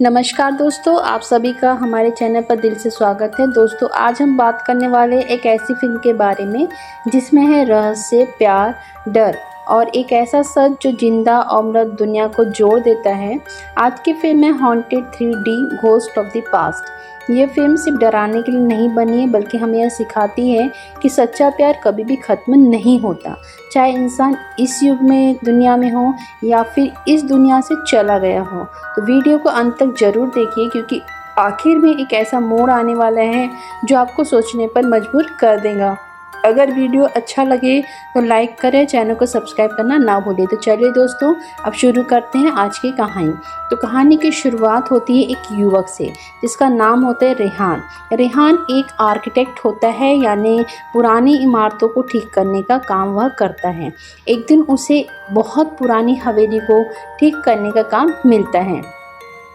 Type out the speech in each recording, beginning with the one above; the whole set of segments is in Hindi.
नमस्कार दोस्तों, आप सभी का हमारे चैनल पर दिल से स्वागत है। दोस्तों, आज हम बात करने वाले एक ऐसी फिल्म के बारे में जिसमें है रहस्य, प्यार, डर और एक ऐसा सच जो जिंदा और मृत दुनिया को जोड़ देता है। आज की फिल्म है haunted 3D ghost of the past. ये फिल्म सिर्फ डराने के लिए नहीं बनी है, बल्कि हमें यह सिखाती है कि सच्चा प्यार कभी भी ख़त्म नहीं होता, चाहे इंसान इस युग में दुनिया में हो या फिर इस दुनिया से चला गया हो। तो वीडियो को अंत तक ज़रूर देखिए, क्योंकि आखिर में एक ऐसा मोड़ आने वाला है जो आपको सोचने पर मजबूर कर देगा। अगर वीडियो अच्छा लगे तो लाइक करें, चैनल को सब्सक्राइब करना ना भूलें। तो चलिए दोस्तों, अब शुरू करते हैं आज की कहानी। तो कहानी की शुरुआत होती है एक युवक से जिसका नाम होता है रेहान। रेहान एक आर्किटेक्ट होता है, यानी पुरानी इमारतों को ठीक करने का काम वह करता है। एक दिन उसे बहुत पुरानी हवेली को ठीक करने का काम मिलता है।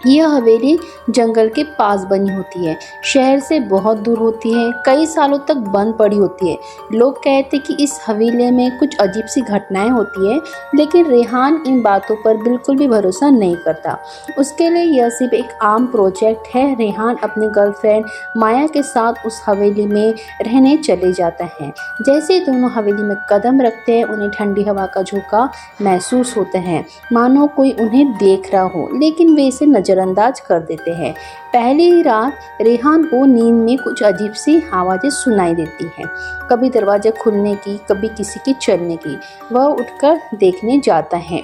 यह हवेली जंगल के पास बनी होती है, शहर से बहुत दूर होती है, कई सालों तक बंद पड़ी होती है। लोग कहते कि इस हवेली में कुछ अजीब सी घटनाएं होती है, लेकिन रेहान इन बातों पर बिल्कुल भी भरोसा नहीं करता। उसके लिए यह सिर्फ एक आम प्रोजेक्ट है। रेहान अपनी गर्लफ्रेंड माया के साथ उस हवेली में रहने चले जाता है। जैसे ही दोनों हवेली में कदम रखते हैं, उन्हें ठंडी हवा का झोंका महसूस होता है, मानो कोई उन्हें देख रहा हो, लेकिन वे इसे नज़रअंदाज कर देते हैं। पहली ही रात रेहान को नींद में कुछ अजीब सी आवाज़ें सुनाई देती हैं, कभी दरवाजे खुलने की, कभी किसी के चलने की। वह उठकर देखने जाता है,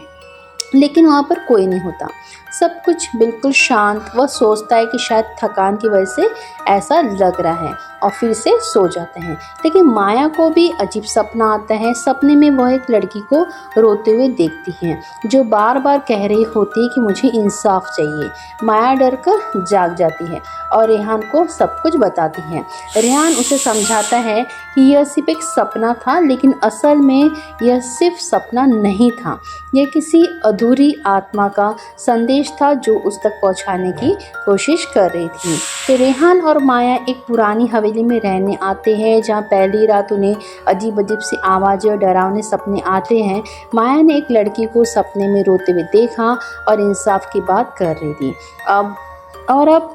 लेकिन वहाँ पर कोई नहीं होता। सब कुछ बिल्कुल शांत। वह सोचता है कि शायद थकान की वजह से ऐसा लग रहा है और फिर से सो जाते हैं। लेकिन माया को भी अजीब सपना आता है। सपने में वह एक लड़की को रोते हुए देखती है, जो बार बार कह रही होती है कि मुझे इंसाफ चाहिए। माया डर कर जाग जाती है और रेहान को सब कुछ बताती है। रेहान उसे समझाता है कि यह सिर्फ एक सपना था, लेकिन असल में यह सिर्फ सपना नहीं था। यह किसी अधूरी आत्मा का संदेश था जो उस तक पहुंचाने की कोशिश कर रही थी। तो रेहान और माया एक पुरानी हवेली में रहने आते हैं, जहां पहली रात उन्हें अजीब अजीब सी आवाज़ें और डरावने सपने आते हैं। माया ने एक लड़की को सपने में रोते हुए देखा और इंसाफ की बात कर रही थी। अब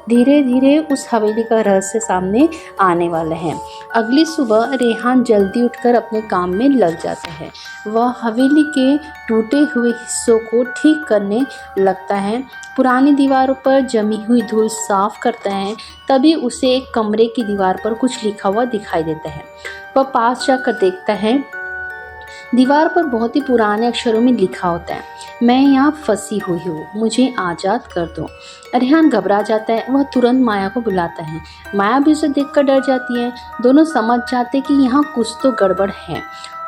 धीरे धीरे उस हवेली का रहस्य सामने आने वाला है। अगली सुबह रेहान जल्दी उठकर अपने काम में लग जाता है। वह हवेली के टूटे हुए हिस्सों को ठीक करने लगता है, पुरानी दीवारों पर जमी हुई धूल साफ करता है। तभी उसे एक कमरे की दीवार पर कुछ लिखा हुआ दिखाई देता है। वह पास जाकर देखता है। दीवार पर बहुत ही पुराने अक्षरों में लिखा होता है, मैं यहाँ फंसी हुई हूँ, मुझे आज़ाद कर दो। रेहान घबरा जाता है। वह तुरंत माया को बुलाता है। माया भी उसे देखकर डर जाती है। दोनों समझ जाते कि यहाँ कुछ तो गड़बड़ है।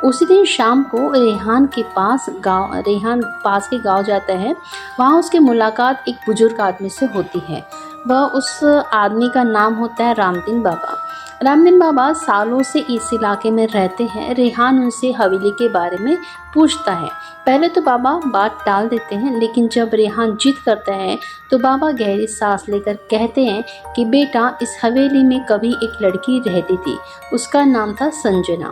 उसी दिन शाम को रेहान पास के गांव जाता है। वहाँ उसकी मुलाकात एक बुजुर्ग आदमी से होती है। वह उस आदमी का नाम होता है रामदीन बाबा। रामदीन बाबा सालों से इस इलाके में रहते हैं। रेहान उनसे हवेली के बारे में पूछता है। पहले तो बाबा बात टाल देते हैं, लेकिन जब रेहान जिद करता है तो बाबा गहरी सांस लेकर कहते हैं कि बेटा, इस हवेली में कभी एक लड़की रहती थी, उसका नाम था संजना।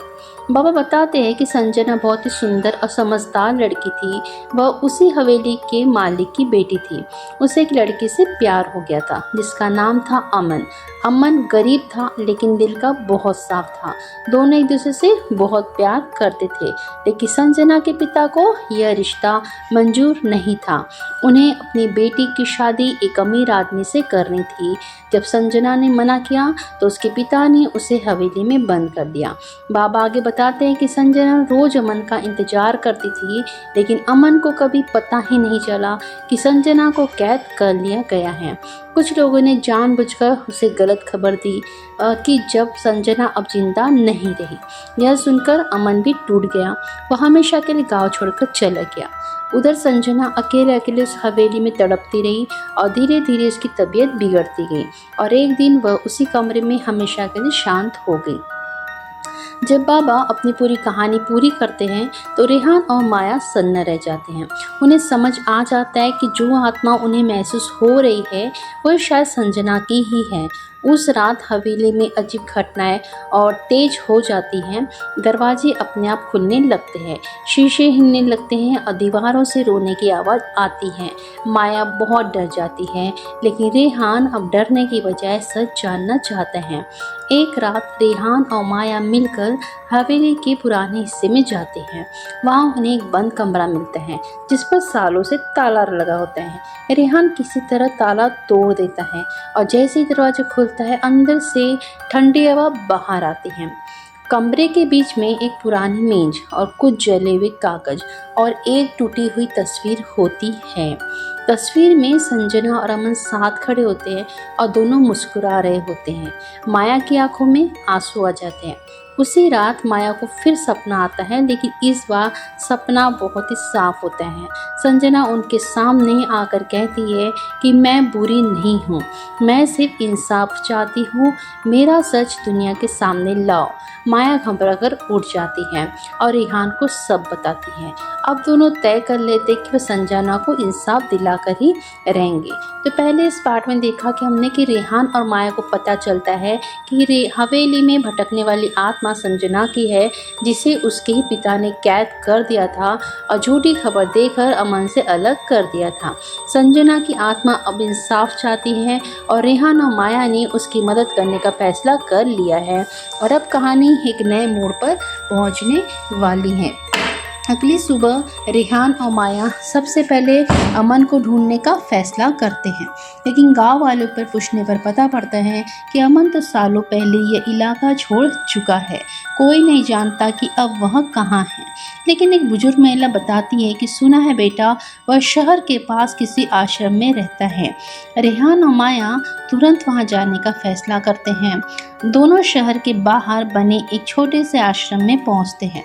बाबा बताते हैं कि संजना बहुत ही सुंदर और समझदार लड़की थी। वह उसी हवेली के मालिक की बेटी थी। उसे एक लड़की से प्यार हो गया था जिसका नाम था अमन। अमन गरीब था, लेकिन दिल का बहुत साफ था। दोनों एक दूसरे से बहुत प्यार करते थे, लेकिन संजना के पिता को यह रिश्ता मंजूर नहीं था। उन्हें अपनी बेटी की शादी एक अमीर आदमी से करनी थी। जब संजना ने मना किया तो उसके पिता ने उसे हवेली में बंद कर दिया। बाबा आगे बताते हैं कि संजना रोज अमन का इंतजार करती थी, लेकिन अमन को कभी पता ही नहीं चला कि संजना को कैद कर लिया गया है। कुछ लोगों ने जानबूझकर उसे गलत खबर दी कि जब संजना अब जिंदा नहीं रही। यह सुनकर अमन भी टूट गया। वह हमेशा के लिए गाँव छोड़कर चला गया। उधर संजना अकेले अकेले उस हवेली में तड़पती रही और धीरे धीरे उसकी तबीयत बिगड़ती गई और एक दिन वह उसी कमरे में हमेशा के लिए शांत हो गई। जब बाबा अपनी पूरी कहानी पूरी करते हैं तो रेहान और माया सन्न रह जाते हैं। उन्हें समझ आ जाता है कि जो आत्मा उन्हें महसूस हो रही है वह शायद संजना की ही है। उस रात हवेली में अजीब घटनाएं और तेज हो जाती हैं। दरवाजे अपने आप खुलने लगते हैं, शीशे हिलने लगते हैं और दीवारों से रोने की आवाज़ आती है। माया बहुत डर जाती है, लेकिन रेहान अब डरने की बजाय सच जानना चाहते हैं। एक रात रेहान और माया मिलकर हवेली के पुराने हिस्से में जाते हैं। वहाँ उन्हें एक बंद कमरा मिलता है जिस पर सालों से ताला लगा होता है। रेहान किसी तरह ताला तोड़ देता है और जैसे ही दरवाजा खुलता है अंदर से ठंडी हवा बाहर आती है। कमरे के बीच में एक पुरानी मेज और कुछ जले हुए कागज और एक टूटी हुई तस्वीर होती है। तस्वीर में संजना और अमन साथ खड़े होते हैं और दोनों मुस्कुरा रहे होते हैं। माया की आंखों में आंसू आ जाते हैं। उसी रात माया को फिर सपना आता है, लेकिन इस बार सपना बहुत ही साफ होता है। संजना उनके सामने आकर कहती है कि मैं बुरी नहीं हूँ, मैं सिर्फ इंसाफ चाहती हूँ, मेरा सच दुनिया के सामने लाओ। माया घबराकर उठ जाती है और रेहान को सब बताती है। अब दोनों तय कर लेते कि वह संजना को इंसाफ दिलाकर ही रहेंगे। तो पहले इस पार्ट में देखा कि हमने कि रेहान और माया को पता चलता है कि हवेली में भटकने वाली आत्मा संजना की है, जिसे उसके ही पिता ने कैद कर दिया था और झूठी खबर देकर अमन से अलग कर दिया था। संजना की आत्मा अब इंसाफ चाहती है और रेहान और माया ने उसकी मदद करने का फैसला कर लिया है और अब कहानी एक नए मोड़ पर पहुंचने वाली है। अगली सुबह रेहान और माया सबसे पहले अमन को ढूंढने का फैसला करते हैं, लेकिन गांव वालों पर पूछने पर पता पड़ता है कि अमन तो सालों पहले ये इलाका छोड़ चुका है। कोई नहीं जानता कि अब वह कहाँ है। लेकिन एक बुजुर्ग महिला बताती है कि सुना है बेटा, वह शहर के पास किसी आश्रम में रहता है। रेहान और माया तुरंत वहां जाने का फैसला करते हैं। दोनों शहर के बाहर बने एक छोटे से आश्रम में पहुंचते हैं।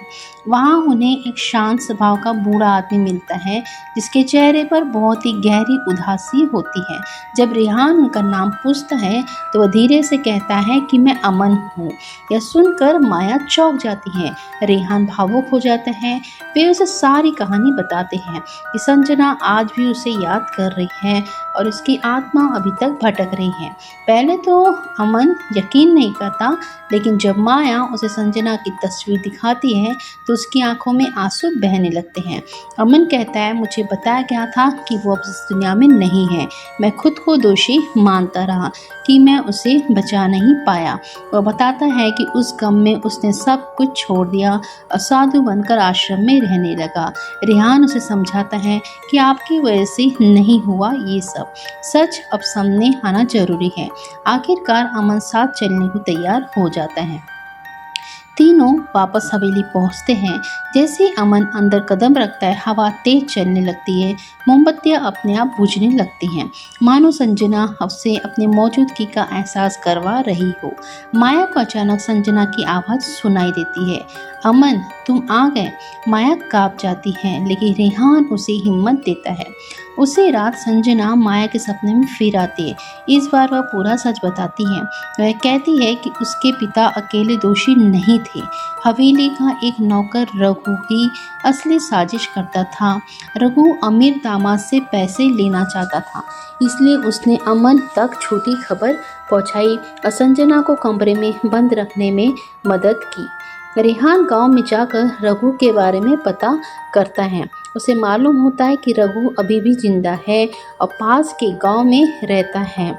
वहां उन्हें एक शांत स्वभाव का बूढ़ा आदमी मिलता है, जिसके चेहरे पर बहुत ही गहरी उदासी होती है। जब रेहान उनका नाम पूछता है तो वह धीरे से कहता है कि मैं अमन हूँ। यह सुनकर माया चौंक जाती है। रेहान भावुक हो जाते हैं। वे उसे सारी कहानी बताते हैं कि संजना आज भी उसे याद कर रही है और उसकी आत्मा अभी तक भटक रही है। पहले तो अमन यकीन नहीं करता, लेकिन जब माया उसे संजना की तस्वीर दिखाती है तो उसकी आंखों में आंसू बहने लगते हैं। अमन कहता है, मुझे बताया गया था कि वो अब इस दुनिया में नहीं है। मैं खुद को दोषी मानता रहा कि मैं उसे बचा नहीं पाया। वह बताता है कि उस गम में उसने सब कुछ छोड़ दिया और साधु बनकर आश्रम में रहने लगा। रेहान उसे समझाता है कि आपकी वजह से नहीं हुआ ये सब, सच अब सामने आना जरूरी है। आखिरकार अमन साथ चलने को तैयार हो जाता है। तीनों वापस हवेली पहुंचते हैं। जैसे ही अमन अंदर कदम रखता है, हवा तेज चलने लगती है। मोमबत्तियां अपने आप बुझने लगती हैं, मानो संजना उसे अपनी मौजूदगी का एहसास करवा रही हो। माया को अचानक संजना की आवाज़ सुनाई देती है, अमन तुम आ गए। माया कांप जाती है, लेकिन रेहान उसे हिम्मत देता है। उसी रात संजना माया के सपने में फिर आती है। इस बार वह पूरा सच बताती है। वह कहती है कि उसके पिता अकेले दोषी नहीं थे। हवेली का एक नौकर रघु ही असली साजिश करता था। रघु अमीर दामाद से पैसे लेना चाहता था, इसलिए उसने अमन तक छोटी खबर पहुंचाई और संजना को कमरे में बंद रखने में मदद की। रेहान गांव में जाकर रघु के बारे में पता करता है। उसे मालूम होता है कि रघु अभी भी जिंदा है और पास के गांव में रहता है।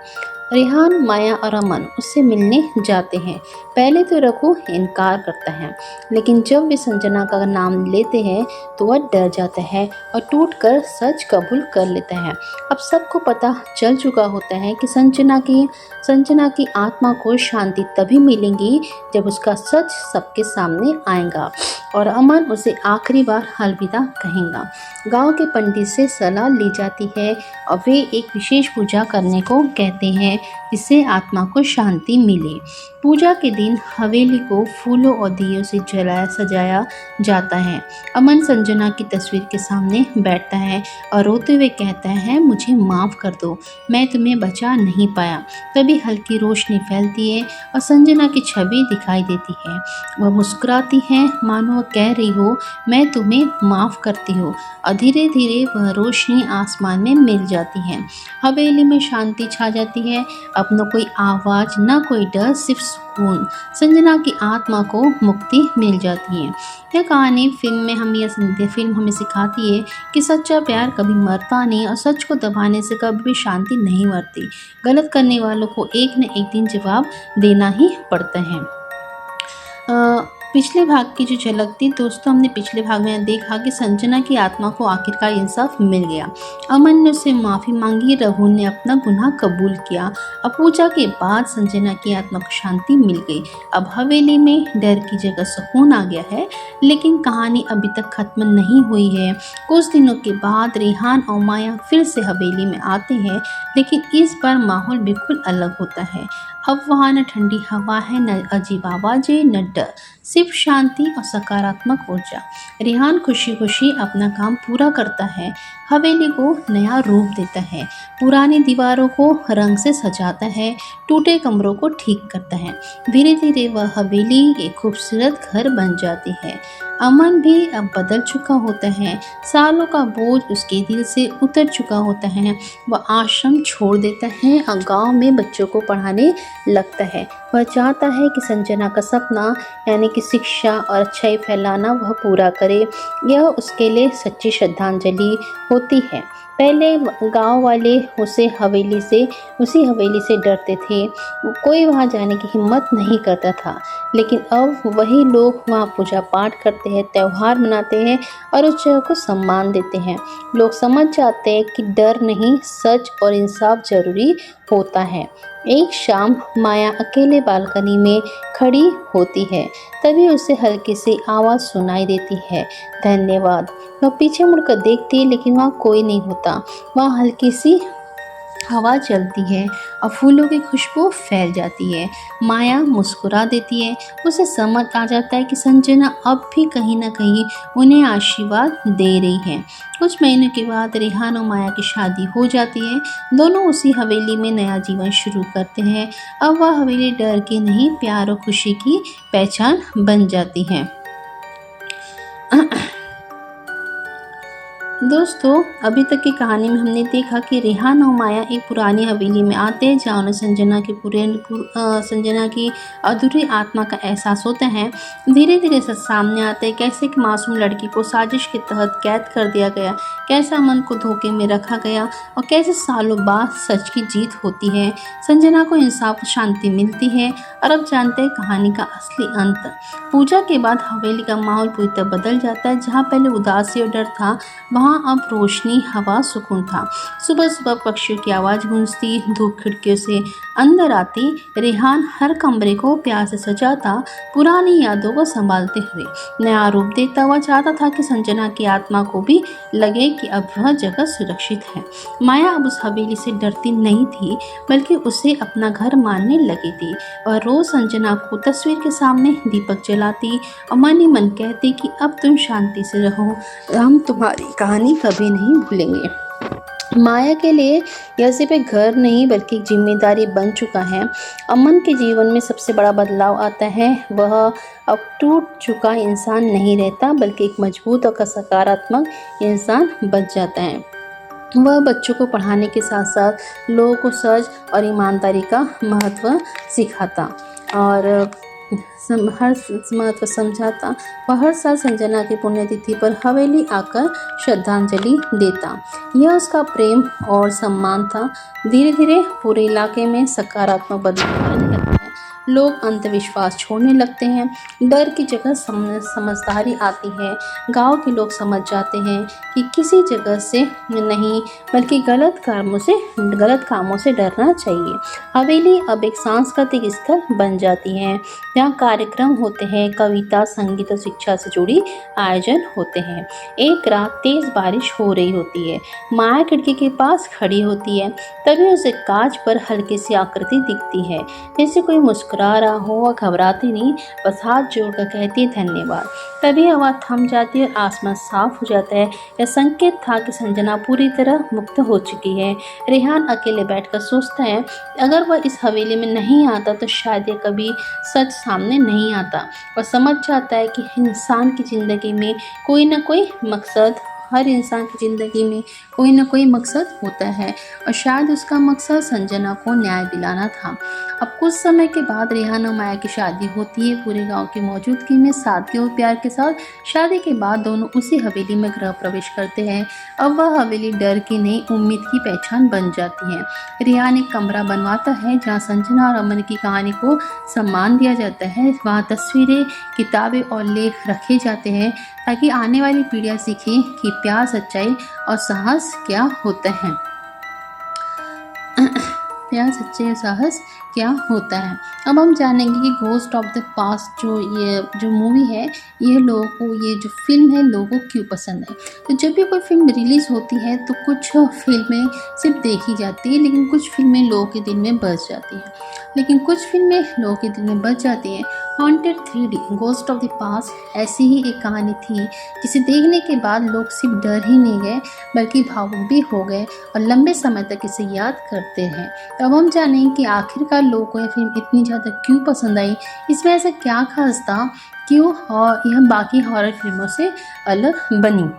रेहान, माया और अमन उससे मिलने जाते हैं। पहले तो रघु इनकार करता है, लेकिन जब वे संजना का नाम लेते हैं तो वह डर जाता है और टूटकर सच कबूल कर लेता है। अब सबको पता चल चुका होता है कि संजना की आत्मा को शांति तभी मिलेगी जब उसका सच सबके सामने आएगा और अमन उसे आखिरी बार अलविदा कहेगा। गांव के पंडित से सलाह ली जाती है और वे एक विशेष पूजा करने को कहते हैं, जिससे आत्मा को शांति मिले। पूजा के दिन हवेली को फूलों और दियों से सजाया जाता है। अमन संजना की तस्वीर के सामने बैठता है और रोते हुए कहता है, मुझे माफ़ कर दो, मैं तुम्हें बचा नहीं पाया। तभी हल्की रोशनी फैलती है और संजना की छवि दिखाई देती है। वह मुस्कुराती है, मानो कह रही हो, मैं तुम्हें माफ़ करती हूँ। और धीरे धीरे वह रोशनी आसमान में मिल जाती है। हवेली में शांति छा जाती है। अब न कोई आवाज़, न कोई डर, सिर्फ सुकून। संजना की आत्मा को मुक्ति मिल जाती है। यह कहानी फिल्म हमें सिखाती है कि सच्चा प्यार कभी मरता नहीं और सच को दबाने से कभी भी शांति नहीं मरती। गलत करने वालों को एक न एक दिन जवाब देना ही पड़ता है। पिछले भाग की जो झलक थी दोस्तों, हमने पिछले भाग में देखा कि संजना की आत्मा को आखिरकार इंसाफ मिल गया। अमन ने उससे माफ़ी मांगी, रघु ने अपना गुनाह कबूल किया। अब पूजा के बाद संजना की आत्मा को शांति मिल गई। अब हवेली में डर की जगह सुकून आ गया है। लेकिन कहानी अभी तक खत्म नहीं हुई है। कुछ दिनों के बाद रेहान और माया फिर से हवेली में आते हैं, लेकिन इस बार माहौल बिल्कुल अलग होता है। अब वहाँ न ठंडी हवा है, न अजीब आवाज़ें, न डर, सिर्फ शांति और सकारात्मक ऊर्जा। रेहान खुशी खुशी अपना काम पूरा करता है, हवेली को नया रूप देता है, पुरानी दीवारों को रंग से सजाता है, टूटे कमरों को ठीक करता है। धीरे धीरे वह हवेली एक खूबसूरत घर बन जाती है। अमन भी अब बदल चुका होता है, सालों का बोझ उसके दिल से उतर चुका होता है। वह आश्रम छोड़ देता है और गांव में बच्चों को पढ़ाने लगता है। वह चाहता है कि संजना का सपना यानी कि शिक्षा और अच्छाई फैलाना वह पूरा करे। यह उसके लिए सच्ची श्रद्धांजलि होती है। पहले गांव वाले उसी हवेली से डरते थे, कोई वहां जाने की हिम्मत नहीं करता था। लेकिन अब वही लोग वहां पूजा पाठ करते हैं, त्यौहार मनाते हैं और उस जगह को सम्मान देते हैं। लोग समझ जाते हैं कि डर नहीं, सच और इंसाफ जरूरी होता है। एक शाम माया अकेले बालकनी में खड़ी होती है, तभी उसे हल्की सी आवाज़ सुनाई देती है, धन्यवाद। वह पीछे मुड़कर देखती है, लेकिन वहाँ कोई नहीं होता। वहाँ हल्की सी हवा चलती है और फूलों की खुशबू फैल जाती है। माया मुस्कुरा देती है। उसे समझ आ जाता है कि संजना अब भी कहीं ना कहीं उन्हें आशीर्वाद दे रही है। कुछ महीनों के बाद रेहान और माया की शादी हो जाती है। दोनों उसी हवेली में नया जीवन शुरू करते हैं। अब वह हवेली डर की नहीं, प्यार और खुशी की पहचान बन जाती है। दोस्तों, अभी तक की कहानी में हमने देखा कि रेहान और माया एक पुरानी हवेली में आते हैं, जहाँ उन्हें संजना की अधूरी आत्मा का एहसास होता है। धीरे धीरे सच सामने आते हैं, कैसे एक मासूम लड़की को साजिश के तहत कैद कर दिया गया, कैसा अमन को धोखे में रखा गया और कैसे सालों बाद सच की जीत होती है। संजना को इंसाफ और शांति मिलती है। और अब जानते हैं कहानी का असली अंत। पूजा के बाद हवेली का माहौल पूरी तरह बदल जाता है। जहाँ पहले उदासी और डर था, वहाँ अब रोशनी, हवा, सुकून था। सुबह सुबह पक्षियों की आवाज़ गूंजती, धूप खिड़कियों से अंदर आती। रेहान हर कमरे को प्यार से सजाता, पुरानी यादों को संभालते हुए नया रूप देता हुआ चाहता था कि संजना की आत्मा को भी लगे कि अब वह जगह सुरक्षित है। माया अब उस हवेली से डरती नहीं थी, बल्कि उसे अपना घर मानने लगी थी। और रोज संजना को तस्वीर के सामने दीपक जलाती और मन ही मन कहती कि अब तुम शांति से रहो, हम तुम्हारी कहानी कभी नहीं भूलेंगे। माया के लिए यह सिर्फ एक घर नहीं, बल्कि एक जिम्मेदारी बन चुका है। अमन के जीवन में सबसे बड़ा बदलाव आता है। वह अब टूट चुका इंसान नहीं रहता, बल्कि एक मजबूत और सकारात्मक इंसान बन जाता है। वह बच्चों को पढ़ाने के साथ साथ लोगों को सच और ईमानदारी का महत्व सिखाता और हर महत्व समझाता। वह हर साल संजना की पुण्यतिथि पर हवेली आकर श्रद्धांजलि देता। यह उसका प्रेम और सम्मान था। धीरे धीरे पूरे इलाके में सकारात्मक बदलाव आने लगता है। लोग अंधविश्वास छोड़ने लगते हैं, डर की जगह समझदारी आती है। गांव के लोग समझ जाते हैं कि किसी जगह से नहीं, बल्कि गलत कामों से डरना चाहिए। हवेली अब एक सांस्कृतिक स्थल बन जाती है, जहाँ कार्यक्रम होते हैं, कविता, संगीत और शिक्षा से जुड़ी आयोजन होते हैं। एक रात तेज बारिश हो रही होती है। माया खिड़की के पास खड़ी होती है, तभी उसे कांच पर हल्की सी आकृति दिखती है, जैसे कोई मुस्कुरा रहा हो। वह घबराती नहीं, बस हाथ जोड़कर कहती है, धन्यवाद। तभी हवा थम जाती है और आसमान साफ हो जाता है। यह संकेत था कि संजना पूरी तरह मुक्त हो चुकी है। रेहान अकेले बैठकर सोचता है, अगर वह इस हवेली में नहीं आता तो शायद ये कभी सच सामने नहीं आता। वह समझ जाता है कि इंसान की ज़िंदगी में कोई ना कोई मकसद हर इंसान की ज़िंदगी में कोई ना कोई मकसद होता है और शायद उसका मकसद संजना को न्याय दिलाना था। अब कुछ समय के बाद रेहान और माया की शादी होती है पूरे गांव की मौजूदगी में, सादगी और प्यार के साथ। शादी के बाद दोनों उसी हवेली में गृह प्रवेश करते हैं। अब वह हवेली डर की नहीं उम्मीद की पहचान बन जाती है। रेहान एक कमरा बनवाता है जहाँ संजना और अमन की कहानी को सम्मान दिया जाता है। वहाँ तस्वीरें, किताबें और लेख रखे जाते हैं ताकि आने वाली पीढ़ियाँ सीखें कि प्यार, सच्चाई और साहस क्या होता है। प्यार, सच्चाई और साहस क्या होता है। अब हम जानेंगे कि घोस्ट ऑफ द पास्ट जो मूवी है, ये लोगों को, ये जो फिल्म है, लोगों को क्यों पसंद है। तो जब भी कोई फिल्म रिलीज़ होती है तो कुछ फिल्में सिर्फ देखी जाती है, लेकिन कुछ फिल्में लोगों के दिल में बस जाती हैं। Haunted 3D ghost of the past ऐसी ही एक कहानी थी जिसे देखने के बाद लोग सिर्फ डर ही नहीं गए बल्कि भावुक भी हो गए और लंबे समय तक इसे याद करते हैं। तो अब हम जानेंगे कि आखिरकार लोगों को यह फिल्म इतनी ज़्यादा क्यों पसंद आई, इसमें ऐसा क्या खास था, क्यों यह बाकी हॉरर फिल्मों से अलग बनी।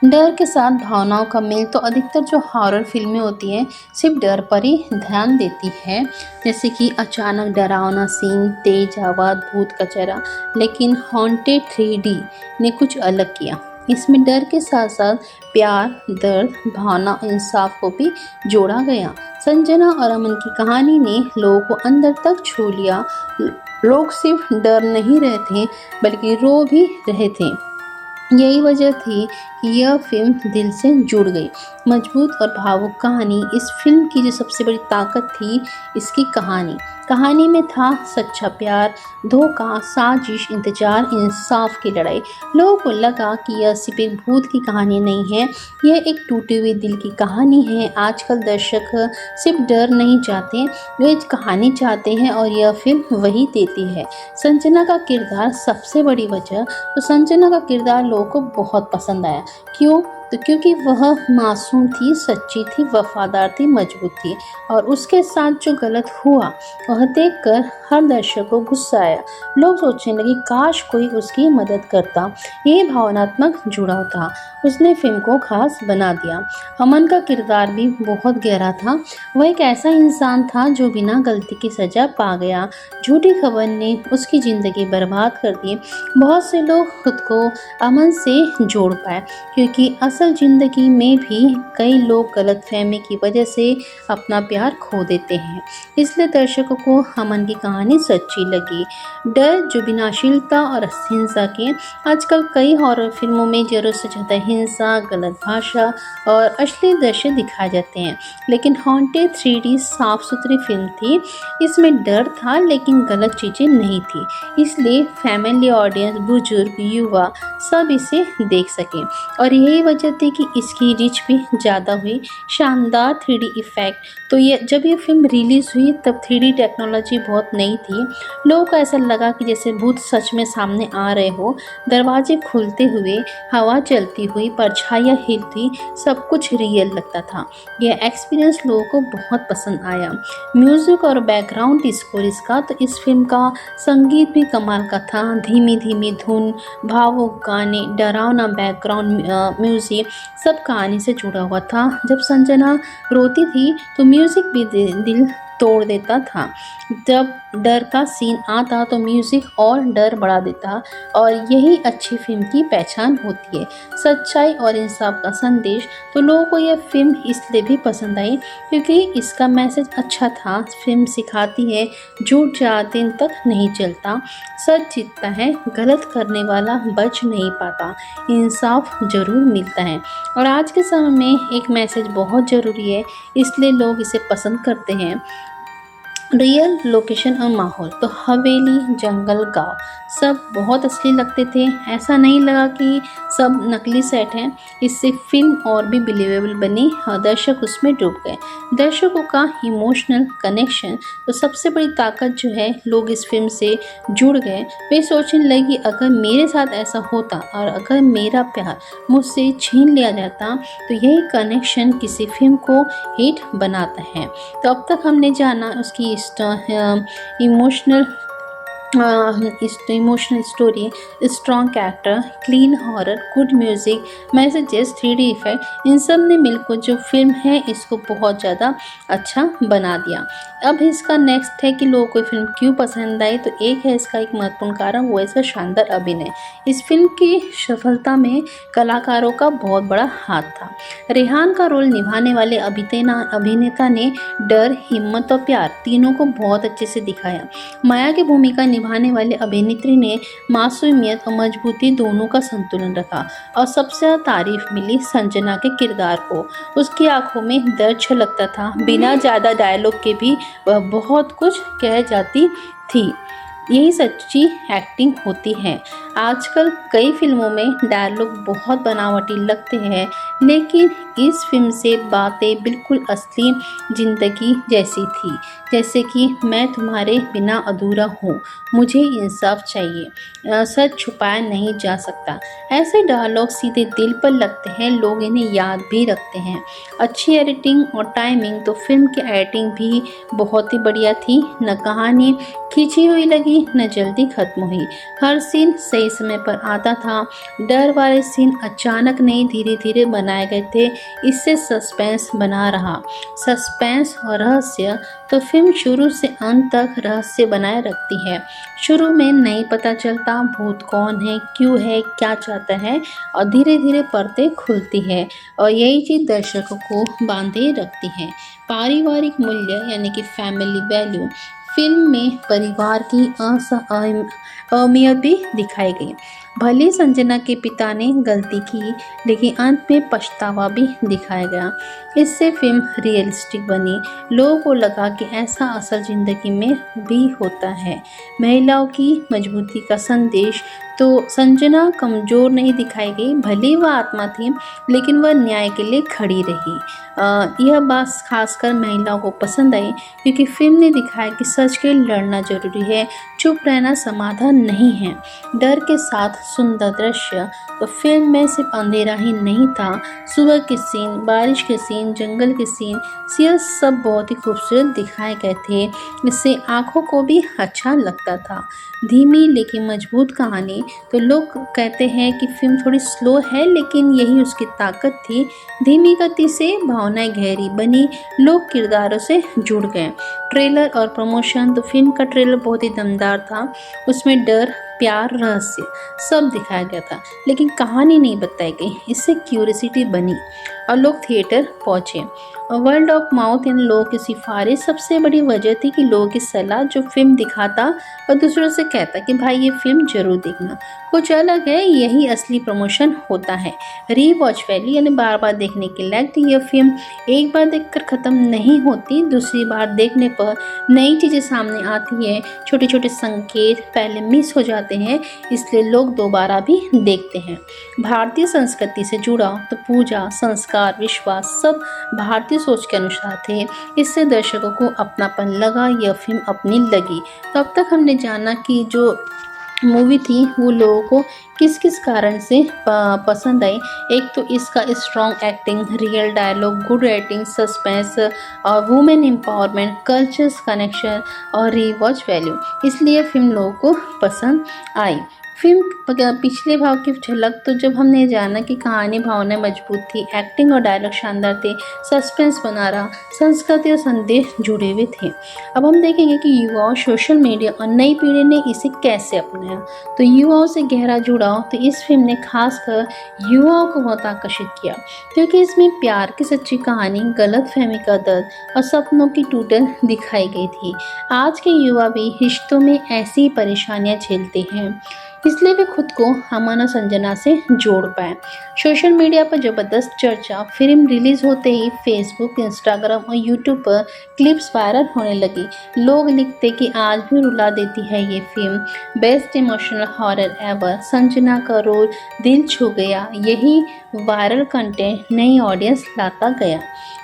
डर के साथ भावनाओं का मेल। तो अधिकतर जो हॉरर फिल्में होती हैं सिर्फ डर पर ही ध्यान देती है, जैसे कि अचानक डरावना सीन, तेज आवाज़, भूत का चेहरा। लेकिन हॉन्टेड 3D ने कुछ अलग किया। इसमें डर के साथ साथ प्यार, दर्द, भावना, इंसाफ को भी जोड़ा गया। संजना और अमन की कहानी ने लोगों को अंदर तक छू लिया। लोग सिर्फ डर नहीं रहे थे बल्कि रो भी रहे थे। यही वजह थी कि यह फिल्म दिल से जुड़ गई। मजबूत और भावुक कहानी। इस फिल्म की जो सबसे बड़ी ताकत थी इसकी कहानी में था सच्चा प्यार, धोखा, साजिश, इंतजार, इंसाफ की लड़ाई। लोगों को लगा कि यह सिर्फ एक भूत की कहानी नहीं है, यह एक टूटे हुए दिल की कहानी है। आजकल दर्शक सिर्फ डर नहीं चाहते, वे कहानी चाहते हैं और यह फिल्म वही देती है। संजना का किरदार सबसे बड़ी वजह, तो संजना का किरदार लोगों को बहुत पसंद आया। क्यों? तो क्योंकि वह मासूम थी, सच्ची थी, वफादार थी, मजबूत थी और उसके साथ जो गलत हुआ वह देखकर हर दर्शक को गुस्सा आया। लोग सोचने लगे काश कोई उसकी मदद करता। ये भावनात्मक जुड़ाव था, उसने फिल्म को खास बना दिया। अमन का किरदार भी बहुत गहरा था। वह एक ऐसा इंसान था जो बिना गलती की सजा पा गया। झूठी खबर ने उसकी ज़िंदगी बर्बाद कर दी। बहुत से लोग खुद को अमन से जोड़ पाए क्योंकि असल ज़िंदगी में भी कई लोग गलतफहमी की वजह से अपना प्यार खो देते हैं। इसलिए दर्शकों को अमन की कहानी सच्ची लगी। डर जो विनाशीलता और हिंसा के। आजकल कई हॉरर फिल्मों में ज़रूरत से ज़्यादा हिंसा, गलत भाषा और अश्लील दृश्य दिखाए जाते हैं, लेकिन हॉन्टेड 3D साफ सुथरी फिल्म थी। इसमें डर था लेकिन गलत चीज़ें नहीं थी, इसलिए फैमिली ऑडियंस, बुजुर्ग, युवा सब इसे देख सकें। और यही वजह थी कि इसकी रीच भी ज़्यादा हुई। शानदार 3D इफ़ेक्ट। तो जब ये फिल्म रिलीज़ हुई तब 3D टेक्नोलॉजी बहुत नई थी। लोगों को ऐसा लगा कि जैसे भूत सच में सामने आ रहे हो। दरवाजे खुलते हुए, हवा चलती हुई, परछाइयाँ हिलती, सब कुछ रियल लगता था। यह एक्सपीरियंस लोगों को बहुत पसंद आया। म्यूज़िक और बैकग्राउंड स्कोर इसका, तो इस फिल्म का संगीत भी कमाल का था। धीमी धीमी धुन, भावुक गाने, डरावना बैकग्राउंड म्यूज़िक, सब कहानी से जुड़ा हुआ था। जब संजना रोती थी तो म्यूज़िक भी दिल तोड़ देता था। जब डर का सीन आता तो म्यूज़िक और डर बढ़ा देता और यही अच्छी फिल्म की पहचान होती है, सच्चाई और इंसाफ का संदेश। तो लोगों को यह फिल्म इसलिए भी पसंद आई क्योंकि इसका मैसेज अच्छा था। फिल्म सिखाती है झूठ ज़्यादा दिन तक नहीं चलता, सच जीतता है, गलत करने वाला बच नहीं पाता, इंसाफ ज़रूर मिलता है। और आज के समय में एक मैसेज बहुत ज़रूरी है, इसलिए लोग इसे पसंद करते हैं। रियल लोकेशन और माहौल, तो हवेली, जंगल, गांव सब बहुत असली लगते थे। ऐसा नहीं लगा कि सब नकली सेट हैं। इससे फिल्म और भी बिलीवेबल बनी और दर्शक उसमें डूब गए। दर्शकों का इमोशनल कनेक्शन, तो सबसे बड़ी ताकत जो है, लोग इस फिल्म से जुड़ गए। वे सोचने लगे अगर मेरे साथ ऐसा होता और अगर मेरा प्यार मुझसे छीन लिया जाता, तो यही कनेक्शन किसी फिल्म को हिट बनाता है। तो अब तक हमने जाना उसकी emotional emotional story, strong character, clean horror, good music, messages, 3D effect, इन सब ने मिलकर जो फिल्म है इसको बहुत ज़्यादा अच्छा बना दिया। अब इसका नेक्स्ट है कि लोगों को फिल्म क्यों पसंद आई, तो एक है इसका एक महत्वपूर्ण कारण, वो है इसका शानदार अभिनय। इस फिल्म की सफलता में कलाकारों का बहुत बड़ा हाथ था। रेहान का रोल निभाने वाले अभिनेता ने डर, हिम्मत और प्यार तीनों को बहुत अच्छे से दिखाया। माया की भूमिका निभाने वाले अभिनेत्री ने मासूमियत और मजबूती दोनों का संतुलन रखा और सबसे ज़्यादा तारीफ मिली संजना के किरदार को। उसकी आंखों में दर्द छलकता था, बिना ज़्यादा डायलॉग के भी वह बहुत कुछ कह जाती थी। यही सच्ची एक्टिंग होती है। आजकल कई फिल्मों में डायलॉग बहुत बनावटी लगते हैं, लेकिन इस फिल्म से बातें बिल्कुल असली ज़िंदगी जैसी थी, जैसे कि मैं तुम्हारे बिना अधूरा हूँ, मुझे इंसाफ चाहिए, सच छुपाया नहीं जा सकता। ऐसे डायलॉग सीधे दिल पर लगते हैं, लोग इन्हें याद भी रखते हैं। अच्छी एडिटिंग और टाइमिंग, तो फिल्म की एडिटिंग भी बहुत ही बढ़िया थी। न कहानी खींची हुई लगी, न जल्दी खत्म हुई, हर सीन सही समय पर आता था। डर वाले सीन अचानक नहीं, धीरे धीरे बनाए गए थे, इससे सस्पेंस बना रहा। सस्पेंस और रहस्य, तो फिल्म शुरू से अंत तक रहस्य बनाए रखती है। शुरू में नहीं पता चलता भूत कौन है, क्यों है, क्या चाहता है, और धीरे धीरे परतें खुलती है और यही चीज़ दर्शकों को बांधे रखती है। पारिवारिक मूल्य यानी कि फैमिली वैल्यू, फिल्म में परिवार की अहमियत भी दिखाई गई। भले संजना के पिता ने गलती की, लेकिन अंत में पछतावा भी दिखाया गया। इससे फिल्म रियलिस्टिक बनी। लोगों को लगा कि ऐसा असल ज़िंदगी में भी होता है। महिलाओं की मजबूती का संदेश, तो संजना कमज़ोर नहीं दिखाई गई, भले वह आत्मा थी, लेकिन वह न्याय के लिए खड़ी रही। यह बात खासकर महिलाओं को पसंद आई, क्योंकि फिल्म ने दिखाया कि सच के लड़ना जरूरी है, चुप रहना समाधान नहीं है। डर के साथ सुंदर दृश्य, तो फिल्म में सिर्फ अंधेरा ही नहीं था, सुबह के सीन, बारिश के सीन, जंगल के सीन, यह सब बहुत ही खूबसूरत दिखाए गए थे। इससे आंखों को भी अच्छा लगता था। धीमी लेकिन मजबूत कहानी, तो लोग कहते हैं कि फिल्म थोड़ी स्लो है, लेकिन यही उसकी ताकत थी। धीमी गति से भावनाएं गहरी बनी, लोग किरदारों से जुड़ गए। ट्रेलर और प्रमोशन, तो फिल्म का ट्रेलर बहुत ही दमदार था। उसमें डर, प्यार, रहस्य सब दिखाया गया था, लेकिन कहानी नहीं बताई गई। इससे क्यूरियोसिटी बनी और लोग थिएटर पहुंचे। वर्ल्ड ऑफ माउथ इन लोगों की सिफारिश सबसे बड़ी वजह थी कि लोगों की सलाह, जो फिल्म दिखाता और दूसरों से कहता कि भाई ये फिल्म जरूर देखना, कुछ अलग है, यही असली प्रमोशन होता है। रीवॉच वैल्यू यानी बार बार देखने के लायक, तो यह फिल्म एक बार देखकर ख़त्म नहीं होती, दूसरी बार देखने पर नई चीज़ें सामने आती है, छोटे छोटे संकेत पहले मिस हो जाते हैं, इसलिए लोग दोबारा भी देखते हैं। भारतीय संस्कृति से जुड़ा, तो पूजा, संस्कार, विश्वास सब भारतीय सोच के अनुसार थे, इससे दर्शकों को अपनापन लगा, यह फिल्म अपनी लगी। तो अब तक हमने जाना कि जो मूवी थी वो लोगों को किस किस कारण से पसंद आई। एक तो इसका strong acting, real dialogue, good writing, suspense और वुमेन एम्पावरमेंट, कल्चर्स कनेक्शन और रीवॉच वैल्यू, इसलिए फिल्म लोगों को पसंद आई। फिल्म पिछले भाग की झलक, तो जब हमने जाना कि कहानी भावना मजबूत थी, एक्टिंग और डायलॉग शानदार थे, सस्पेंस बना रहा, संस्कृति और संदेश जुड़े हुए थे। अब हम देखेंगे कि युवाओं, सोशल मीडिया और नई पीढ़ी ने इसे कैसे अपनाया। तो युवाओं से गहरा जुड़ाव, तो इस फिल्म ने खासकर युवाओं को बहुत आकर्षित किया, क्योंकि इसमें प्यार की सच्ची कहानी, गलतफहमी का दर्द और सपनों की टूटन दिखाई गई थी। आज के युवा भी रिश्तों में ऐसी ही परेशानियां झेलते हैं, इसलिए वे खुद को अमन और संजना से जोड़ पाए। सोशल मीडिया पर जबरदस्त चर्चा, फिल्म रिलीज होते ही फेसबुक, इंस्टाग्राम और यूट्यूब पर क्लिप्स वायरल होने लगी। लोग लिखते कि आज भी रुला देती है ये film, best emotional horror ever, Sanjana का रोल दिल छू गया। यही वायरल कंटेंट नई ऑडियंस लाता गया।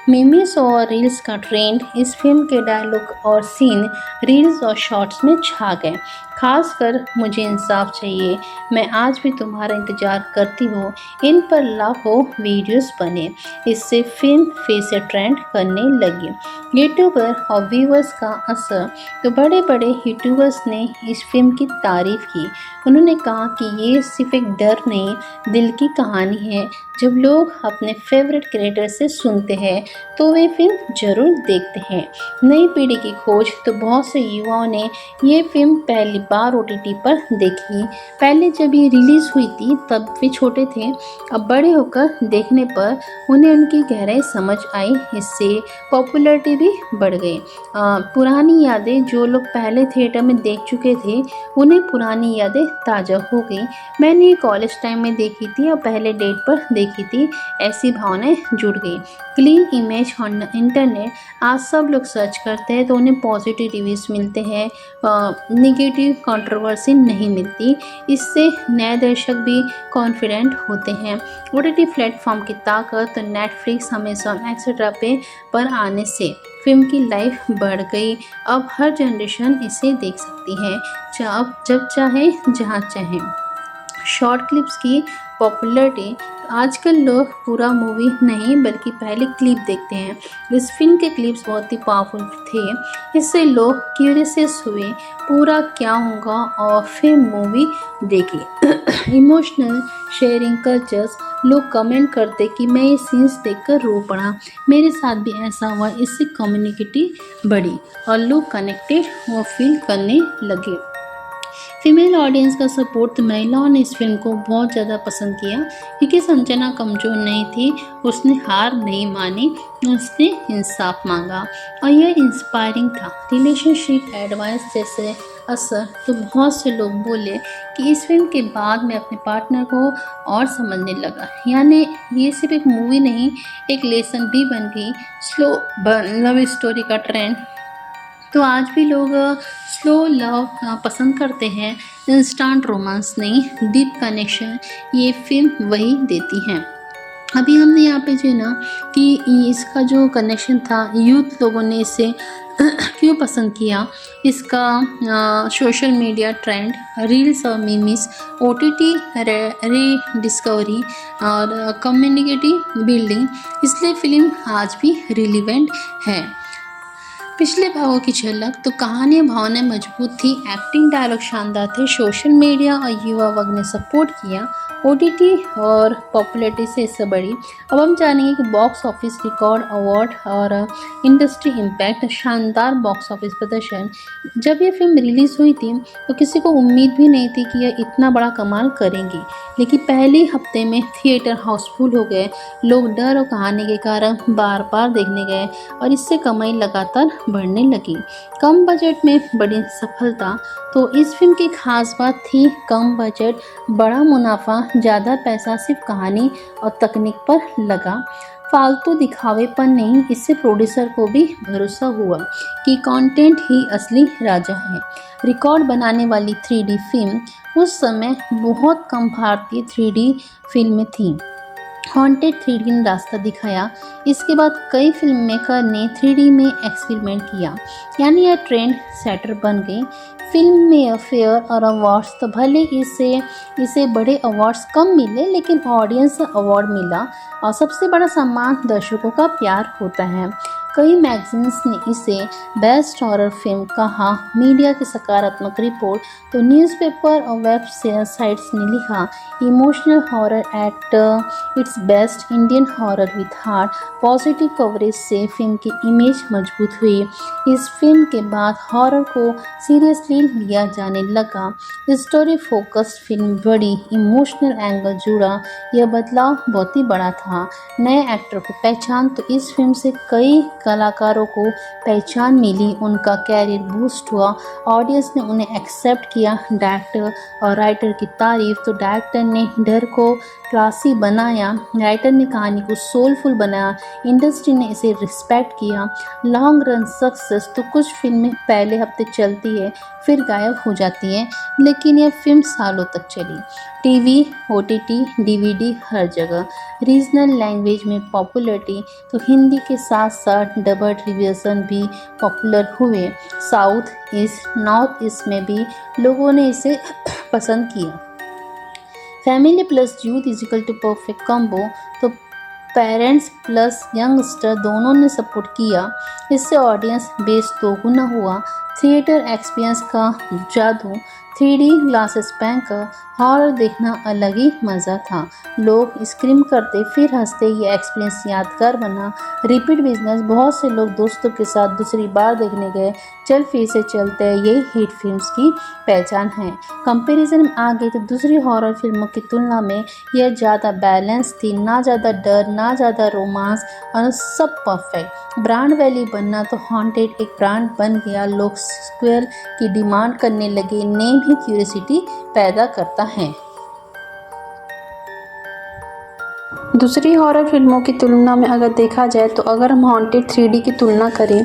मीम्स और रील्स का ट्रेंड, इस फिल्म के डायलॉग और सीन रील्स और शॉर्ट्स में छा गए। खासकर मुझे इंसाफ चाहिए, मैं आज भी तुम्हारा इंतज़ार करती हूँ। इन पर लाखों वीडियोस बने। इससे फिल्म फिर से ट्रेंड करने लगी। यूट्यूबर और व्यूअर्स का असर, तो बड़े बड़े यूट्यूबर्स ने इस फिल्म की तारीफ की। उन्होंने कहा कि ये सिर्फ एक डर नहीं, दिल की कहानी है। जब लोग अपने फेवरेट क्रिएटर से सुनते हैं तो वे फिल्म जरूर देखते हैं। नई पीढ़ी की खोज, तो बहुत से युवाओं ने ये फिल्म पहली बार OTT पर देखी। पहले जब ये रिलीज़ हुई थी तब वे छोटे थे, अब बड़े होकर देखने पर उन्हें उनकी गहराई समझ आई। इससे पॉपुलैरिटी भी बढ़ गई। पुरानी यादें, जो लोग पहले थिएटर में देख चुके थे उन्हें पुरानी यादें ताज़ा हो गई। मैंने ये कॉलेज टाइम में देखी थी और पहले डेट पर देखी थी, ऐसी भावनाएं जुड़ गई। क्लीन इमेज ऑन इंटरनेट, आज सब लोग सर्च करते हैं तो उन्हें पॉजिटिव रिव्यूज़ मिलते हैं, निगेटिव कंट्रोवर्सी नहीं मिलती। इससे नए दर्शक भी कॉन्फिडेंट होते हैं। OTT प्लेटफॉर्म की ताकत, तो नेटफ्लिक्स, अमेजॉन एक्सेट्रा पर आने से फिल्म की लाइफ बढ़ गई। अब हर जनरेशन इसे देख सकती है, जब चाहे, जहाँ चाहे। शॉर्ट क्लिप्स की पॉपुलैरिटी, आजकल लोग पूरा मूवी नहीं बल्कि पहले क्लिप देखते हैं। इस फिल्म के क्लिप्स बहुत ही पावरफुल थे। इससे लोग क्यूरियस हुए पूरा क्या होगा और फिर मूवी देखी। इमोशनल शेयरिंग कल्चर्स, लोग कमेंट करते कि मैं ये सीन्स देखकर रो पड़ा, मेरे साथ भी ऐसा हुआ। इससे कम्युनिटी बढ़ी और लोग कनेक्टेड और फील करने लगे। फीमेल ऑडियंस का सपोर्ट, महिलाओं ने इस फिल्म को बहुत ज़्यादा पसंद किया क्योंकि संजना कमज़ोर नहीं थी, उसने हार नहीं मानी, उसने इंसाफ मांगा और यह इंस्पायरिंग था। रिलेशनशिप एडवाइस जैसे असर, तो बहुत से लोग बोले कि इस फिल्म के बाद मैं अपने पार्टनर को और समझने लगा। यानी ये सिर्फ एक मूवी नहीं, एक लेसन भी बन गई। स्लो लव स्टोरी का ट्रेंड, तो आज भी लोग स्लो लव पसंद करते हैं, इंस्टेंट रोमांस नहीं, डीप कनेक्शन ये फिल्म वही देती हैं। अभी हमने यहाँ पे जो है ना कि इसका जो कनेक्शन था, यूथ लोगों ने इसे क्यों पसंद किया, इसका सोशल मीडिया ट्रेंड, रील्स और मीम्स, OTT रीडिस्कवरी और कम्युनिटी बिल्डिंग, इसलिए फिल्म आज भी रिलेवेंट है। पिछले भागों की झलक, तो कहानियाँ भावनाएं मजबूत थी, एक्टिंग डायलॉग शानदार थे, सोशल मीडिया और युवा वर्ग ने सपोर्ट किया, OTT और पॉपुलैरिटी से इससे बढ़ी। अब हम जानेंगे कि बॉक्स ऑफिस रिकॉर्ड, अवार्ड और इंडस्ट्री इम्पैक्ट। शानदार बॉक्स ऑफिस प्रदर्शन, जब ये फिल्म रिलीज़ हुई थी तो किसी को उम्मीद भी नहीं थी कि यह इतना बड़ा कमाल करेंगी, लेकिन पहले हफ्ते में थिएटर हाउसफुल हो गए। लोग डर और कहानी के कारण बार बार देखने गए और इससे कमाई लगातार बढ़ने लगी। कम बजट में बड़ी सफलता, तो इस फिल्म की खास बात थी कम बजट, बड़ा मुनाफा, ज़्यादा पैसा सिर्फ कहानी और तकनीक पर लगा, फालतू दिखावे पर नहीं। इससे प्रोड्यूसर को भी भरोसा हुआ कि कंटेंट ही असली राजा है। रिकॉर्ड बनाने वाली 3D फिल्म, उस समय बहुत कम भारतीय 3D फिल्में थीं। हॉन्टेड 3D ने रास्ता दिखाया। इसके बाद कई फिल्म मेकर ने 3D में एक्सपेरिमेंट किया, यानी यह ट्रेंड सेटर बन गई। फिल्म में फेयर और अवार्ड्स, तो भले इसे बड़े अवार्ड्स कम मिले लेकिन ऑडियंस अवार्ड मिला और सबसे बड़ा सम्मान दर्शकों का प्यार होता है। कई मैगजीन्स ने इसे बेस्ट हॉरर फिल्म कहा। मीडिया की सकारात्मक रिपोर्ट, तो न्यूज़पेपर और वेब साइट्स ने लिखा emotional horror at its best, Indian horror with heart. Positive coverage से फिल्म की इमेज मजबूत हुई। इस फिल्म के बाद हॉरर को सीरियसली लिया जाने लगा। स्टोरी फोकस्ड फिल्म बड़ी, इमोशनल एंगल जुड़ा। यह बदलाव बहुत ही बड़ा था। नए एक्टर को पहचान, तो इस फिल्म से कई कलाकारों को पहचान मिली, उनका कैरियर बूस्ट हुआ, ऑडियंस ने उन्हें एक्सेप्ट किया। डायरेक्टर और राइटर की तारीफ, तो डायरेक्टर ने डर को क्लासी बनाया, राइटर ने कहानी को सोलफुल बनाया, इंडस्ट्री ने इसे रिस्पेक्ट किया। लॉन्ग रन सक्सेस तो कुछ फिल्में पहले हफ्ते चलती है फिर गायब हो जाती हैं, लेकिन यह फिल्म सालों तक चली। टीवी, ओटीटी, डीवीडी हर जगह। रीजनल लैंग्वेज में पॉपुलरिटी तो हिंदी के साथ साथ डबड रिवर्जन भी पॉपुलर हुए। साउथ ईस्ट, नॉर्थ ईस्ट में भी लोगों ने इसे पसंद किया। Family plus youth is equal to perfect combo, तो पेरेंट्स प्लस यंगस्टर दोनों ने सपोर्ट किया। इससे ऑडियंस बेस दोगुना हुआ। थिएटर एक्सपीरियंस का जादू, 3D ग्लासेस पहनकर हॉरर देखना अलग ही मज़ा था। लोग स्क्रीम करते फिर हंसते, ये एक्सपीरियंस यादगार बना। रिपीट बिजनेस, बहुत से लोग दोस्तों के साथ दूसरी बार देखने गए, चल फिर से चलते हैं, यही हिट फिल्म्स की पहचान है। कंपैरिजन में आ गई तो दूसरी हॉरर फिल्मों की तुलना में यह ज़्यादा बैलेंस थी, ना ज़्यादा डर ना ज़्यादा रोमांस, और सब परफेक्ट। ब्रांड वैल्यू बनना तो हॉन्टेड एक ब्रांड बन गया, लोग सीक्वल की डिमांड करने लगे। नेम ही क्यूरियोसिटी पैदा करता है। दूसरी हॉरर फिल्मों की तुलना में अगर देखा जाए तो अगर हम हॉन्टेड 3D की तुलना करें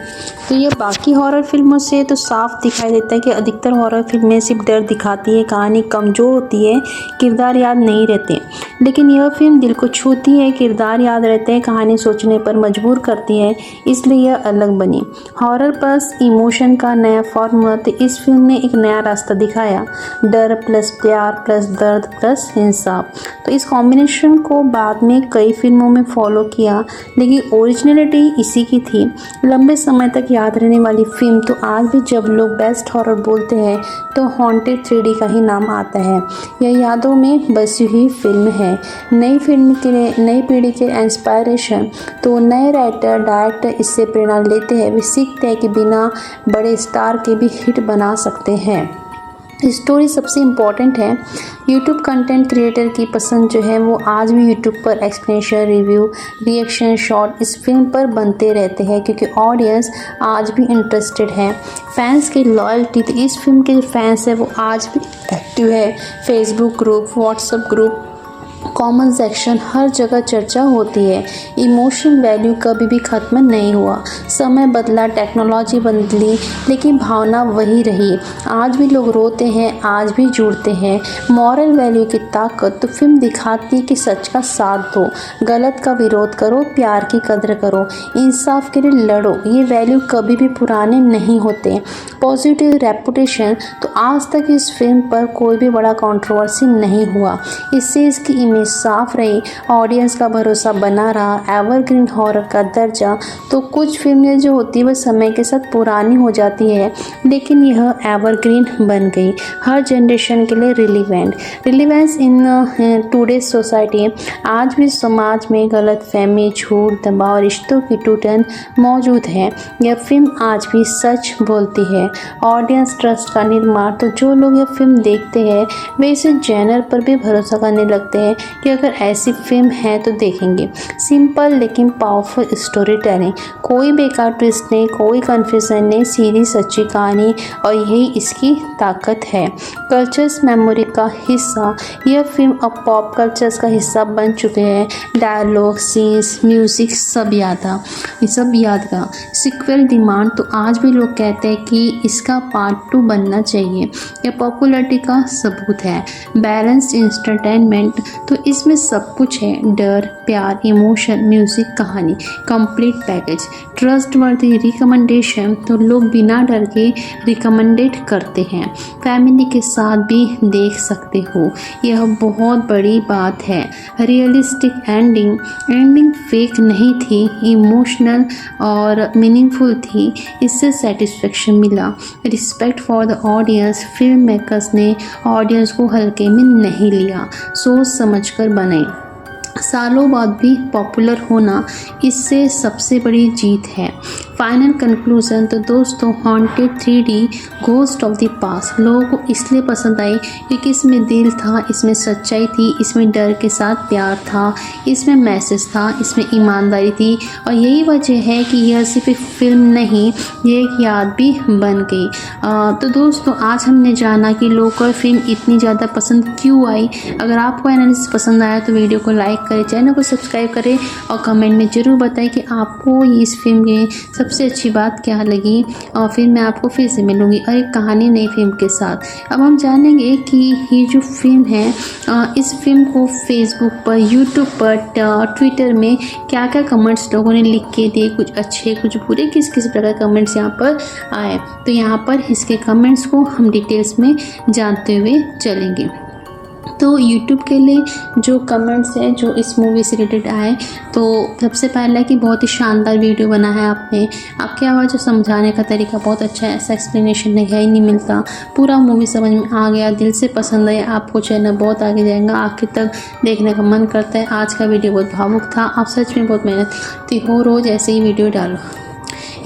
तो यह बाकी हॉरर फिल्मों से तो साफ दिखाई देता है कि अधिकतर हॉरर फिल्में सिर्फ डर दिखाती है, कहानी कमज़ोर होती है, किरदार याद नहीं रहते। लेकिन यह फिल्म दिल को छूती है, किरदार याद रहते हैं, कहानी सोचने पर मजबूर करती है, इसलिए यह अलग बनी। हॉरर प्लस इमोशन का नया फॉर्मूला, तो इस फिल्म ने एक नया रास्ता दिखाया। डर प्लस प्यार प्लस दर्द प्लस इंसाफ, तो इस कॉम्बिनेशन को बाद में कई फिल्मों में फॉलो किया, लेकिन ओरिजिनलिटी इसी की थी। लंबे समय तक याद रहने वाली फिल्म, तो आज भी जब लोग बेस्ट हॉरर बोलते हैं तो हॉन्टेड 3D का ही नाम आता है। यह यादों में बसी हुई फिल्म है। नई फिल्म के लिए नई पीढ़ी के इंस्पायरेशन, तो नए राइटर डायरेक्टर इससे प्रेरणा लेते हैं, वे सीखते हैं कि बिना बड़े स्टार के भी हिट बना सकते हैं। स्टोरी सबसे इम्पॉर्टेंट है। यूट्यूब कंटेंट क्रिएटर की पसंद जो है वो आज भी यूट्यूब पर एक्सप्लेनेशन, रिव्यू, रिएक्शन शॉट इस फिल्म पर बनते रहते हैं, क्योंकि ऑडियंस आज भी इंटरेस्टेड है। फैंस की लॉयल्टी, तो इस फिल्म के जो फैंस है वो आज भी एक्टिव है। Facebook group, WhatsApp group, common section, हर जगह चर्चा होती है। इमोशनल वैल्यू कभी भी ख़त्म नहीं हुआ। समय बदला, टेक्नोलॉजी बदली, लेकिन भावना वही रही। आज भी लोग रोते हैं, आज भी जुड़ते हैं। मॉरल वैल्यू की ताकत, तो फिल्म दिखाती है कि सच का साथ दो, गलत का विरोध करो, प्यार की कदर करो, इंसाफ के लिए लड़ो। ये वैल्यू कभी भी पुराने नहीं होते। पॉजिटिव रेपुटेशन, तो आज तक इस फिल्म पर कोई भी बड़ा कंट्रोवर्सी नहीं हुआ। इससे इसकी इमेज साफ रही, ऑडियंस का भरोसा बना रहा। एवरग्रीन हॉरर का दर्जा, तो कुछ फिल्में जो होती है वह समय के साथ पुरानी हो जाती है, लेकिन यह एवरग्रीन बन गई, हर जनरेशन के लिए रिलीवेंस इन टुडे सोसाइटी। आज भी समाज में गलतफहमी, झूठ, दबाव, रिश्तों की टूटन मौजूद है। यह फिल्म आज भी सच बोलती है। ऑडियंस ट्रस्ट का निर्माण, तो जो लोग यह फिल्म देखते हैं वे इसे जैनर पर भी भरोसा करने लगते हैं कि अगर ऐसी फिल्म है तो देखेंगे। सिंपल लेकिन पावरफुल स्टोरी टेलिंग, कोई बेकार ट्विस्ट नहीं, कोई कन्फ्यूजन नहीं, सीधी सच्ची कहानी, और यही इसकी ताकत है। कल्चर्स मेमोरी का हिस्सा, यह फिल्म अब पॉप कल्चर्स का हिस्सा बन चुके हैं। डायलॉग, सीन्स, म्यूजिक सब यादगार। सिक्वल डिमांड, तो आज भी लोग कहते हैं कि इसका पार्ट 2 बनना चाहिए। यह पॉपुलरिटी का सबूत है। बैलेंस्ड एंटरटेनमेंट, तो इसमें सब कुछ है, डर, प्यार, इमोशन, म्यूजिक, कहानी, कंप्लीट पैकेज। ट्रस्टवर्दी रिकमेंडेशन, तो लोग बिना डर के रिकमेंडेड करते हैं। फैमिली के साथ भी देख सकते हो, यह बहुत बड़ी बात है। रियलिस्टिक एंडिंग फेक नहीं थी, इमोशनल और मीनिंगफुल थी, इससे सेटिस्फेक्शन मिला। Respect for the audience, film makers ने ऑडियंस को हल्के में नहीं लिया, सोच समझकर बनाई। सालों बाद भी पॉपुलर होना इससे सबसे बड़ी जीत है। फाइनल कंक्लूजन तो दोस्तों haunted 3D ghost of the past लोगों को इसलिए पसंद आई क्योंकि इसमें दिल था, इसमें सच्चाई थी, इसमें डर के साथ प्यार था, इसमें मैसेज था, इसमें ईमानदारी थी और यही वजह है कि यह सिर्फ एक फिल्म नहीं, ये एक याद भी बन गई। तो दोस्तों आज हमने जाना कि लोगों को फिल्म इतनी ज़्यादा पसंद क्यों आई। अगर आपको एनालिसिस पसंद आया तो वीडियो को लाइक करें, चैनल को सब्सक्राइब करें और कमेंट में ज़रूर बताएं कि आपको इस फिल्म की सबसे अच्छी बात क्या लगी। और फिर मैं आपको फिर से मिलूँगी और एक कहानी नई फिल्म के साथ। अब हम जानेंगे कि ये जो फिल्म है इस फिल्म को फेसबुक पर, यूट्यूब पर, ट्विटर में क्या क्या कमेंट्स लोगों ने लिख के दिए, कुछ अच्छे कुछ बुरे, किस किस प्रकार कमेंट्स यहाँ पर आए। तो यहाँ पर इसके कमेंट्स को हम डिटेल्स में जानते हुए चलेंगे। तो YouTube के लिए जो कमेंट्स हैं जो इस मूवी से रिलेटेड आए, तो सबसे पहला कि बहुत ही शानदार वीडियो बना है आपने, आपकी आवाज़ जो समझाने का तरीका बहुत अच्छा है, ऐसा एक्सप्लेनेशन नहीं मिलता, पूरा मूवी समझ में आ गया, दिल से पसंद आया, आपको चैनल बहुत आगे जाएगा, आखिर तक देखने का मन करता है। आज का वीडियो बहुत भावुक था, आप सच में बहुत मेहनत करती हो, रोज़ ऐसे ही वीडियो डालो।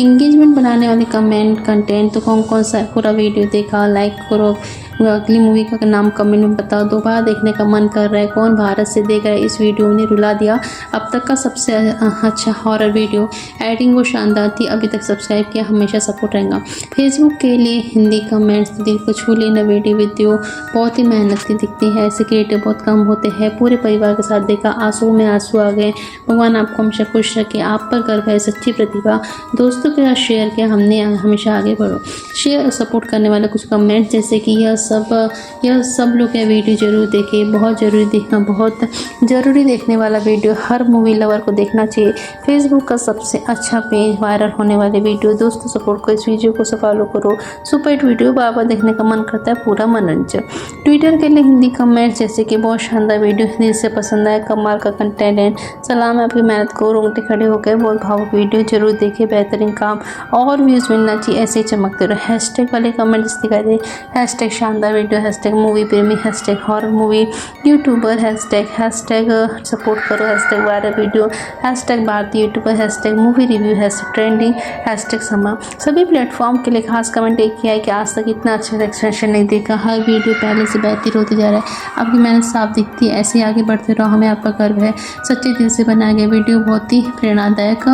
इंगेजमेंट बनाने वाले कमेंट कंटेंट तो कौन कौन सा पूरा वीडियो देखा, लाइक करो, अगली मूवी का नाम कमेंट में बताओ, दोबारा देखने का मन कर रहा है, कौन भारत से देख रहा है, इस वीडियो ने रुला दिया, अब तक का सबसे अच्छा हॉरर वीडियो, एडिटिंग वो शानदार थी, अभी तक सब्सक्राइब किया, हमेशा सपोर्ट रहेगा। फेसबुक के लिए हिंदी कमेंट्स, दिल को छू लेना वीडियो बहुत ही मेहनती दिखती है, ऐसे क्रिएटिव बहुत कम होते हैं, पूरे परिवार के साथ देखा, आंसू में आंसू आ गए, भगवान आपको हमेशा खुश रखे, आप पर गर्व है, सच्ची प्रतिभा, दोस्तों के साथ शेयर किया हमने, हमेशा आगे बढ़ो। शेयर और सपोर्ट करने वाले कुछ कमेंट जैसे कि यह सब लोग यह वीडियो जरूर देखें, बहुत ज़रूरी देखना, बहुत ज़रूरी देखने वाला वीडियो, हर मूवी लवर को देखना चाहिए। फेसबुक का सबसे अच्छा पेज, वायरल होने वाले वीडियो, दोस्तों सपोर्ट करो, इस वीडियो को फॉलो करो, सुपर हिट वीडियो बार बार देखने का मन करता है, पूरा मनोरंजन। ट्विटर के लिए हिंदी कमेंट जैसे कि बहुत शानदार वीडियो, दिल से पसंद आया, कमाल का कंटेंट है, सलाम है आपकी मेहनत को, रोंगटे खड़े हो गए, बहुत भावुक वीडियो, जरूर देखे, बेहतरीन काम और व्यूज़ मिलना चाहिए, ऐसे ही चमकते रहो। हैशटैग वाले कमेंट दिखाई दे, हैशटैग शानदार वीडियो, हैशटैग मूवी प्रेमी, hashtag horror movie YouTuber, hashtag support करो, हैशटैग वायरल वीडियो, हैशटैग भारतीय YouTuber, hashtag movie review, hashtag trending, hashtag समा। सभी प्लेटफॉर्म के लिए खास कमेंट एक किया है कि आज तक इतना अच्छा एक्सप्रेशन नहीं देखा, हर वीडियो पहले से बेहतर होती जा रहा है, आपकी मेहनत साफ दिखती है, ऐसे ही आगे बढ़ते रहो, हमें आपका गर्व है, सच्चे दिल से बनाया गया वीडियो, बहुत ही प्रेरणादायक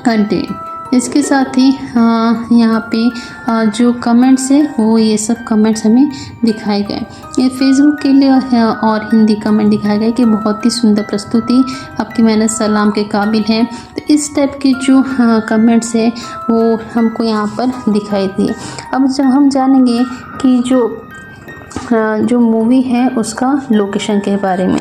कंटेंट। इसके साथ ही यहाँ पे जो कमेंट्स है वो ये सब कमेंट्स हमें दिखाए गए। ये फेसबुक के लिए और हिंदी कमेंट दिखाए गए कि बहुत ही सुंदर प्रस्तुति, आपकी मेहनत सलाम के काबिल है। तो इस टाइप के जो कमेंट्स है वो हमको यहाँ पर दिखाई दिए। अब जब हम जानेंगे कि जो मूवी है उसका लोकेशन के बारे में।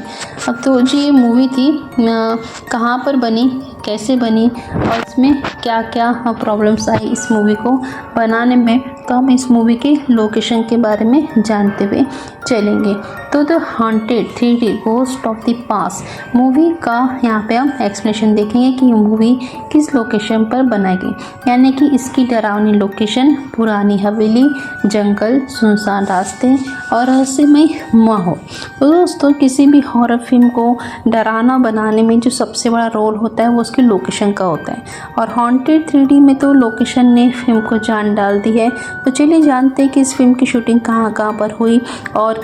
अब तो जो ये मूवी थी कहाँ पर बनी, कैसे बनी और इसमें क्या क्या प्रॉब्लम्स आई इस मूवी को बनाने में, तो हम इस मूवी के लोकेशन के बारे में जानते हुए चलेंगे। तो the haunted 3D ghost of the past movie का यहाँ पे हम एक्सप्लेनेशन देखेंगे कि ये मूवी किस लोकेशन पर बनाई गई, यानी कि इसकी डरावनी लोकेशन, पुरानी हवेली, जंगल, सुनसान रास्ते और रहस्यमय माहौल। तो दोस्तों किसी भी हॉरर फिल्म को डरावना बनाने में जो सबसे बड़ा रोल होता है वो उसके लोकेशन का होता है, और हॉन्टेड 3D में तो लोकेशन ने फिल्म को जान डाल दी है। तो चलिए जानते हैं कि इस फिल्म की शूटिंग कहाँ कहाँ पर हुई और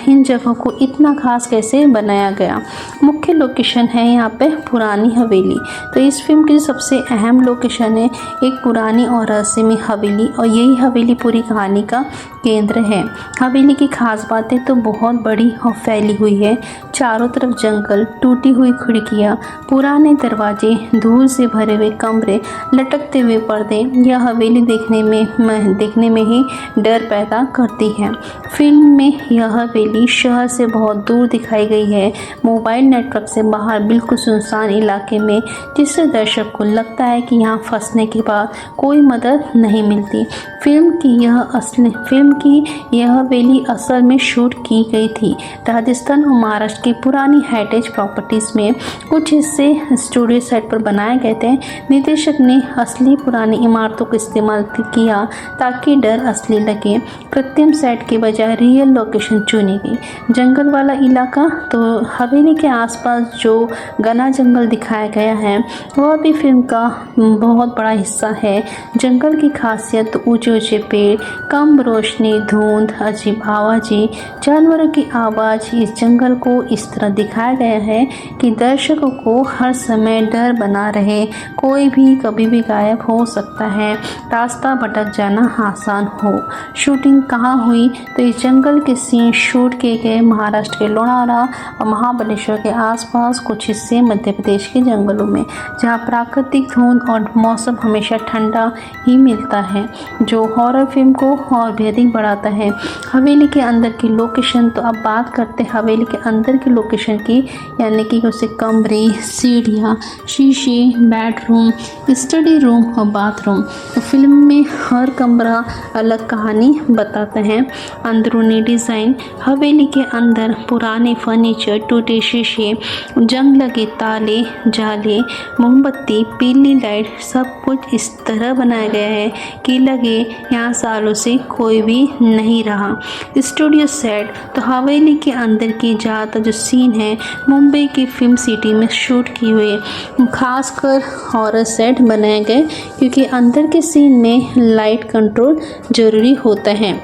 इन जगहों को इतना खास कैसे बनाया गया। मुख्य लोकेशन है यहाँ पे पुरानी हवेली। तो इस फिल्म की सबसे अहम लोकेशन है एक पुरानी और रहस्यमय हवेली, और यही हवेली पूरी कहानी का केंद्र है। हवेली की खास बातें तो बहुत बड़ी और फैली हुई है, चारों तरफ जंगल, टूटी हुई खिड़कियाँ, पुराने दरवाजे, धूल से भरे हुए कमरे, लटकते हुए पर्दे, यह हवेली देखने में ही डर पैदा करती है। फिल्म में यह हवेली शहर से बहुत दूर दिखाई गई है, मोबाइल नेटवर्क से बाहर बिल्कुल सुनसान इलाके में, जिससे दर्शक को लगता है कि यहाँ फंसने के बाद कोई मदद नहीं मिलती। फिल्म फिल्म की यह हवेली असल में शूट की गई थी राजस्थान और महाराष्ट्र की पुरानी हेरिटेज प्रॉपर्टीज़ में। कुछ हिस्से स्टूडियो सेट पर बनाए गए थे। निर्देशक ने असली पुरानी इमारतों का इस्तेमाल किया ताकि डर असली लगे। कृत्रिम सेट के बजाय रियल लोकेशन चुनी गई। जंगल वाला इलाका, तो हवेली के आसपास जो घना जंगल दिखाया गया है वह भी फिल्म का बहुत बड़ा हिस्सा है। जंगल की खासियत ऊंचे ऊंचे पेड़, कम रोशनी, धुंध, अजीब आवाज़ें, जानवरों की आवाज़। इस जंगल को इस तरह दिखाया गया है कि दर्शकों को हर समय डर बना रहे। कोई भी कभी भी गायब हो सकता है, रास्ता भटक जाना आसान हो। शूटिंग कहाँ हुई? तो इस जंगल के सीन शूट किए गए महाराष्ट्र के लोनावला और महाबलेश्वर के आसपास, कुछ हिस्से मध्य प्रदेश के जंगलों में, जहाँ प्राकृतिक धुंध और मौसम हमेशा ठंडा ही मिलता है, जो हॉरर फिल्म को और भी अधिक बढ़ाता है। हवेली के अंदर की लोकेशन, तो अब बात करते हैं हवेली के अंदर की लोकेशन की, यानी कि उसे कमरे, सीढ़ियाँ, शीशे, बेडरूम, स्टडी रूम और बाथरूम। तो फिल्म में हर कमरा अलग कहानी बताता है। अंदरूनी डिज़ाइन, हवेली के अंदर पुराने फर्नीचर, टूटे शीशे, जंग लगे ताले, जाले, मोमबत्ती, पीली लाइट, सब कुछ इस तरह बनाया गया है कि लगे यहाँ सालों से कोई भी नहीं रहा। स्टूडियो सेट, तो हवेली के अंदर की ज़्यादातर जो सीन है मुंबई की फिल्म सिटी में शूट किए हुए, खासकर हॉरर सेट बनाए गए क्योंकि अंदर के सीन में लाइट कंट्रोल ज़रूरी होता है।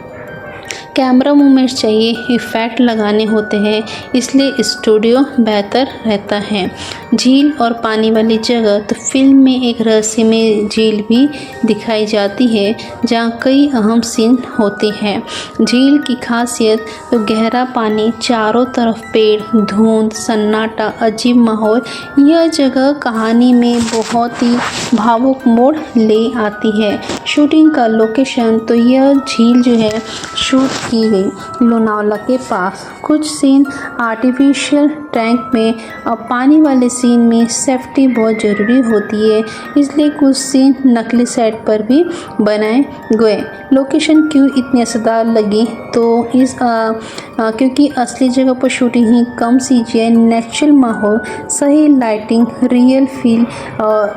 कैमरा मूवमेंट्स चाहिए, इफ़ेक्ट लगाने होते हैं, इसलिए स्टूडियो बेहतर रहता है। झील और पानी वाली जगह, तो फिल्म में एक रहस्यमय झील भी दिखाई जाती है जहाँ कई अहम सीन होते हैं। झील की खासियत, तो गहरा पानी, चारों तरफ पेड़, धुंध, सन्नाटा, अजीब माहौल। यह जगह कहानी में बहुत ही भावुक मोड़ ले आती है। शूटिंग का लोकेशन, तो यह झील जो है शूट की गई लोनावला के पास। कुछ सीन आर्टिफिशियल टैंक में और पानी वाले सीन में सेफ्टी बहुत ज़रूरी होती है, इसलिए कुछ सीन नकली सेट पर भी बनाए गए। लोकेशन क्यों इतनी असरदार लगी? तो क्योंकि असली जगह पर शूटिंग ही कम CGI, नेचुरल माहौल, सही लाइटिंग, रियल फील,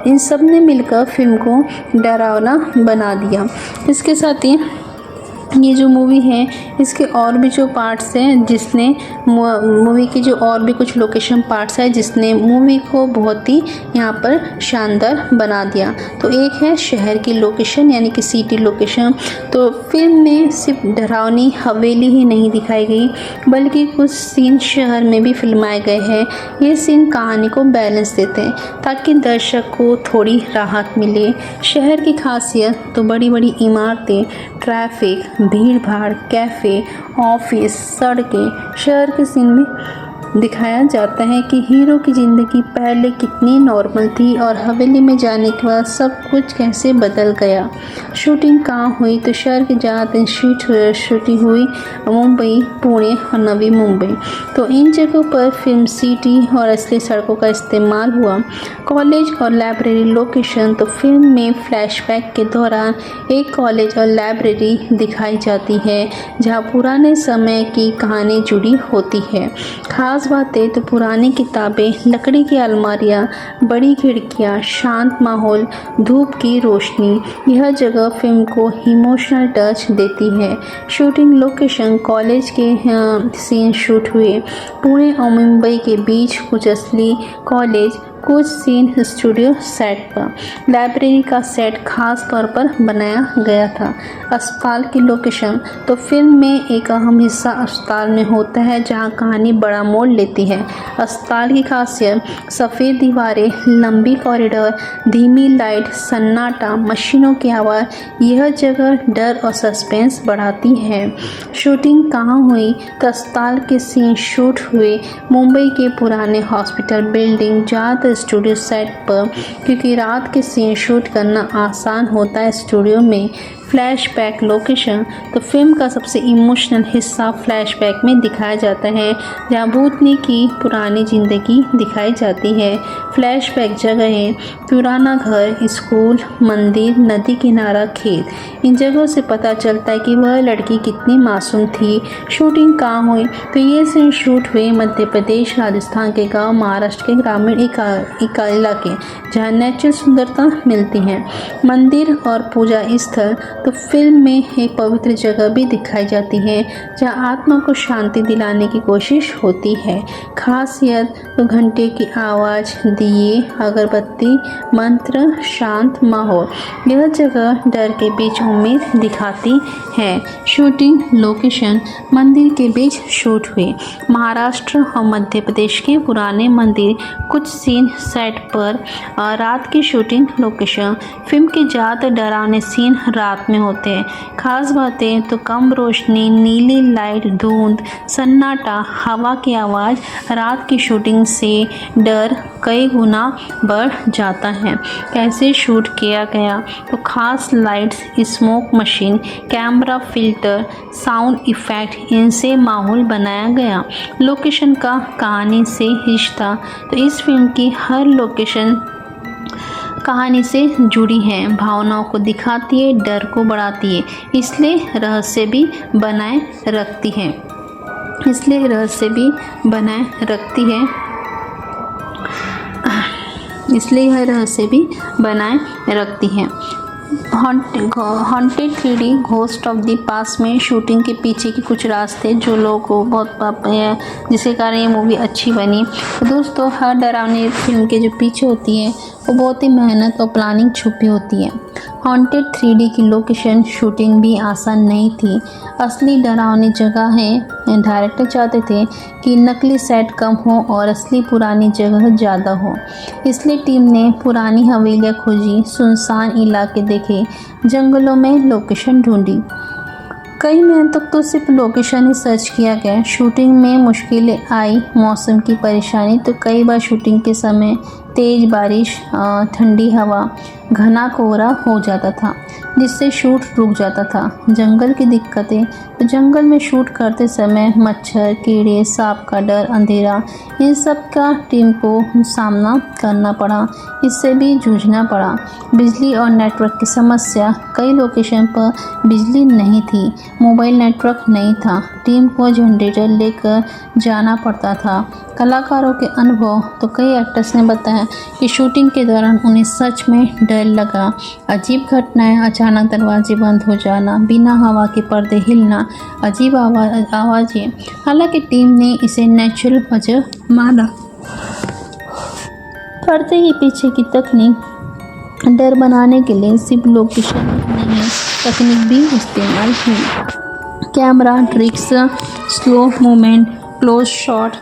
इन सब ने मिलकर फिल्म को डरावना बना दिया। इसके साथ ही ये जो मूवी है इसके और भी जो पार्ट्स हैं, जिसने मूवी के जो और भी कुछ लोकेशन पार्ट्स हैं जिसने मूवी को बहुत ही यहाँ पर शानदार बना दिया। तो एक है शहर की लोकेशन, यानी कि सिटी लोकेशन। तो फिल्म में सिर्फ डरावनी हवेली ही नहीं दिखाई गई बल्कि कुछ सीन शहर में भी फिल्माए गए हैं। ये सीन कहानी को बैलेंस देते हैं ताकि दर्शक को थोड़ी राहत मिले। शहर की खासियत, तो बड़ी बड़ी इमारतें, ट्रैफिक, भीड़ भाड़, कैफ़े, ऑफिस, सड़कें, शहर के सीन में दिखाया जाता है कि हीरो की ज़िंदगी पहले कितनी नॉर्मल थी और हवेली में जाने के बाद सब कुछ कैसे बदल गया। शूटिंग कहाँ हुई? तो शहर के ज़्यादातर शूटिंग हुई मुंबई, पुणे और नवी मुंबई। तो इन जगहों पर फिल्म सिटी और असली सड़कों का इस्तेमाल हुआ। कॉलेज और लाइब्रेरी लोकेशन, तो फिल्म में फ्लैशबैक के दौरान एक कॉलेज और लाइब्रेरी दिखाई जाती है जहाँ पुराने समय की कहानी जुड़ी होती है। खास बातें, तो पुरानी किताबें, लकड़ी की अलमारियाँ, बड़ी खिड़कियाँ, शांत माहौल, धूप की रोशनी। यह जगह फिल्म को इमोशनल टच देती है। शूटिंग लोकेशन, कॉलेज के सीन शूट हुए पुणे और मुंबई के बीच, कुछ असली कॉलेज, कुछ सीन स्टूडियो सेट पर। लाइब्रेरी का सेट खास तौर पर बनाया गया था। अस्पताल की लोकेशन, तो फिल्म में एक अहम हिस्सा अस्पताल में होता है जहां कहानी बड़ा मोड़ लेती है। अस्पताल की खासियत, सफ़ेद दीवारें, लंबी कॉरिडोर, धीमी लाइट, सन्नाटा, मशीनों की आवाज़। यह जगह डर और सस्पेंस बढ़ाती है। शूटिंग कहाँ हुई? तो अस्पताल के सीन शूट हुए मुंबई के पुराने हॉस्पिटल बिल्डिंग, ज़्यादातर स्टूडियो सेट पर, क्योंकि रात के सीन शूट करना आसान होता है स्टूडियो में। फ्लैशबैक लोकेशन, तो फिल्म का सबसे इमोशनल हिस्सा फ्लैशबैक में दिखाया जाता है, जहाँ भूतनी की पुरानी ज़िंदगी दिखाई जाती है। फ्लैशबैक जगहें, पुराना घर, स्कूल, मंदिर, नदी किनारा, खेत, इन जगहों से पता चलता है कि वह लड़की कितनी मासूम थी। शूटिंग कहाँ हुई, तो ये सीन शूट हुए मध्य प्रदेश, राजस्थान के गांव, महाराष्ट्र के ग्रामीण इलाके, जहाँ नेचुरल सुंदरता मिलती है। मंदिर और पूजा स्थल, तो फिल्म में एक पवित्र जगह भी दिखाई जाती है, जहाँ आत्मा को शांति दिलाने की कोशिश होती है। खासियत, तो घंटे की आवाज़, दिए, अगरबत्ती, मंत्र, शांत माहौल, यह जगह डर के बीच उम्मीद दिखाती है। शूटिंग लोकेशन, मंदिर के बीच शूट हुए, महाराष्ट्र और मध्य प्रदेश के पुराने मंदिर। कुछ सीन सेट पर। रात की शूटिंग लोकेशन, फिल्म के ज़्यादातर डरावने सीन रात में होते हैं। खास बातें, तो कम रोशनी, नीली लाइट, धुंध, सन्नाटा, हवा की आवाज़, रात की शूटिंग से डर कई गुना बढ़ जाता है। कैसे शूट किया गया, तो खास lights, smoke machine, camera filter, sound effect, इनसे माहौल बनाया गया। लोकेशन का कहानी से रिश्ता, तो इस फिल्म की हर लोकेशन कहानी से जुड़ी है, भावनाओं को दिखाती है, डर को बढ़ाती है, इसलिए रहस्य भी बनाए रखती है। Haunted 3D ghost of the past में शूटिंग के पीछे के कुछ रास्ते जो लोगों को बहुत जिसके कारण ये मूवी अच्छी बनी। तो दोस्तों, हर डरावनी फिल्म के जो पीछे होती है वो बहुत ही मेहनत और प्लानिंग छुपी होती है। हॉन्टेड 3D की लोकेशन शूटिंग भी आसान नहीं थी। असली डरावनी जगह है, डायरेक्टर चाहते थे कि नकली सेट कम हो और असली पुरानी जगह ज़्यादा हो, इसलिए टीम ने पुरानी हवेलियाँ खोजी, सुनसान इलाके देखे, जंगलों में लोकेशन ढूंढी। कई महीने तक तो सिर्फ लोकेशन ही सर्च किया गया। शूटिंग में मुश्किलें आई, मौसम की परेशानी, तो कई बार शूटिंग के समय तेज़ बारिश, ठंडी हवा, घना कोहरा हो जाता था, जिससे शूट रुक जाता था। जंगल की दिक्कतें, तो जंगल में शूट करते समय मच्छर, कीड़े, सांप का डर, अंधेरा, इन सब का टीम को सामना करना पड़ा, इससे भी जूझना पड़ा। बिजली और नेटवर्क की समस्या, कई लोकेशन पर बिजली नहीं थी, मोबाइल नेटवर्क नहीं था, टीम को जनरेटर लेकर जाना पड़ता था। कलाकारों के अनुभव, तो कई एक्टर्स ने बताया कि शूटिंग के दौरान उन्हें सच में डर लगा। अजीब घटनाएं, अचानक दरवाजे बंद हो जाना, बिना हवा के पर्दे हिलना, अजीब आवाज़ें। हालांकि टीम ने इसे नेचुरल वजह माना। पर्दे के पीछे की तकनीक डर बनाने के लिए सिर्फ लोकेशन नहीं, तकनीक भी इस्तेमाल की। Camera tricks, slow movement, close shot,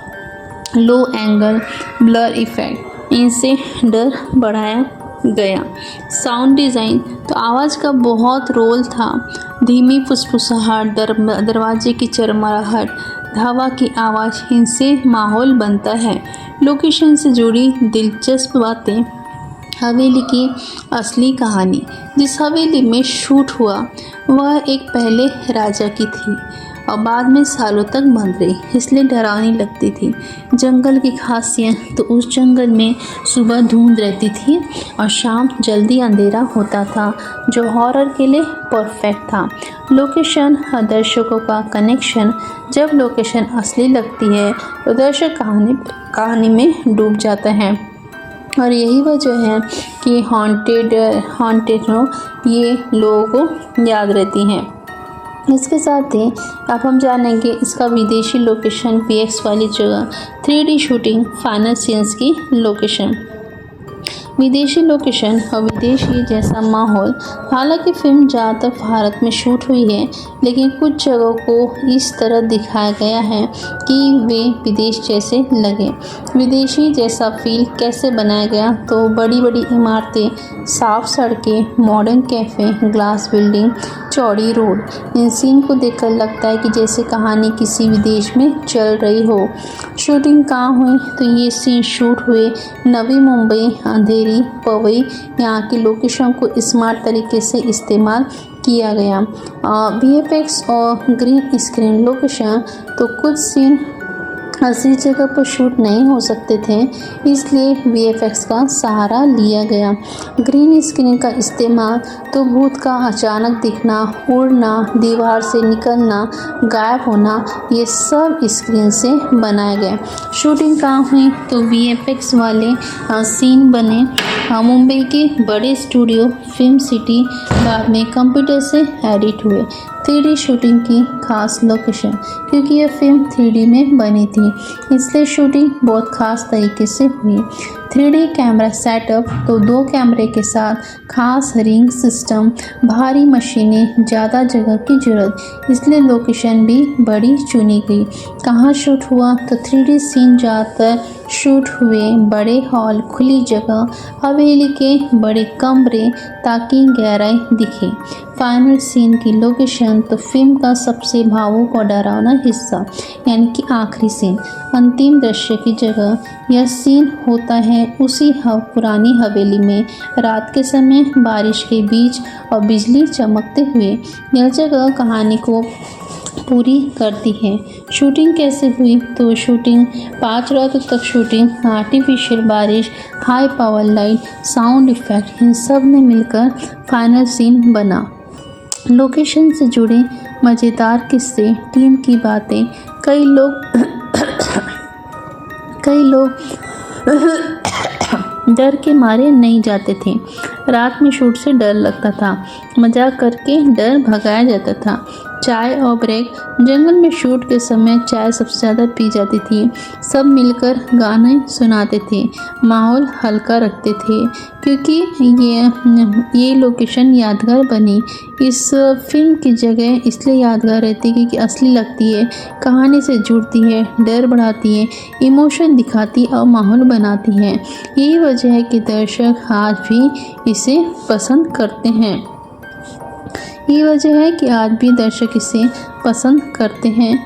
low angle, blur effect, इनसे डर बढ़ाया गया। साउंड डिज़ाइन, तो आवाज़ का बहुत रोल था। धीमी फुसफुसाहट, दरवाजे की चरमराहट, हवा की आवाज़, इनसे माहौल बनता है। लोकेशन से जुड़ी दिलचस्प बातें, हवेली की असली कहानी, जिस हवेली में शूट हुआ वह एक पहले राजा की थी और बाद में सालों तक बंद रही, इसलिए डरावनी लगती थी। जंगल की खासियत, तो उस जंगल में सुबह धुंध रहती थी और शाम जल्दी अंधेरा होता था, जो हॉरर के लिए परफेक्ट था। लोकेशन और दर्शकों का कनेक्शन, जब लोकेशन असली लगती है तो दर्शक कहानी में डूब जाता है, और यही वजह है कि हॉन्टेड ये लोगों को याद रहती हैं। इसके साथ ही अब हम जानेंगे इसका विदेशी लोकेशन, VX वाली जगह, 3D शूटिंग, फाइनल सीन्स की लोकेशन। विदेशी लोकेशन और विदेशी जैसा माहौल, हालांकि फिल्म ज़्यादातर भारत में शूट हुई है, लेकिन कुछ जगहों को इस तरह दिखाया गया है कि वे विदेश जैसे लगे। विदेशी जैसा फील कैसे बनाया गया, तो बड़ी बड़ी इमारतें, साफ सड़कें, मॉडर्न कैफ़े, ग्लास बिल्डिंग, चौड़ी रोड। इन सीन को देखकर लगता है कि जैसे कहानी किसी विदेश में चल रही हो। शूटिंग कहाँ हुई? तो ये सीन शूट हुए नवी मुंबई, अंधेरी, पवई। यहाँ की लोकेशन को स्मार्ट तरीके से इस्तेमाल किया गया। VFX और ग्रीन स्क्रीन लोकेशन। तो कुछ सीन असली जगह पर शूट नहीं हो सकते थे, इसलिए VFX का सहारा लिया गया। ग्रीन स्क्रीन का इस्तेमाल तो भूत का अचानक दिखना, उड़ना, दीवार से निकलना, गायब होना, ये सब स्क्रीन से बनाए गए। शूटिंग कहाँ हुई? तो VFX वाले सीन बने मुंबई के बड़े स्टूडियो फिल्म सिटी, बाद में कंप्यूटर से एडिट हुए। 3D शूटिंग की खास लोकेशन, क्योंकि यह फिल्म 3D में बनी थी, इसलिए शूटिंग बहुत खास तरीके से हुई। 3D कैमरा सेटअप, तो 2 कैमरे के साथ खास रिंग सिस्टम, भारी मशीनें, ज़्यादा जगह की जरूरत, इसलिए लोकेशन भी बड़ी चुनी गई। कहाँ शूट हुआ? तो 3D सीन ज़्यादातर शूट हुए बड़े हॉल, खुली जगह, हवेली के बड़े कमरे, ताकि गहराई दिखे। फाइनल सीन की लोकेशन, तो फिल्म का सबसे भावुक और डरावना हिस्सा, यानी कि आखिरी सीन, अंतिम दृश्य की जगह। यह सीन होता है उसी पुरानी हवेली में, रात के समय, बारिश के बीच और बिजली चमकते हुए। यह जगह कहानी को पूरी करती है। शूटिंग कैसे हुई? तो शूटिंग 5 रातों तक शूटिंग, आर्टिफिशियल बारिश, high power light, sound effect, इन सब ने मिलकर फाइनल सीन बना। लोकेशन से जुड़े मज़ेदार किस्से, टीम की बातें, कई लोग डर के मारे नहीं जाते थे। रात में शूट से डर लगता था, मजाक करके डर भगाया जाता था। चाय और ब्रेक, जंगल में शूट के समय चाय सबसे ज़्यादा पी जाती थी। सब मिलकर गाने सुनाते थे, माहौल हल्का रखते थे, क्योंकि ये लोकेशन यादगार बनी। इस फिल्म की जगह इसलिए यादगार रहती है क्योंकि असली लगती है, कहानी से जुड़ती है, डर बढ़ाती है, इमोशन दिखाती और माहौल बनाती है। यही वजह है कि दर्शक आज भी इसे पसंद करते हैं। ये वजह है कि आज भी दर्शक इसे पसंद करते हैं।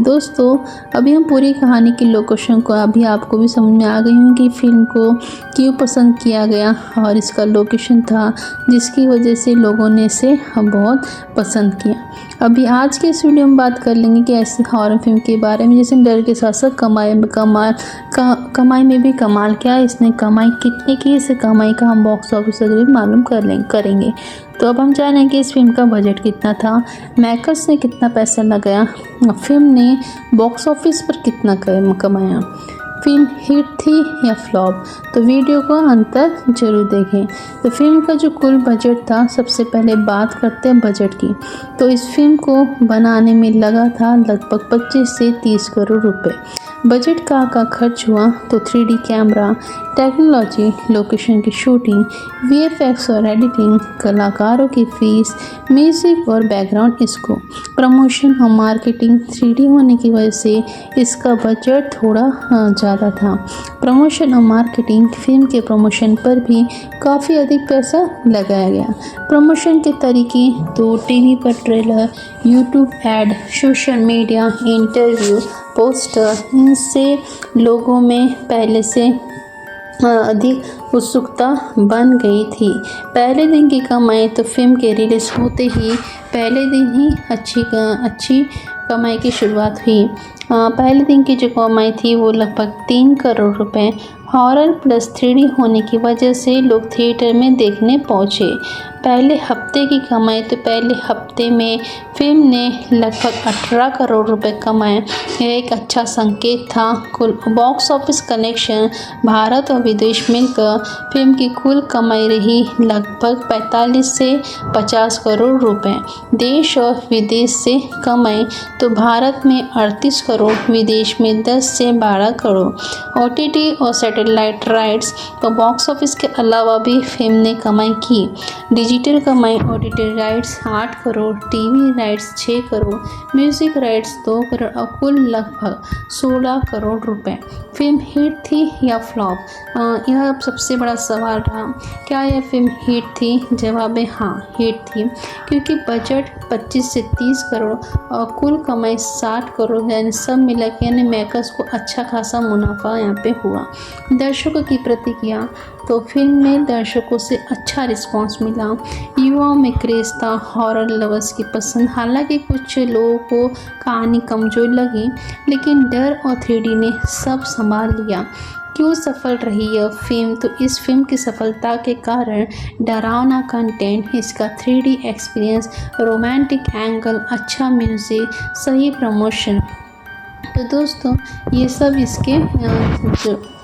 दोस्तों, अभी हम पूरी कहानी की लोकेशन को, अभी आपको भी समझ में आ गई होंगी कि फिल्म को क्यों पसंद किया गया और इसका लोकेशन था जिसकी वजह से लोगों ने इसे बहुत पसंद किया। अभी आज के इस वीडियो में बात कर लेंगे कि ऐसी हॉरर फिल्म के बारे में जिसने डर के साथ साथ कमाई में भी कमाल किया। इसने कमाई कितने की, इसे कमाई का हम बॉक्स ऑफिस वगैरह मालूम करेंगे। तो अब हम जानेंगे कि इस फिल्म का बजट कितना था, मेकर्स ने कितना पैसा लगाया, फिल्म ने बॉक्स ऑफिस पर कितना कमाया, फिल्म हिट थी या फ्लॉप। तो वीडियो को अंत तक जरूर देखें। तो फिल्म का जो कुल बजट था, सबसे पहले बात करते हैं बजट की। तो इस फिल्म को बनाने में लगा था लगभग 25 से 30 करोड़ रुपए। बजट का खर्च हुआ तो 3D कैमरा, टेक्नोलॉजी, लोकेशन की शूटिंग, VFX और एडिटिंग, कलाकारों की फीस, म्यूज़िक और बैकग्राउंड स्कोर, प्रमोशन और मार्केटिंग। 3D होने की वजह से इसका बजट थोड़ा ज़्यादा था। प्रमोशन और मार्केटिंग, फिल्म के प्रमोशन पर भी काफ़ी अधिक पैसा लगाया गया। प्रमोशन के तरीके तो TV पर trailer, YouTube add, social media, interview, poster, इनसे लोगों में पहले से अधिक उत्सुकता बन गई थी। पहले दिन की कमाई तो फिल्म के रिलीज़ होते ही पहले दिन ही अच्छी कमाई की शुरुआत हुई। पहले दिन की जो कमाई थी वो लगभग 3 करोड़ रुपए। हॉरर प्लस 3D होने की वजह से लोग थिएटर में देखने पहुंचे। पहले हफ्ते की कमाई तो पहले हफ्ते में फिल्म ने लगभग 18 करोड़ रुपए कमाए। यह एक अच्छा संकेत था। कुल बॉक्स ऑफिस कलेक्शन, भारत और विदेश मिलकर फिल्म की कुल कमाई रही लगभग 45 से 50 करोड़ रुपए। देश और विदेश से कमाई तो भारत में 38 करोड़, विदेश में 10 से 12 करोड़। OTT और सैटेलाइट सैटेलाइट राइट्स। तो बॉक्स ऑफिस के अलावा भी फिल्म ने कमाई की। डिजिटल कमाई, OTT rights 8 crore, TV rights 6 crore, music rights 2 crore और कुल लगभग 16 करोड़ रुपए। फिल्म हिट थी या फ्लॉप? यह अब सबसे बड़ा सवाल रहा। क्या यह फिल्म हिट थी? जवाब है हाँ, हिट थी, क्योंकि बजट 25 से 30 करोड़ और कुल कमाई 60 करोड़, यानी सब मिला के यानी मेकर्स को अच्छा खासा मुनाफा यहाँ पे हुआ। दर्शकों की प्रतिक्रिया, तो फिल्म में दर्शकों से अच्छा रिस्पांस मिला। युवाओं में क्रेज़ था, हॉरर लवर्स की पसंद। हालांकि कुछ लोगों को कहानी कमज़ोर लगी, लेकिन डर और 3D ने सब संभाल लिया। क्यों सफल रही यह फिल्म? तो इस फिल्म की सफलता के कारण डरावना कंटेंट, इसका 3D एक्सपीरियंस, रोमांटिक एंगल, अच्छा म्यूज़िक, सही प्रमोशन। तो दोस्तों ये सब इसके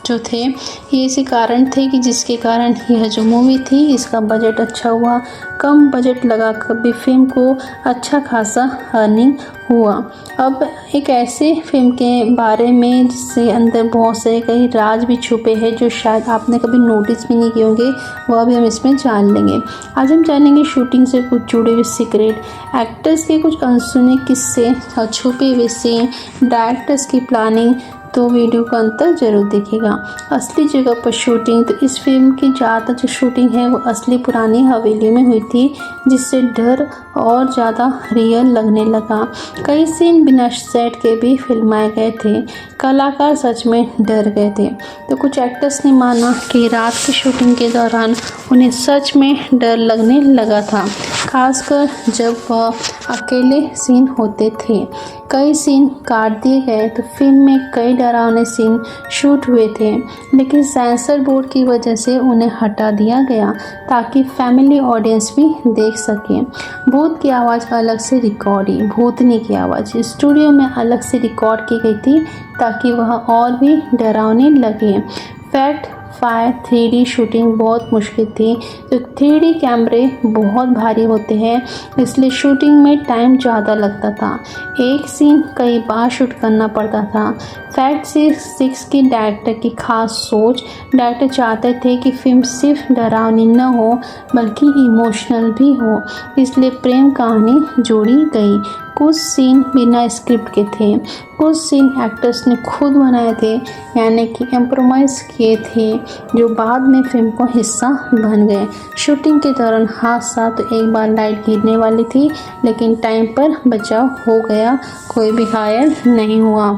जो थे ये इसी कारण थे कि जिसके कारण यह जो मूवी थी इसका बजट अच्छा हुआ। कम बजट लगा कर भी फिल्म को अच्छा खासा अर्निंग हुआ। अब एक ऐसे फिल्म के बारे में जिससे अंदर बहुत से कई राज भी छुपे हैं जो शायद आपने कभी नोटिस भी नहीं किए होंगे, वह भी हम इसमें जान लेंगे। आज हम जानेंगे शूटिंग से कुछ जुड़े हुए सीक्रेट, एक्टर्स के कुछ अनसुने किस्से और छुपे हुए सीन, डायरेक्टर्स की प्लानिंग। तो वीडियो का अंत तक जरूर देखिएगा। असली जगह पर शूटिंग, तो इस फिल्म की ज़्यादा जो शूटिंग है वो असली पुरानी हवेली में हुई थी, जिससे डर और ज़्यादा रियल लगने लगा। कई सीन बिना सेट के भी फिल्माए गए थे। कलाकार सच में डर गए थे। तो कुछ एक्टर्स ने माना कि रात की शूटिंग के दौरान उन्हें सच में डर लगने लगा था, खासकर जब वह अकेले सीन होते थे। कई सीन काट दिए गए। तो फिल्म में कई डरावने सीन शूट हुए थे, लेकिन सेंसर बोर्ड की वजह से उन्हें हटा दिया गया ताकि फैमिली ऑडियंस भी देख सके। भूत की आवाज़ अलग से रिकॉर्ड हुई। भूतनी की आवाज़ स्टूडियो में अलग से रिकॉर्ड की गई थी ताकि वह और भी डरावनी लगे। फैक्ट 5 3D शूटिंग बहुत मुश्किल थी। तो 3D कैमरे बहुत भारी होते हैं, इसलिए शूटिंग में टाइम ज़्यादा लगता था। एक सीन कई बार शूट करना पड़ता था। फैक्ट 6 की डायरेक्टर की खास सोच, डायरेक्टर चाहते थे कि फिल्म सिर्फ डरावनी न हो बल्कि इमोशनल भी हो, इसलिए प्रेम कहानी जोड़ी गई। कुछ सीन बिना स्क्रिप्ट के थे, कुछ सीन एक्टर्स ने खुद बनाए थे, यानी कि इम्प्रोवाइज किए थे, जो बाद में फिल्म का हिस्सा बन गए। शूटिंग के दौरान हादसा, तो एक बार लाइट गिरने वाली थी, लेकिन टाइम पर बचाव हो गया, कोई भी घायल नहीं हुआ।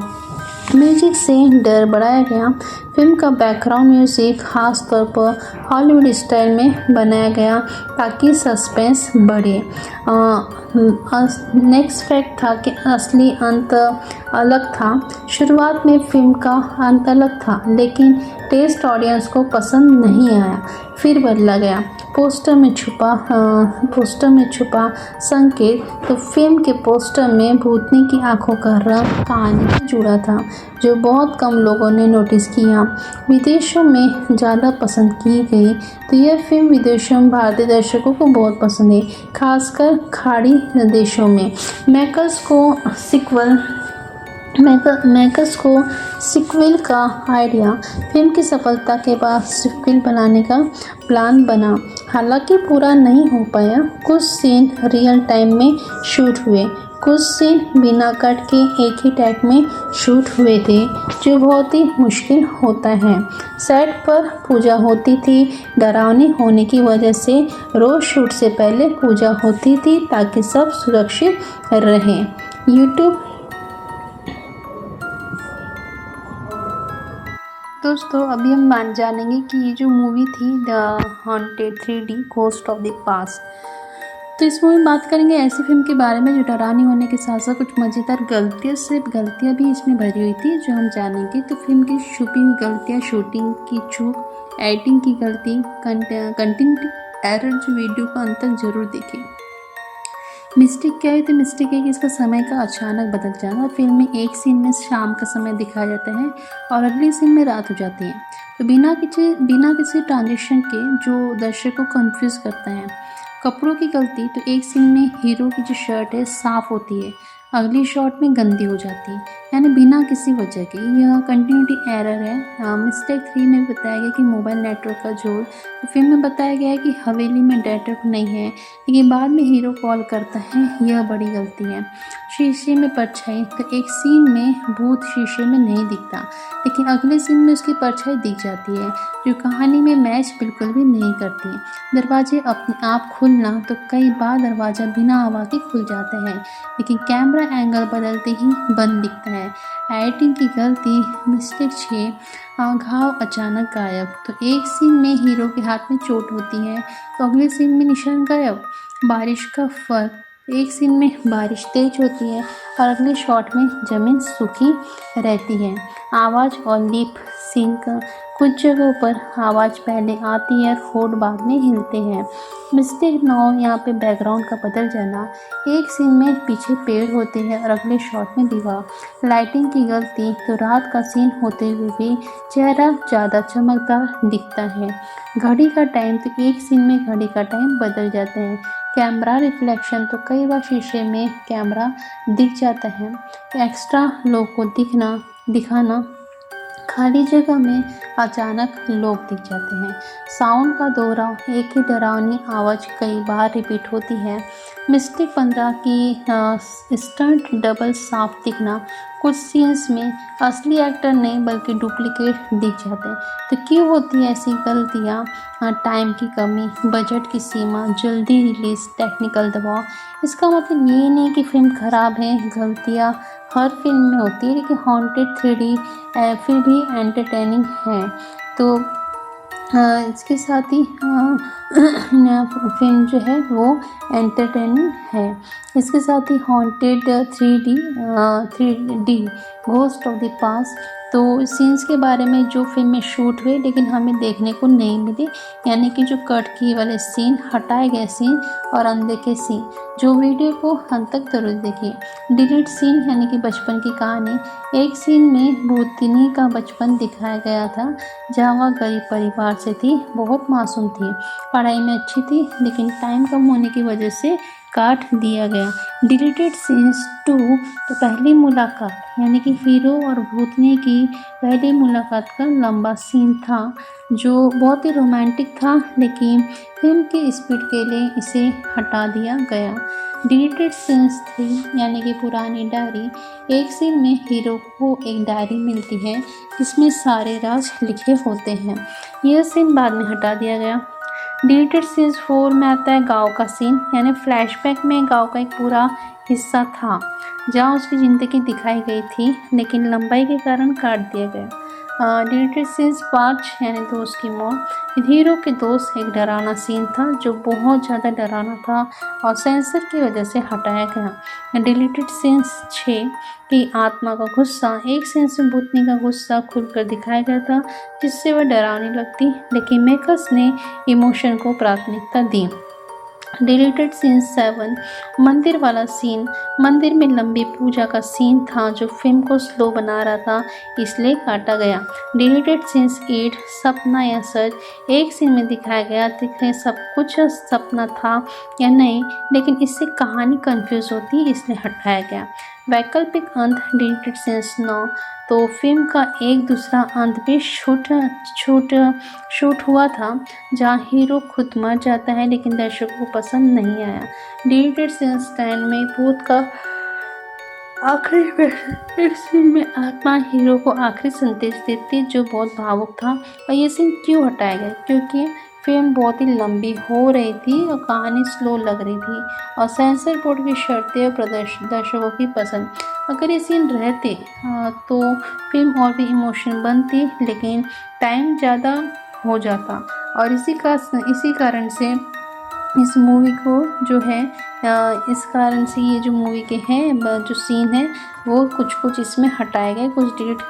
म्यूजिक से डर बढ़ाया गया। फिल्म का बैकग्राउंड म्यूजिक खास तौर पर हॉलीवुड स्टाइल में बनाया गया ताकि सस्पेंस बढ़े। नेक्स्ट फैक्ट था कि असली अंत अलग था। शुरुआत में फिल्म का अंत अलग था, लेकिन टेस्ट ऑडियंस को पसंद नहीं आया, फिर बदला गया। पोस्टर में छुपा संकेत, तो फिल्म के पोस्टर में भूतनी की आंखों का रंग कहानी से जुड़ा था, जो बहुत कम लोगों ने नोटिस किया। विदेशों में ज़्यादा पसंद की गई। तो यह फिल्म विदेशों में भारतीय दर्शकों को बहुत पसंद है, खासकर खाड़ी देशों में। मेकर्स को सिक्वल का आइडिया। फिल्म की सफलता के बाद सिक्वल बनाने का प्लान बना, हालांकि पूरा नहीं हो पाया। कुछ सीन रियल टाइम में शूट हुए, कुछ सीन बिना कट के एक ही टैग में शूट हुए थे, जो बहुत ही मुश्किल होता है। सेट पर पूजा होती थी। डरावनी होने की वजह से रोज शूट से पहले पूजा होती थी ताकि सब सुरक्षित रहें। यूट्यूब दोस्तों अभी हम जानेंगे कि ये जो मूवी थी the haunted 3D ghost of the past, तो इस मूवी में बात करेंगे ऐसी फिल्म के बारे में जो डरावनी होने के साथ साथ कुछ मज़ेदार गलतियाँ भी इसमें भरी हुई थी, जो हम जानेंगे। तो फिल्म की छुपी हुई गलतियाँ, शूटिंग की चूक, एडिटिंग की गलती, कंटेंट एरर, जो वीडियो का अंत तक जरूर देखें। मिस्टेक क्या है? तो मिस्टेक है कि इसका समय का अचानक बदल जाना। फिल्म में एक सीन में शाम का समय दिखाया जाता है और अगले सीन में रात हो जाती है, तो बिना किसी ट्रांजिशन के, जो दर्शक को कंफ्यूज करता है। कपड़ों की गलती, तो एक सीन में हीरो की जो शर्ट है साफ होती है, अगली शॉट में गंदी हो जाती है। यानी बिना किसी वजह के। यह कंटिन्यूटी एरर है। मिस्टेक 3 में बताया गया कि मोबाइल नेटवर्क का जोड़। तो फिल्म में बताया गया है कि हवेली में नेटवर्क नहीं है, लेकिन बाद में हीरो कॉल करता है, यह बड़ी गलती है। शीशे में परछाई। तो एक सीन में भूत शीशे में नहीं दिखता, लेकिन अगले सीन में उसकी परछाई दिख जाती है, जो कहानी में मैच बिल्कुल भी नहीं करती। दरवाजे अपने आप खुलना। तो कई बार दरवाज़ा बिना आवाज़ के खुल जाता है, लेकिन कैमरा एंगल बदलते ही बंद दिखता है। एडिटिंग की गलती। मिस्टेक 6, घाव अचानक गायब। तो एक सीन में हीरो के हाथ में चोट होती है, तो अगले सीन में निशान गायब। बारिश का फर्क। एक सीन में बारिश तेज होती है और अगले शॉट में ज़मीन सूखी रहती है। आवाज़ और लिप सिंक। कुछ जगहों पर आवाज़ पहले आती है और होठ बाद में हिलते हैं। मिस्टेक 9, यहाँ पे बैकग्राउंड का बदल जाना। एक सीन में पीछे पेड़ होते हैं और अगले शॉट में दीवार। लाइटिंग की गलती। तो रात का सीन होते हुए भी चेहरा ज़्यादा चमकदार दिखता है। घड़ी का टाइम। तो एक सीन में घड़ी का टाइम बदल जाता है। Camera reflection. तो कई बार शीशे में कैमरा दिख जाता है। एक्स्ट्रा लोग को दिखाना। खाली जगह में अचानक लोग दिख जाते हैं। साउंड का दोहराव। एक ही डरावनी आवाज़ कई बार रिपीट होती है। मिस्टेक 15 की स्टंट डबल साफ दिखना। कुछ सीन्स में असली एक्टर नहीं बल्कि डुप्लीकेट दिख जाते हैं। तो क्यों होती है ऐसी गलतियाँ? टाइम की कमी, बजट की सीमा, जल्दी रिलीज, टेक्निकल दबाव। इसका मतलब ये नहीं कि फिल्म खराब है। गलतियाँ हर फिल्म में होती है, लेकिन हॉन्टेड 3D फिर भी एंटरटेनिंग है। तो इसके साथ ही फिल्म जो है वो एंटरटेनिंग है। इसके साथ ही haunted 3D ghost of the past. तो सीन्स के बारे में जो फिल्म में शूट हुए लेकिन हमें देखने को नहीं मिले, यानी कि जो कट की वाले सीन, हटाए गए सीन और अनदेखे सीन। जो वीडियो को अंत तक जरूर देखिए। डिलीट सीन यानी कि बचपन की कहानी। एक सीन में भूतनी का बचपन दिखाया गया था, जहाँ वह गरीब परिवार से थी, बहुत मासूम थी, पढ़ाई में अच्छी थी, लेकिन टाइम कम होने की वजह से काट दिया गया। Deleted scenes 2। तो पहली मुलाकात यानी कि हीरो और भूतनी की पहली मुलाकात का लंबा सीन था, जो बहुत ही रोमांटिक था, लेकिन फिल्म की स्पीड के लिए इसे हटा दिया गया। डिलीटेड सीन्स 3 यानी कि पुरानी डायरी। एक सीन में हीरो को एक डायरी मिलती है जिसमें सारे राज लिखे होते हैं। यह सीन बाद में हटा दिया गया। डिलीटेड सीन्स 4 में आता है गांव का सीन, यानी फ्लैशबैक में गांव का एक पूरा हिस्सा था जहां उसकी ज़िंदगी दिखाई गई थी, लेकिन लंबाई के कारण काट दिया गया। डिलीटेड सीन्स 5 यानी दोस्त की मौत। हीरो के दोस्त एक डरावना सीन था जो बहुत ज़्यादा डरावना था और सेंसर की वजह से हटाया गया। डिलीटेड सीन्स 6 की आत्मा का गुस्सा। एक सीन्स में भूतनी का गुस्सा खुलकर दिखाया गया था, जिससे वह डरावनी लगती, लेकिन मेकर्स ने इमोशन को प्राथमिकता दी। डिलीटेड सीन 7 मंदिर वाला सीन। मंदिर में लंबी पूजा का सीन था जो फिल्म को स्लो बना रहा था, इसलिए काटा गया। डिलीटेड सीन्स 8 सपना या सच। एक सीन में दिखाया गया दिखे सब कुछ सपना था या नहीं, लेकिन इससे कहानी कंफ्यूज होती, इसलिए हटाया गया। वैकल्पिक अंत। Deleted scenes 9। तो फिल्म का एक दूसरा अंत भी शूट हुआ था, जहां हीरो खुद मर जाता है, लेकिन दर्शकों को पसंद नहीं आया। डिलीटेड सीन्स 10 में भूत का आखिरी में एक सीन में आत्मा हीरो को आखिरी संदेश देती, जो बहुत भावुक था। और ये सीन क्यों हटाया गया? क्योंकि फिल्म बहुत ही लंबी हो रही थी और कहानी स्लो लग रही थी, और सेंसर बोर्ड की शर्तें और दर्शकों की पसंद। अगर ये सीन रहते तो फिल्म और भी इमोशन बनती, लेकिन टाइम ज़्यादा हो जाता, और इसी कारण से इस मूवी को जो है इस कारण से ये जो मूवी के हैं जो सीन है वो कुछ इसमें हटाए गए, कुछ डिलीट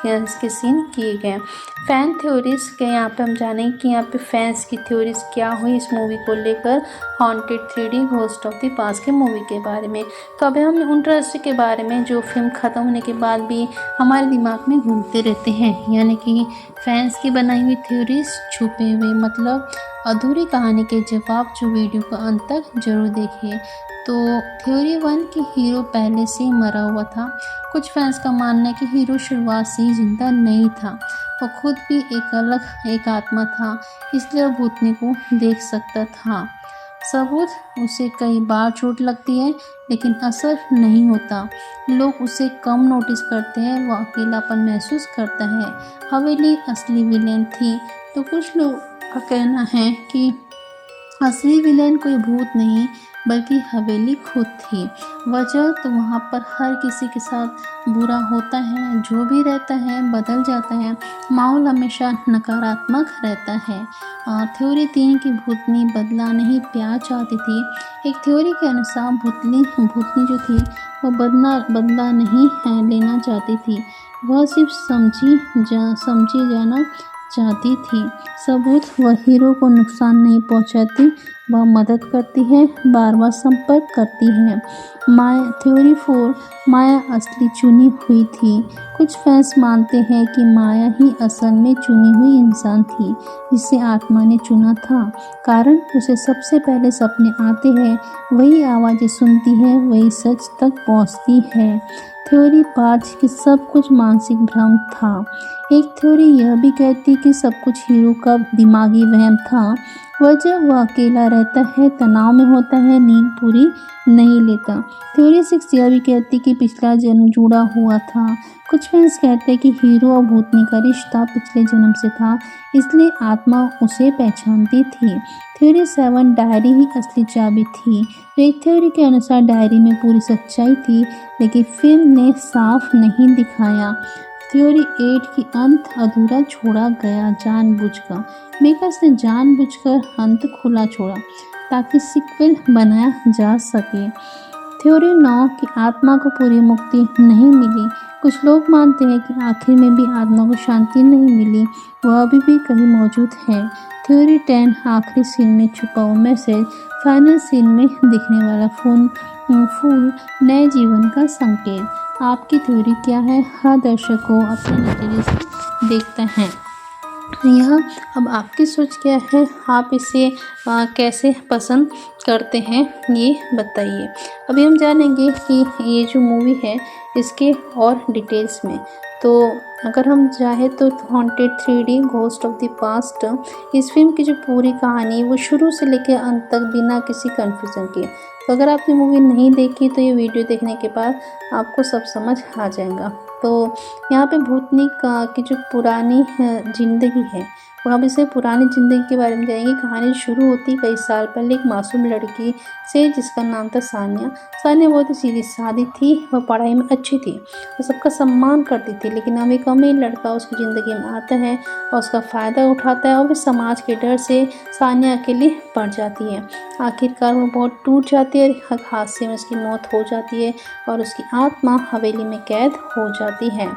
के सीन किए गए। फ़ैन थ्योरीज के यहाँ पे हम जानेंगे कि यहाँ पे फैंस की थ्योरीज क्या हुई इस मूवी को लेकर, haunted 3D ghost of the past के मूवी के बारे में। तो अभी हम उन रहस्य के बारे में जो फिल्म ख़त्म होने के बाद भी हमारे दिमाग में घूमते रहते हैं, यानी कि फैंस की बनाई हुई थ्योरीज, छुपे हुए मतलब अधूरी कहानी के जवाब, जो वीडियो को अंत तक जरूर देखिए। तो थ्योरी 1 कि हीरो पहले से ही मरा हुआ था। कुछ फैंस का मानना है कि हीरो शुरुआत से ही जिंदा नहीं था, वो खुद भी एक आत्मा था, इसलिए वो भूतनी को देख सकता था। सबूत, उसे कई बार चोट लगती है लेकिन असर नहीं होता। लोग उसे कम नोटिस करते हैं, वो अकेलापन महसूस करता है। हवेली असली विलेन थी, तो कुछ लोग का कहना है कि असली विलेन कोई भूत नहीं बल्कि हवेली खुद थी। वजह तो वहाँ पर हर किसी के साथ बुरा होता है, जो भी रहता है बदल जाता है, माहौल हमेशा नकारात्मक रहता है। थ्योरी 3 की भूतनी बदला नहीं प्यार चाहती थी। एक थ्योरी के अनुसार भूतनी जो थी वो बदला नहीं लेना चाहती थी, वह सिर्फ समझी जाना चाहती थी। सबूत, वह हीरो को नुकसान नहीं पहुंचाती, वह मदद करती है, बार बार संपर्क करती है। थ्योरी 4 माया असली चुनी हुई थी। कुछ फैंस मानते हैं कि माया ही असल में चुनी हुई इंसान थी, जिसे आत्मा ने चुना था। कारण, उसे सबसे पहले सपने आते हैं, वही आवाज़ें सुनती है, वही सच तक पहुंचती है। थ्योरी 5 कि सब कुछ मानसिक भ्रम था। एक थ्योरी यह भी कहती कि सब कुछ हीरो का दिमागी वहम था। वह अकेला रहता है, तनाव में होता है, नींद पूरी नहीं लेता। थ्योरी 6 यह भी कहती कि पिछला जन्म जुड़ा हुआ था। कुछ फैंस कहते हैं कि हीरो और भूतनी का रिश्ता पिछले जन्म से था, इसलिए आत्मा उसे पहचानती थी। थ्योरी 7 डायरी ही असली चाबी थी। तो एक थ्योरी के अनुसार डायरी में पूरी सच्चाई थी, लेकिन फिल्म ने साफ नहीं दिखाया। थ्योरी 8 की अंत अधूरा छोड़ा गया जानबूझकर। मेकर्स ने जानबूझकर अंत खुला छोड़ा ताकि सीक्वल बनाया जा सके। थ्योरी 9 की आत्मा को पूरी मुक्ति नहीं मिली। कुछ लोग मानते हैं कि आखिर में भी आत्मा को शांति नहीं मिली, वह अभी भी कहीं मौजूद है। थ्योरी 10 आखिरी सीन में छुपा हुआ मैसेज, फाइनल सीन में दिखने वाला फूल नए जीवन का संकेत। आपकी थ्योरी क्या है? हर दर्शक को अपने नजरिए से देखता है। यह अब आपकी सोच क्या है? आप इसे कैसे पसंद करते हैं, ये बताइए। अभी हम जानेंगे कि ये जो मूवी है इसके और डिटेल्स में। तो अगर हम चाहें तो haunted 3D ghost of the past, इस फिल्म की जो पूरी कहानी वो शुरू से लेकर अंत तक बिना किसी कन्फ्यूजन के। तो अगर आपने मूवी नहीं देखी तो ये वीडियो देखने के बाद आपको सब समझ आ जाएगा। तो यहाँ पे भूतनी की जो पुरानी ज़िंदगी है, वहाँ पे से पुरानी ज़िंदगी के बारे में जाएंगे। कहानी शुरू होती कई साल पहले एक मासूम लड़की से, जिसका नाम था सानिया। सानिया बहुत ही सीधी सादी थी, वह पढ़ाई में अच्छी थी, वह सबका सम्मान करती थी। लेकिन अब एक अमीर लड़का उसकी ज़िंदगी में आता है और उसका फ़ायदा उठाता है, और फिर समाज के डर से सानिया अकेली पड़ जाती है। आखिरकार वो बहुत टूट जाती है, एक हादसे में उसकी मौत हो जाती है और उसकी आत्मा हवेली में कैद हो जाती है।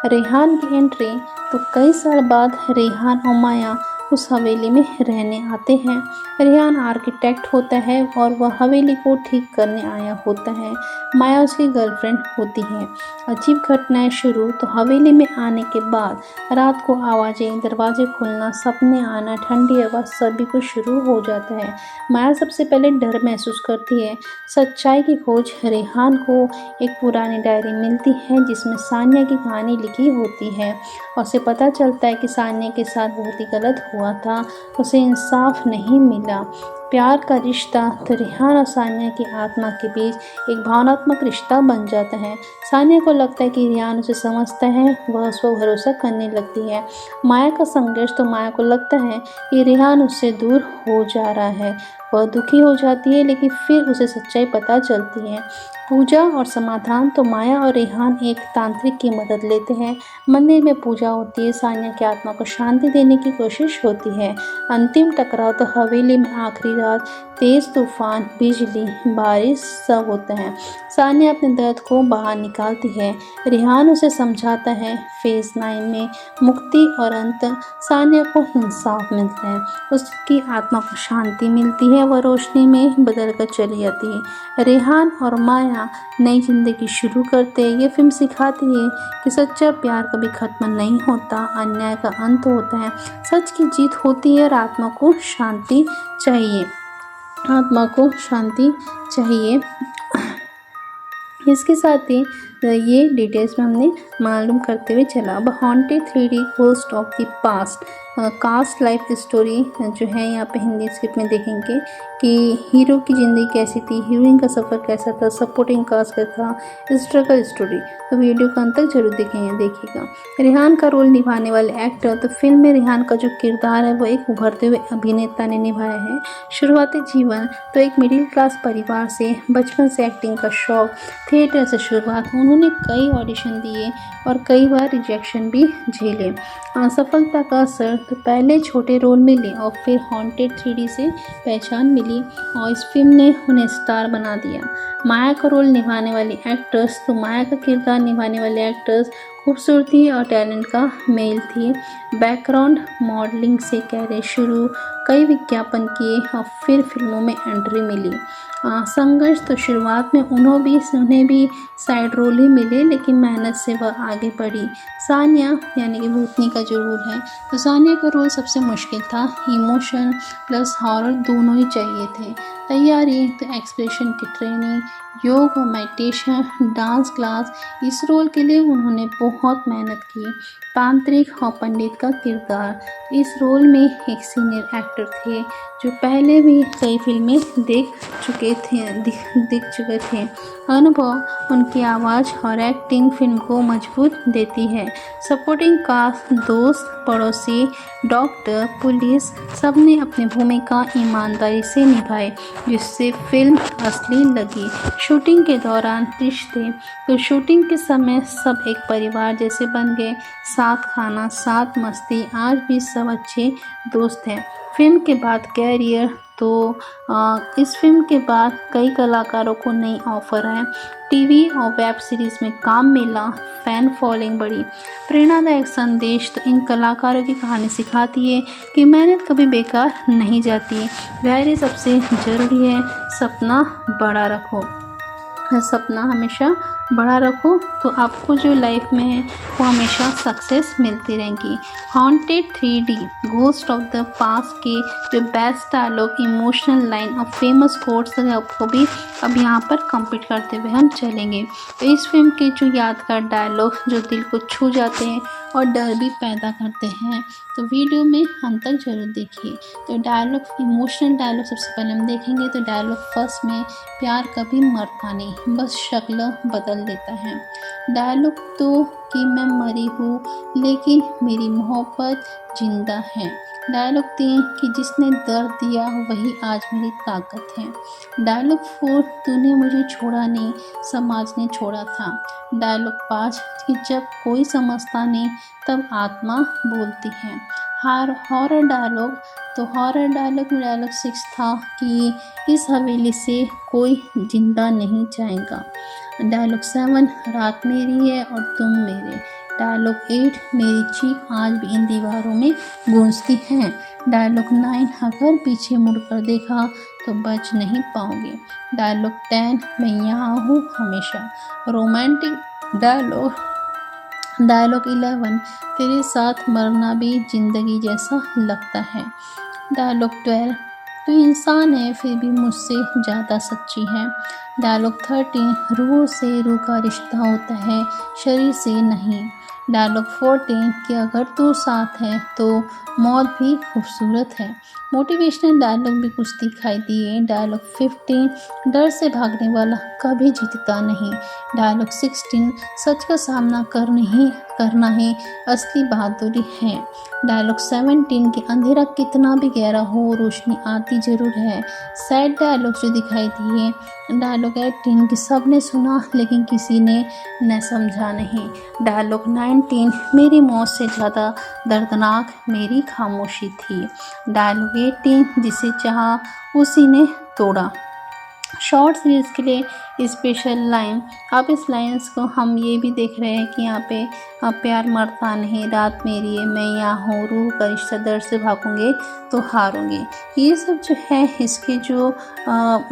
रेहान की एंट्री, तो कई साल बाद रेहान और माया उस हवेली में रहने आते हैं। रेहान आर्किटेक्ट होता है और वह हवेली को ठीक करने आया होता है। माया उसकी गर्लफ्रेंड होती है। अजीब घटनाएं शुरू, तो हवेली में आने के बाद रात को आवाज़ें, दरवाजे खुलना, सपने आना, ठंडी हवा, सभी कुछ शुरू हो जाता है। माया सबसे पहले डर महसूस करती है। सच्चाई की खोज, रेहान को एक पुरानी डायरी मिलती है जिसमें सानिया की कहानी लिखी होती है और उसे पता चलता है कि सानिया के साथ बहुत ही गलत हुआ था, उसे इंसाफ नहीं मिला। प्यार का रिश्ता, तो रेहान और सानिया की आत्मा के बीच एक भावनात्मक रिश्ता बन जाता है। सानिया को लगता है कि रेहान उसे समझता है, वह उस पर भरोसा करने लगती है। माया का संघर्ष, तो माया को लगता है कि रेहान उससे दूर हो जा रहा है, वह दुखी हो जाती है, लेकिन फिर उसे सच्चाई पता चलती है। पूजा और समाधान, तो माया और रेहान एक तांत्रिक की मदद लेते हैं। मंदिर में पूजा होती है, सानिया की आत्मा को शांति देने की कोशिश होती है। अंतिम टकराव, तो हवेली में आखिरी रात, तेज तूफान, बिजली, बारिश, सब होता है। सानिया अपने दर्द को बाहर निकालती है, रेहान उसे समझाता है। फेज 9 में मुक्ति और अंत, सानिया को इंसाफ मिलता है, उसकी आत्मा को शांति मिलती है, वह रोशनी में बदल कर चली जाती है। रेहान और माया नई जिंदगी शुरू करते हैं। ये फिल्म सिखाती है कि सच्चा प्यार कभी खत्म नहीं होता, अन्याय का अंत होता है, सच की जीत होती है और आत्मा को शांति चाहिए। आत्मा को शांति चाहिए। इसके साथ ही ये डिटेल्स में हमने मालूम करते हुए चला। अब haunted 3D ghost of the past cast life story जो है यहाँ पे हिंदी स्क्रिप्ट में देखेंगे कि हीरो की ज़िंदगी कैसी थी, हीरोइन का सफ़र कैसा था, सपोर्टिंग कास्ट का था, स्ट्रगल स्टोरी। तो वीडियो का अंत तक जरूर देखिएगा। रेहान का रोल निभाने वाले एक्टर, तो फिल्म में रेहान का जो किरदार है वो एक उभरते हुए अभिनेता ने निभाया है। शुरुआती जीवन, तो एक मिडिल क्लास परिवार से, बचपन से एक्टिंग का शौक, थिएटर से शुरुआत। उन्होंने कई ऑडिशन दिए और कई बार रिजेक्शन भी झेले। असफलता का असर, तो पहले छोटे रोल मिले और फिर हॉन्टेड 3D से पहचान मिली और इस फिल्म ने उन्हें स्टार बना दिया। माया का रोल निभाने वाली एक्ट्रेस, तो माया का किरदार निभाने वाले एक्ट्रेस खूबसूरती और टैलेंट का मेल थी। बैकग्राउंड मॉडलिंग से कैरियर शुरू, कई विज्ञापन किए और फिर फिल्मों में एंट्री मिली। संघर्ष, तो शुरुआत में उन्हें भी साइड रोल ही मिले, लेकिन मेहनत से वह आगे बढ़ी। सानिया यानी कि भूतनी का जो रोल है, तो सानिया का रोल सबसे मुश्किल था। इमोशन प्लस हॉरर दोनों ही चाहिए थे। तैयारी, तो एक्सप्रेशन की ट्रेनिंग, योग और मेडिटेशन, डांस क्लास, इस रोल के लिए उन्होंने बहुत मेहनत की। तांत्रिक और पंडित का किरदार, इस रोल में एक सीनियर एक्टर थे जो पहले भी कई फिल्में दिख चुके थे। अनुभव, उनकी आवाज़ और एक्टिंग फिल्म को मजबूत देती है। सपोर्टिंग कास्ट, दोस्त, पड़ोसी, डॉक्टर, पुलिस, सबने अपनी भूमिका ईमानदारी से निभाई, जिससे फिल्म असली लगी। शूटिंग के दौरान रिश्ते, तो शूटिंग के समय सब एक परिवार जैसे बन गए। साथ खाना, साथ मस्ती, आज भी सब अच्छे दोस्त हैं। फिल्म के बाद कैरियर, तो इस फिल्म के बाद कई कलाकारों को नई ऑफर है। टीवी और वेब सीरीज़ में काम मिला, फैन फॉलोइंग बढ़ी। प्रेरणादायक संदेश, तो इन कलाकारों की कहानी सिखाती है कि मेहनत कभी बेकार नहीं जाती। धैर्य सबसे ज़रूरी है। सपना बड़ा रखो, सपना हमेशा बड़ा रखो, तो आपको जो लाइफ में है वो हमेशा सक्सेस मिलती रहेगी। Haunted 3D ghost of the past के जो बेस्ट डायलॉग, इमोशनल लाइन और फेमस कोट्स आपको भी अब यहाँ पर कंप्लीट करते हुए हम चलेंगे। तो इस फिल्म के जो यादगार डायलॉग जो दिल को छू जाते हैं और डर भी पैदा करते हैं, तो वीडियो में अंत तक जरूर देखिए। तो डायलॉग, इमोशनल डायलॉग सबसे पहले हम देखेंगे। तो डायलॉग फर्स्ट में, प्यार कभी मरता नहीं, बस शक्ल बदल देता है। डायलॉग तो कि मैं मरी हूँ लेकिन मेरी मोहब्बत जिंदा है। डायलॉग 3 कि जिसने दर्द दिया वही आज मेरी ताकत है। डायलॉग 4 तूने मुझे छोड़ा नहीं, समाज ने छोड़ा था। डायलॉग 5 कि जब कोई समझता नहीं तब आत्मा बोलती है। हॉरर डायलॉग, तो हॉरर डायलॉग में डायलॉग 6 था कि इस हवेली से कोई जिंदा नहीं जाएगा। डायलॉग 7 रात मेरी है और तुम मेरे। डायलॉग 8 मेरी चीख आज भी इन दीवारों में गूंजती है। डायलॉग 9 अगर पीछे मुड़कर देखा तो बच नहीं पाओगे। डायलॉग 10 मैं यहाँ हूँ हमेशा। रोमांटिक डायलॉग, डायलॉग 11 तेरे साथ मरना भी जिंदगी जैसा लगता है। डायलॉग 12 तो इंसान है फिर भी मुझसे ज़्यादा सच्ची है। डायलॉग 13 रूह से रूह का रिश्ता होता है, शरीर से नहीं। डायलॉग 14 कि अगर तू साथ है तो मौत भी खूबसूरत है। मोटिवेशनल डायलॉग भी कुछ दिखाई दिए। डायलॉग 15 डर से भागने वाला कभी जीतता नहीं। डायलॉग 16 सच का सामना करना ही असली बहादुरी है। डायलॉग 17 कि अंधेरा कितना भी गहरा हो रोशनी आती ज़रूर है। सैड डायलॉग जो दिखाई दिए। डायलॉग 18 कि सबने सुना लेकिन किसी ने न समझा नहीं। डायलॉग 19 मेरी मौत से ज़्यादा दर्दनाक मेरी खामोशी थी। डायलॉग 18 जिसे चाहा उसी ने तोड़ा। शॉर्ट सीरीज़ के लिए स्पेशल लाइन। अब इस लाइन्स को हम ये भी देख रहे हैं कि यहाँ पे प्यार मरता नहीं, रात मेरी है, मैं यहाँ हूँ, रूह का रिश्ता, दर्द से भागूंगे तो हारूंगे। ये सब जो है इसके जो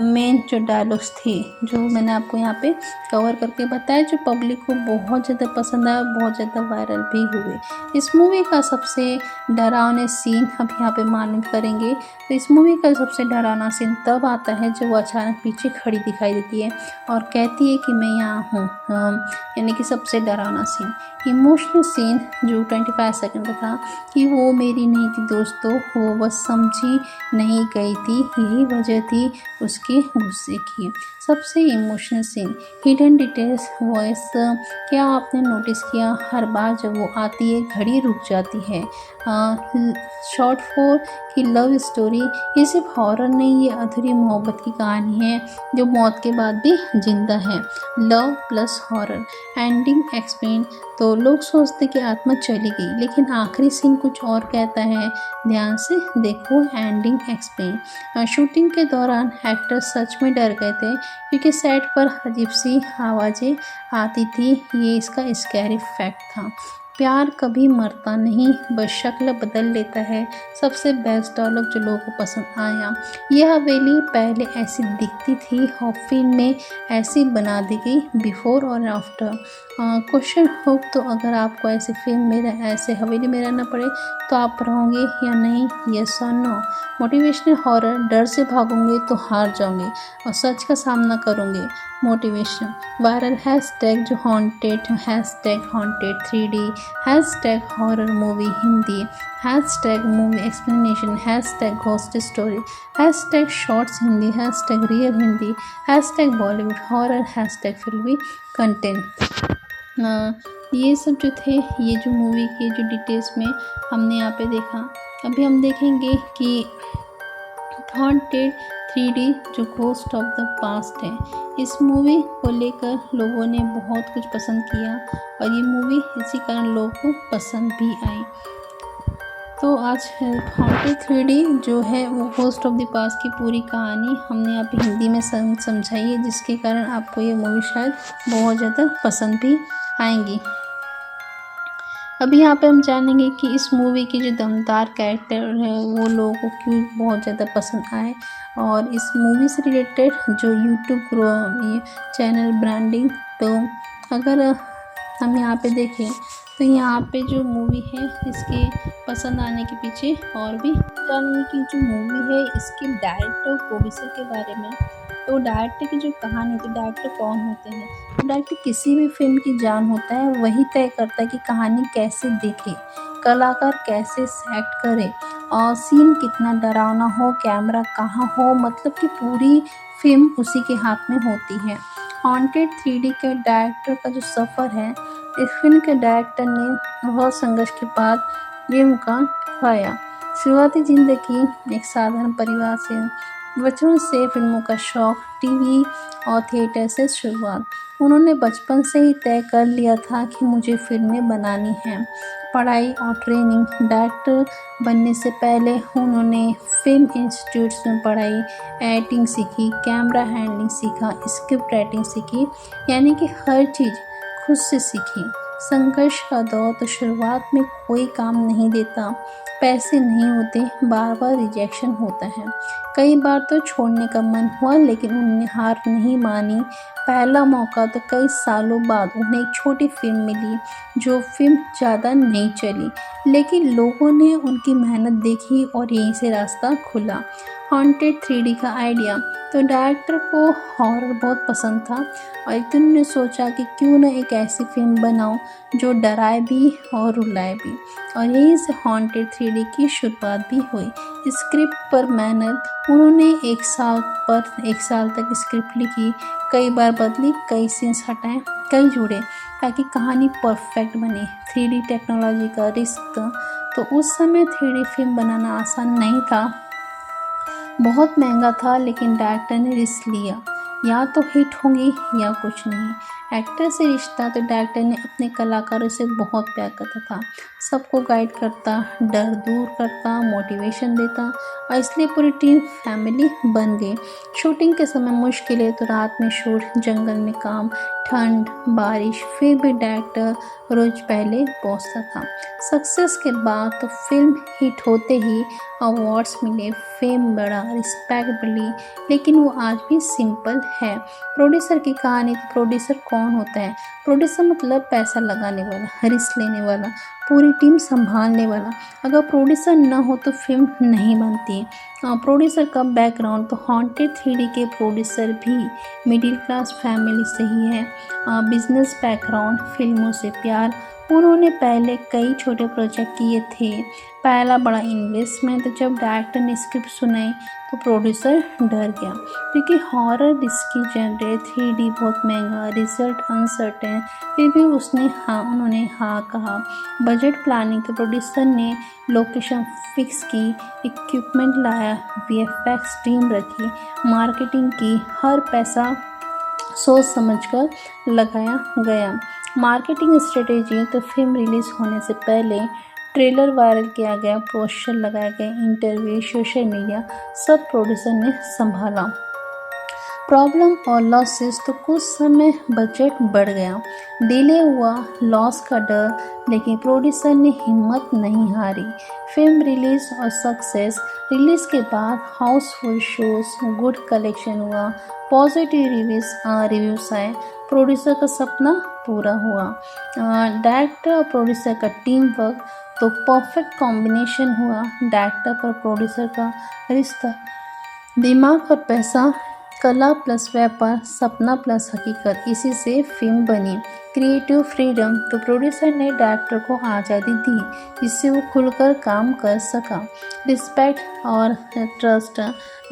मेन जो डायलॉग्स थे, जो मैंने आपको यहाँ पे कवर करके बताया, जो पब्लिक को बहुत ज़्यादा पसंद आया, बहुत ज़्यादा वायरल भी हुए। इस मूवी का सबसे डरावना सीन अब यहाँ पे मालूम करेंगे। तो इस मूवी का सबसे डरावना सीन तब आता है जब वो अचानक पीछे खड़ी दिखाई देती है और कहती है कि मैं यहाँ हूँ, यानी कि सबसे डरावना सीन। इमोशनल सीन जो 25 सेकंड का था कि वो मेरी नहीं थी दोस्तों, वो बस समझी नहीं गई थी, यही वजह थी उसके गुस्से की। सबसे emotional scene, hidden details voice. क्या आपने नोटिस किया हर बार जब वो आती है घड़ी रुक जाती है। शॉर्ट फोर की लव स्टोरी, ये सिर्फ हॉरर नहीं, ये अधूरी मोहब्बत की कहानी है जो मौत के बाद भी जिंदा है। Love plus horror. Ending explain, तो लोग सोचते कि आत्मा चली गई, लेकिन आखिरी सीन कुछ और कहता है, ध्यान से देखो। एंडिंग एक्सप्लेन, शूटिंग के दौरान एक्टर सच में डर गए थे क्योंकि सेट पर अजीब सी आवाज़ें आती थी, ये इसका स्कैरी फैक्ट था। प्यार कभी मरता नहीं, बस शक्ल बदल लेता है। सबसे बेस्ट डायलॉग जो लोगों को पसंद आया, यह हवेली पहले ऐसी दिखती थी और फिल्म में ऐसी बना दी गई, बिफोर और आफ्टर। क्वेश्चन हो, तो अगर आपको ऐसी फिल्म में ऐसे हवेली में रहना पड़े तो आप रहोगे या नहीं, यस और नो। मोटिवेशनल हॉरर, डर से भागोगे तो हार जाओगे और सच का सामना करोगे। मोटिवेशन वायरल हैशटैग जो haunted, hashtag haunted 3D, hashtag horror movie Hindi, hashtag movie explanation, hashtag ghost story, hashtag shorts Hindi, hashtag real Hindi, hashtag Bollywood horror, hashtag फिल्मी कंटेंट। ये सब जो थे, ये जो मूवी के जो डिटेल्स में हमने यहाँ पे देखा। अभी हम देखेंगे कि हॉन्टेड 3D जो घोस्ट ऑफ द पास्ट है, इस मूवी को लेकर लोगों ने बहुत कुछ पसंद किया और ये मूवी इसी कारण लोगों को पसंद भी आई। तो आज हॉन्टेड 3D जो है वो घोस्ट ऑफ द पास्ट की पूरी कहानी हमने यहाँ पे हिंदी में समझाई है, जिसके कारण आपको ये मूवी शायद बहुत ज़्यादा पसंद भी आएंगी। अभी यहाँ पे हम जानेंगे कि इस मूवी के जो दमदार कैरेक्टर है वो लोगों को क्यों बहुत ज़्यादा पसंद आए, और इस मूवी से रिलेटेड जो यूट्यूब चैनल ब्रांडिंग। तो अगर हम यहाँ पे देखें तो यहाँ पे जो मूवी है इसके पसंद आने के पीछे और भी जानेंगे कि जो मूवी है इसके डायरेक्टर और प्रोड्यूसर के बारे में। तो डायरेक्टर की जो कहानी, तो डायरेक्टर कौन होते हैं, तो डायरेक्टर किसी भी फिल्म की जान होता है, वही तय करता है कि कहानी कैसे दिखे, कलाकार कैसे एक्ट करे और सीन कितना डरावना हो, कैमरा कहाँ हो, मतलब कि पूरी फिल्म उसी के हाथ में होती है। हॉन्टेड 3D के डायरेक्टर का जो सफ़र है, इस फिल्म के डायरेक्टर ने बहुत संघर्ष के बाद ये मुकाम पाया। शुरुआती जिंदगी एक साधारण परिवार से, बचपन से फिल्मों का शौक, टीवी और थिएटर से शुरुआत। उन्होंने बचपन से ही तय कर लिया था कि मुझे फिल्में बनानी हैं। पढ़ाई और ट्रेनिंग, डायरेक्टर बनने से पहले उन्होंने फिल्म इंस्टीट्यूट्स में पढ़ाई, एडिटिंग सीखी, कैमरा हैंडलिंग सीखा, स्क्रिप्ट राइटिंग सीखी, यानी कि हर चीज़ खुद से सीखी। संघर्ष का दौर, तो शुरुआत में कोई काम नहीं देता, पैसे नहीं होते, बार बार रिजेक्शन होता है, कई बार तो छोड़ने का मन हुआ, लेकिन उन्होंने हार नहीं मानी। पहला मौका, तो कई सालों बाद उन्हें एक छोटी फिल्म मिली, जो फिल्म ज़्यादा नहीं चली, लेकिन लोगों ने उनकी मेहनत देखी और यहीं से रास्ता खुला। हॉन्टेड 3D का आइडिया, तो डायरेक्टर को हॉरर बहुत पसंद था और एक दिन उन्होंने सोचा कि क्यों ना एक ऐसी फिल्म बनाऊं जो डराए भी और रुलाए भी, और यहीं से हॉन्टेड 3D की शुरुआत भी हुई। स्क्रिप्ट पर मेहनत, उन्होंने एक साल तक स्क्रिप्ट लिखी, कई बार बदली, कई सीन्स हटाए, कई जुड़े, ताकि कहानी परफेक्ट बने। 3D टेक्नोलॉजी का रिस्क, तो उस समय 3D फिल्म बनाना आसान नहीं था, बहुत महंगा था, लेकिन डायरेक्टर ने रिस्क लिया। या तो हिट होंगी या कुछ नहीं। एक्टर से रिश्ता तो डायरेक्टर ने अपने कलाकारों से बहुत प्यार करता था, सबको गाइड करता, डर दूर करता, मोटिवेशन देता और इसलिए पूरी टीम फैमिली बन गई। शूटिंग के समय मुश्किलें तो रात में शूट, जंगल में काम, ठंड, बारिश, फिर भी डायरेक्टर रोज पहले पहुंचता था। सक्सेस के बाद तो फिल्म हिट होते ही अवार्ड्स मिले, फेम बढ़ा, रिस्पेक्ट मिली, लेकिन वो आज भी सिंपल है। प्रोड्यूसर की कहानी। प्रोड्यूसर कौन होता है? प्रोड्यूसर मतलब पैसा लगाने वाला, रिस्क लेने वाला, पूरी टीम संभालने वाला। अगर प्रोड्यूसर ना हो तो फिल्म नहीं बनती। प्रोड्यूसर का बैकग्राउंड तो हॉन्टेड 3D के प्रोड्यूसर भी मिडिल क्लास फैमिली से ही है। बिजनेस बैकग्राउंड, फिल्मों से प्यार। उन्होंने पहले कई छोटे प्रोजेक्ट किए थे। पहला बड़ा इन्वेस्टमेंट। जब डायरेक्टर ने स्क्रिप्ट सुनाई तो प्रोड्यूसर डर गया, क्योंकि हॉरर रिस्की जनरे, 3D बहुत महंगा, रिजल्ट अनसर्टेन। फिर भी उन्होंने हाँ कहा। Budget planning. तो प्रोड्यूसर ने लोकेशन फिक्स की, इक्विपमेंट लाया, VFX टीम रखी, मार्केटिंग की, हर पैसा सोच समझकर लगाया गया। Marketing strategy. तो फिल्म रिलीज होने से पहले ट्रेलर वायरल किया गया, पोस्टर लगाए गए, इंटरव्यू, सोशल मीडिया, सब प्रोड्यूसर ने संभाला। प्रॉब्लम और लॉसेस। तो कुछ समय बजट बढ़ गया, डिले हुआ, लॉस का डर, लेकिन प्रोड्यूसर ने हिम्मत नहीं हारी। फिल्म रिलीज और सक्सेस। रिलीज के बाद हाउसफुल शोज, गुड कलेक्शन हुआ, पॉजिटिव रिव्यूज आए, प्रोड्यूसर का सपना पूरा हुआ। डायरेक्टर और प्रोड्यूसर का टीम वर्क तो परफेक्ट कॉम्बिनेशन हुआ। डायरेक्टर पर प्रोड्यूसर का रिश्ता, दिमाग और पैसा, कला प्लस व्यापार, सपना प्लस हकीकत, इसी से फिल्म बनी। Creative freedom. तो प्रोड्यूसर ने डायरेक्टर को आज़ादी दी, जिससे वो खुलकर काम कर सका। रिस्पेक्ट और ट्रस्ट,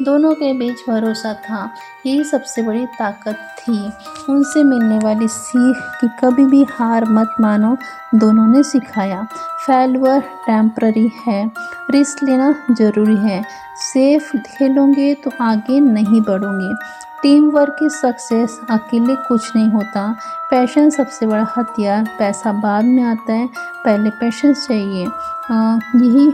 दोनों के बीच भरोसा था, यही सबसे बड़ी ताकत थी। उनसे मिलने वाली सीख कि कभी भी हार मत मानो, दोनों ने सिखाया। फेल्यूर टेम्पररी है, रिस्क लेना ज़रूरी है, सेफ खेलोगे तो आगे नहीं बढ़ोगे। टीम वर्क की सक्सेस, अकेले कुछ नहीं होता, पैशन सबसे बड़ा हथियार, पैसा बाद में आता है, पहले पैशन चाहिए। यही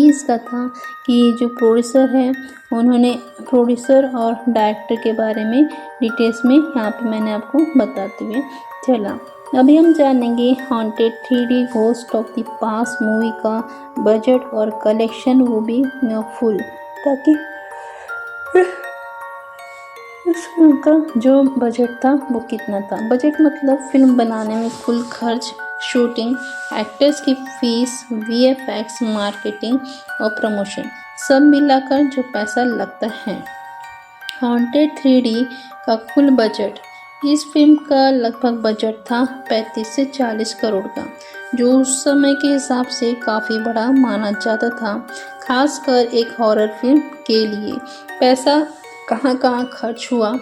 इसका था कि जो प्रोड्यूसर है उन्होंने प्रोड्यूसर और डायरेक्टर के बारे में डिटेल्स में यहाँ पे मैंने आपको बताते हुए चला। अभी हम जानेंगे haunted 3D ghost of the past movie का बजट और कलेक्शन, वो भी फुल, ताकि इस फिल्म का जो बजट था वो कितना था। बजट मतलब फिल्म बनाने में कुल खर्च, शूटिंग, एक्टर्स की फीस, VFX, मार्केटिंग और प्रमोशन, सब मिलाकर जो पैसा लगता है। हॉन्टेड 3D का कुल बजट। इस फिल्म का लगभग बजट था 35 से 40 करोड़ का, जो उस समय के हिसाब से काफ़ी बड़ा माना जाता था, खासकर एक हॉरर फिल्म के लिए। पैसा कहाँ कहाँ खर्च हुआ,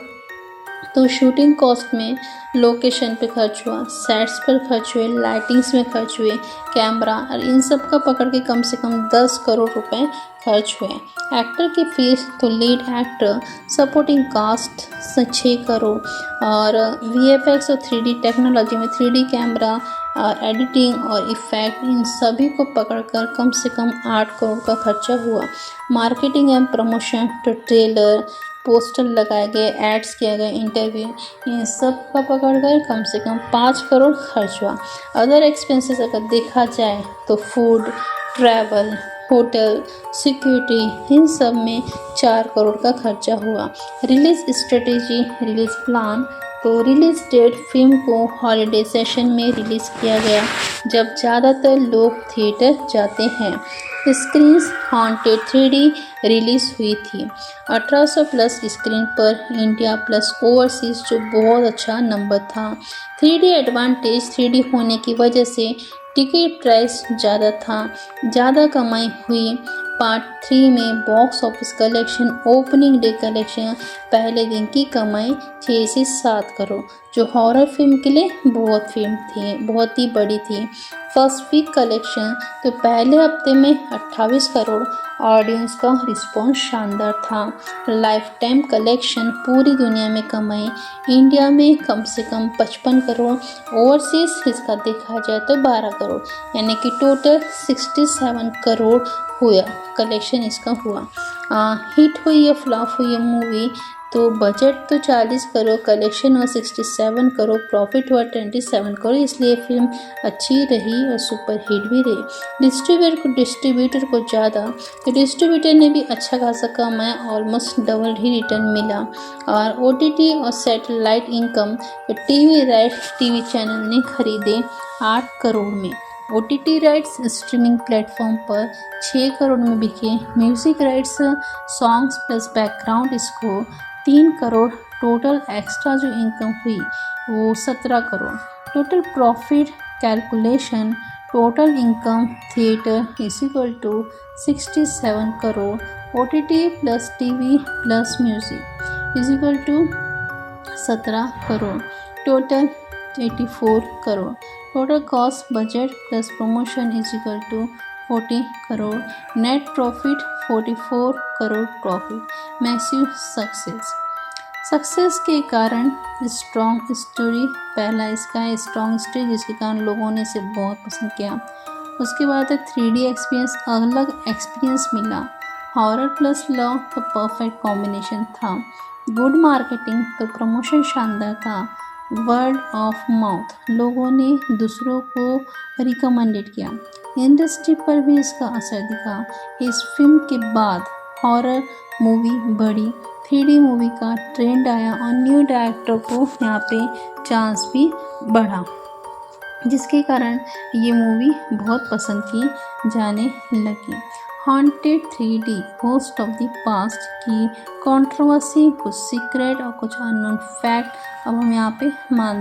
तो शूटिंग कॉस्ट में लोकेशन पे खर्च हुआ, सेट्स पर खर्च हुए, लाइटिंग्स में खर्च हुए, कैमरा और इन सब का पकड़ के कम से कम 10 करोड़ रुपए खर्च हुए। एक्टर की फीस, तो lead actor, supporting cast 6 crore और VFX और 3D टेक्नोलॉजी में 3D कैमरा और एडिटिंग और इफ़ेक्ट, इन सभी को पकड़कर कम से कम 8 करोड़ का खर्चा हुआ। मार्केटिंग एंड प्रमोशन, तो ट्रेलर, पोस्टर लगाए गए, एड्स किया गया, इंटरव्यू, इन सब का पकड़कर कम से कम 5 करोड़ खर्च हुआ। अदर एक्सपेंसेस अगर देखा जाए तो फूड, ट्रैवल, होटल, सिक्योरिटी, इन सब में 4 करोड़ का खर्चा हुआ। रिलीज स्ट्रेटेजी, रिलीज प्लान, तो रिलीज डेट फिल्म को हॉलीडे सेशन में रिलीज़ किया गया, जब ज़्यादातर लोग थिएटर जाते हैं। स्क्रीन्स, हॉन्टेड 3D रिलीज़ हुई थी 1800 प्लस स्क्रीन पर, इंडिया प्लस ओवरसीज़, जो बहुत अच्छा नंबर था। 3D एडवांटेज, 3D होने की वजह से टिकट प्राइस ज़्यादा था, ज़्यादा कमाई हुई। पार्ट 3 में box office collection, opening day collection, पहले दिन की कमाई 6 से 7 करोड़, जो हॉरर फिल्म के लिए बहुत ही बड़ी थी। फर्स्ट वीक कलेक्शन तो पहले हफ्ते में 28 करोड़, ऑडियंस का रिस्पॉन्स शानदार था। लाइफ टाइम कलेक्शन पूरी दुनिया में कमाए, इंडिया में कम से कम 55 करोड़, ओवरसीज इसका देखा जाए तो 12 करोड़, यानी कि टोटल 67 करोड़ हुआ कलेक्शन इसका हुआ। हिट हुई या फ्लॉप हुई है मूवी, तो बजट तो 40 करोड़, कलेक्शन हुआ 67 करोड़, प्रॉफिट हुआ 27 करोड़, इसलिए फिल्म अच्छी रही और सुपर हिट भी रही। डिस्ट्रीब्यूटर को ज़्यादा, तो डिस्ट्रीब्यूटर ने भी अच्छा खासा कमाया, ऑलमोस्ट डबल ही रिटर्न मिला। और OTT और satellite income, TV rights TV channel ने खरीदे 8 करोड़ में। OTT राइट्स स्ट्रीमिंग प्लेटफॉर्म पर 6 करोड़ में बिके। Music rights songs plus background score 3 crore. Total extra जो इनकम हुई वो 17 crore. Total profit calculation, total income theatre is equal to 67 crore, OTT plus TV plus music is equal to 17 crore, total 84 crore. Total cost budget plus promotion is equal to 40 crore. Net profit 44 crore profit. Massive success के कारण स्ट्रॉन्ग स्टोरी, पहला इसका है स्ट्रॉन्ग स्टोरी, जिसके कारण लोगों ने इसे बहुत पसंद किया। उसके बाद 3D एक्सपीरियंस, अलग एक्सपीरियंस मिला। हॉरर प्लस लव तो परफेक्ट कॉम्बिनेशन था। गुड मार्केटिंग तो प्रमोशन शानदार था। वर्ड ऑफ माउथ, लोगों ने दूसरों को रिकमेंडेड किया। इंडस्ट्री पर भी इसका असर दिखा। इस फिल्म के बाद हॉरर मूवी बढ़ी, 3D मूवी का ट्रेंड आया और न्यू डायरेक्टर को यहाँ पे चांस भी बढ़ा, जिसके कारण ये मूवी बहुत पसंद की जाने लगी। Haunted 3D ghost of the past की कंट्रोवर्सी, कुछ सीक्रेट और कुछ अननोन फैक्ट अब हम यहाँ पे